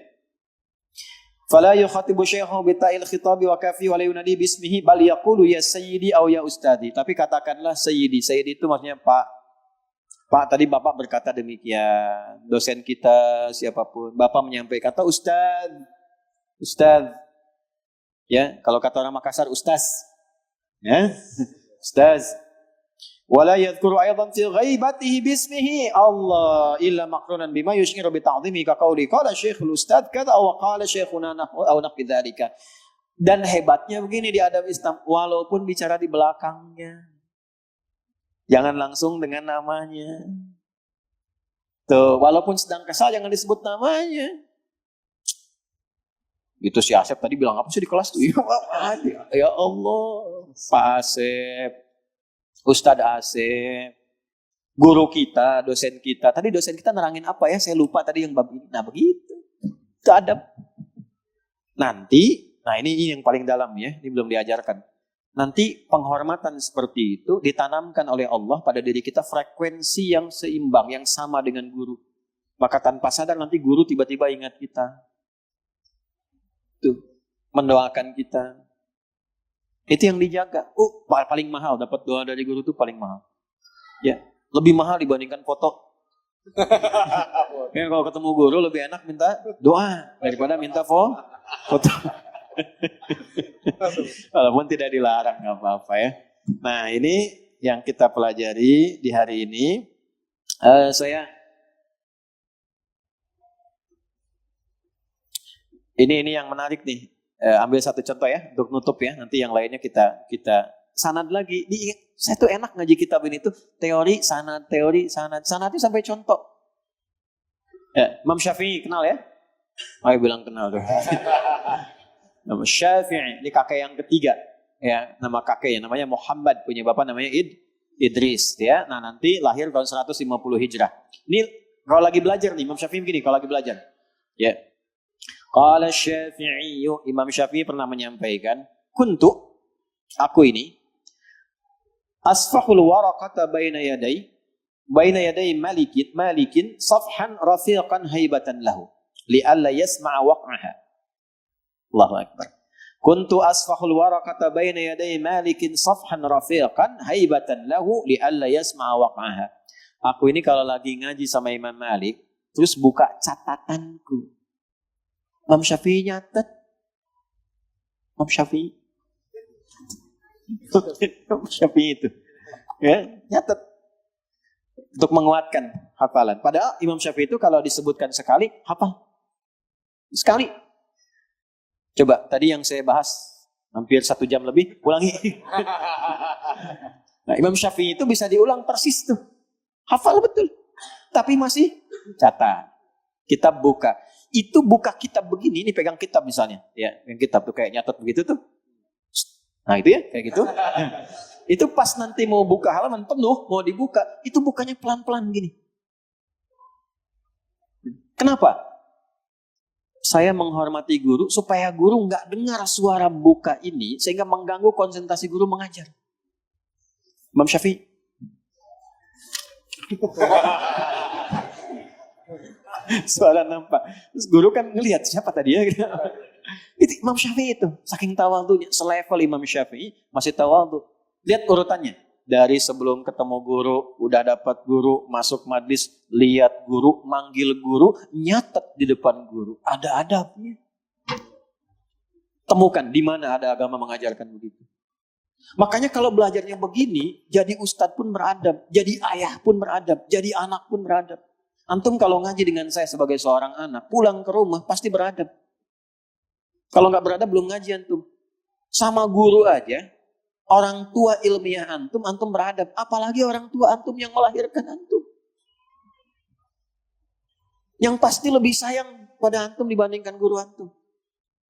Fala yukhatibu syaikhahu bita'il khitabi wa kafi wa la yunadi bismihi bal yaqulu ya sayyidi aw ya ustadi. Tapi katakanlah sayyidi. Sayyidi itu maksudnya Pak. Pak, tadi Bapak berkata demikian. Dosen kita siapapun, Bapak menyampaikan kata ustad. Ustad. Ya, kalau kata orang Makassar ustaz. Ya. Ustaz. Wala yadhkuru aidan fi ghaibatihi bismihi Allah illa maqrunan bima yush'iru bi ta'dhimi ka qauli qala syekhul ustad kada aw qala syekhuna aw naqi dzalika. Dan hebatnya begini di adab Islam, walaupun bicara di belakangnya. Jangan langsung dengan namanya. Tuh, walaupun sedang kesal jangan disebut namanya. Itu si Asep tadi bilang apa sih di kelas tuh? Ya Allah, Pak Asep. Ustadz Asep, guru kita, dosen kita. Tadi dosen kita nerangin apa ya? Saya lupa tadi yang bab ini. Nah begitu. Itu adab. Nanti, nah ini yang paling dalam ya. Ini belum diajarkan. Nanti penghormatan seperti itu ditanamkan oleh Allah pada diri kita frekuensi yang seimbang, yang sama dengan guru. Maka tanpa sadar nanti guru tiba-tiba ingat kita. Tuh, mendoakan kita. Itu yang dijaga. Paling mahal dapat doa dari guru itu paling mahal. Ya, lebih mahal dibandingkan foto. Ya, kalau ketemu guru lebih enak minta doa daripada minta foto. Walaupun tidak dilarang nggak apa-apa ya. Nah ini yang kita pelajari di hari ini. Ini yang menarik nih. Ambil satu contoh ya untuk nutup ya. Nanti yang lainnya kita sanad lagi. Saya tuh enak ngaji kitab ini tuh teori sanad itu sampai contoh. Ya, Imam Syafi'i kenal ya? Saya bilang kenal tuh. Nama Syafi'i, ini kakek yang ketiga. Ya, nama kakeknya namanya Muhammad, punya bapak namanya Idris ya. Nah, nanti lahir tahun 150 Hijrah. Ini kalau lagi belajar nih Imam Syafi'i begini kalau lagi belajar. Ya. Qala Syafi'i, Imam Syafi'i pernah menyampaikan, aku ini asfahul waraqata baina yaday malikin safhan rafiqan haibatan lahu li'alla yasma'a waq'aha. Allahu akbar. Kuntu asfahul waraqata baina yaday malikin safhan rafiqan haibatan lahu li'alla yasma'a waq'aha. Aku ini kalau lagi ngaji sama Imam Malik, terus buka catatanku. Imam Syafi'i nyatet. Imam Syafi'i itu. Ya, nyatet. Untuk menguatkan hafalan. Padahal Imam Syafi'i itu kalau disebutkan sekali, hafal. Sekali. Coba, tadi yang saya bahas, hampir 1 jam lebih, ulangi. Nah, Imam Syafi'i itu bisa diulang persis tuh. Hafal betul. Tapi masih catat. Kitab buka. Itu buka kitab begini, ini pegang kitab misalnya. Ya, yang kitab tuh kayak nyatet begitu tuh. Nah itu ya, kayak gitu. Itu pas nanti mau buka halaman penuh, mau dibuka, itu bukanya pelan-pelan gini. Kenapa? Saya menghormati guru supaya guru nggak dengar suara buka ini sehingga mengganggu konsentrasi guru mengajar. Imam Syafi'i. Suara nampak. Terus guru kan ngelihat siapa tadi ya. Itu Imam Syafi'i itu. Saking tawadhunya, selevel Imam Syafi'i masih tawadhu. Lihat urutannya. dari sebelum ketemu guru, udah dapat guru, masuk majlis, lihat guru, manggil guru, nyatet di depan guru. Ada adabnya. Temukan di mana ada agama mengajarkan begitu. Makanya kalau belajarnya begini, jadi ustadz pun beradab, jadi ayah pun beradab, jadi anak pun beradab. Antum kalau ngaji dengan saya sebagai seorang anak, pulang ke rumah pasti beradab. Kalau nggak beradab belum ngaji antum. Sama guru aja, orang tua ilmiah antum, antum beradab. Apalagi orang tua antum yang melahirkan antum. Yang pasti lebih sayang pada antum dibandingkan guru antum.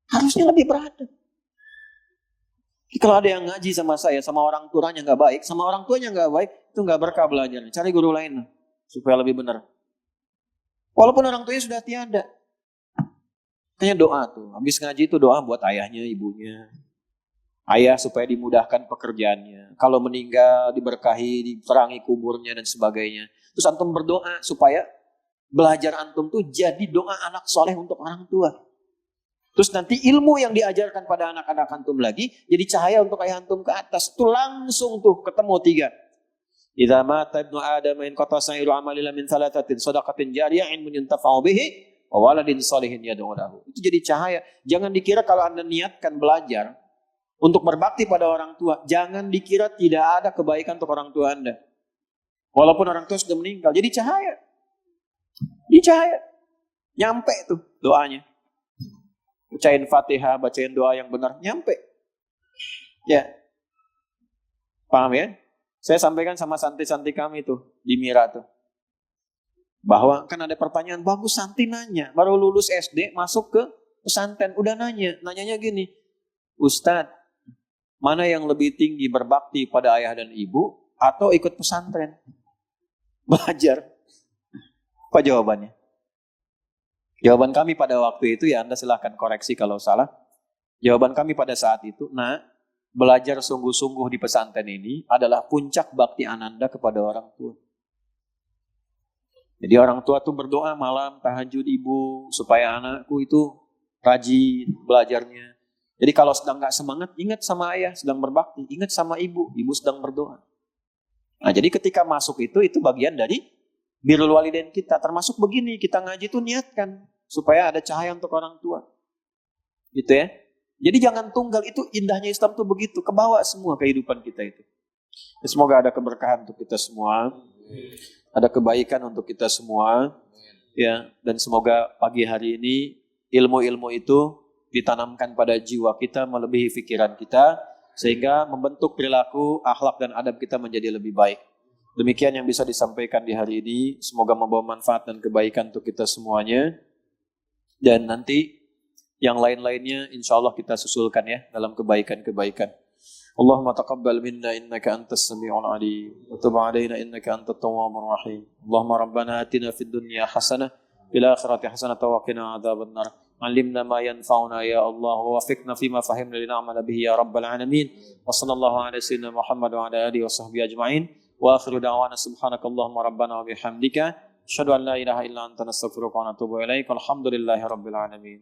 Harusnya lebih beradab. Kalau ada yang ngaji sama saya, sama orang tuanya nggak baik, sama orang tuanya nggak baik, itu nggak berkah belajarnya. Cari guru lain supaya lebih benar. Walaupun orang tuanya sudah tiada. Hanya doa tuh. Habis ngaji itu doa buat ayahnya, ibunya. Ayah supaya dimudahkan pekerjaannya. Kalau meninggal diberkahi, diterangi kuburnya dan sebagainya. Terus antum berdoa supaya belajar antum tuh jadi doa anak soleh untuk orang tua. Terus nanti ilmu yang diajarkan pada anak-anak antum lagi jadi cahaya untuk ayah antum ke atas. Itu langsung tuh ketemu 3. Idza mata ibnu Adam in qata sa'iru amalila min thalathatin shadaqatin jariyah ilmun yuntafa'u bihi wa waladin shalihin yad'u lahu. Itu jadi cahaya. Jangan dikira kalau Anda niatkan belajar untuk berbakti pada orang tua, jangan dikira tidak ada kebaikan untuk orang tua Anda. Walaupun orang tua sudah meninggal, jadi cahaya. Jadi cahaya. Nyampe tuh doanya. Bacain Fatihah, bacain doa yang benar, nyampe. Ya. Paham ya? Saya sampaikan sama santri-santri kami tuh di Mira tuh. Bahwa kan ada pertanyaan bagus, santri nanya. Baru lulus SD, masuk ke pesantren, udah nanya. Nanyanya gini, Ustadz, mana yang lebih tinggi berbakti pada ayah dan ibu atau ikut pesantren? Belajar. Apa jawabannya? Jawaban kami pada waktu itu, ya Anda silahkan koreksi kalau salah. Jawaban kami pada saat itu, belajar sungguh-sungguh di pesantren ini adalah puncak bakti Ananda kepada orang tua. Jadi orang tua tuh berdoa malam, tahajud ibu, supaya anakku itu rajin belajarnya. Jadi kalau sedang gak semangat, ingat sama ayah, sedang berbakti. Ingat sama ibu sedang berdoa. Nah jadi ketika masuk itu bagian dari birrul walidain kita. Termasuk begini, kita ngaji itu niatkan. Supaya ada cahaya untuk orang tua. Gitu ya. Jadi jangan tunggal, itu indahnya Islam tuh begitu. Kebawa semua kehidupan kita itu. Ya, semoga ada keberkahan untuk kita semua. Ada kebaikan untuk kita semua. Ya, dan semoga pagi hari ini ilmu-ilmu itu ditanamkan pada jiwa kita melebihi pikiran kita. Sehingga membentuk perilaku, akhlak dan adab kita menjadi lebih baik. Demikian yang bisa disampaikan di hari ini. Semoga membawa manfaat dan kebaikan untuk kita semuanya. Dan nanti yang lain-lainnya insya Allah kita susulkan ya dalam kebaikan-kebaikan. Allahumma taqabbal minna innaka antas sami'ul alim wa tub 'alaina innaka antat tawwabur rahim. Allahumma rabbana atina fid dunya hasanah fil akhirati hasanah wa qina adzabannar. 'Allimna ma yanfa'una ya Allah wa waffiqna fima fahimna lin'amala bihi ya rabbal alamin. Wa sallallahu ala sayyidina Muhammad wa ala alihi wa sahbihi ajma'in. Wa akhiru da'wana subhanakallahumma rabbana wa bihamdika asyhadu an la ilaha illa anta nastaghfiruka wa natubu ilaik. Alhamdulillahi rabbil alamin.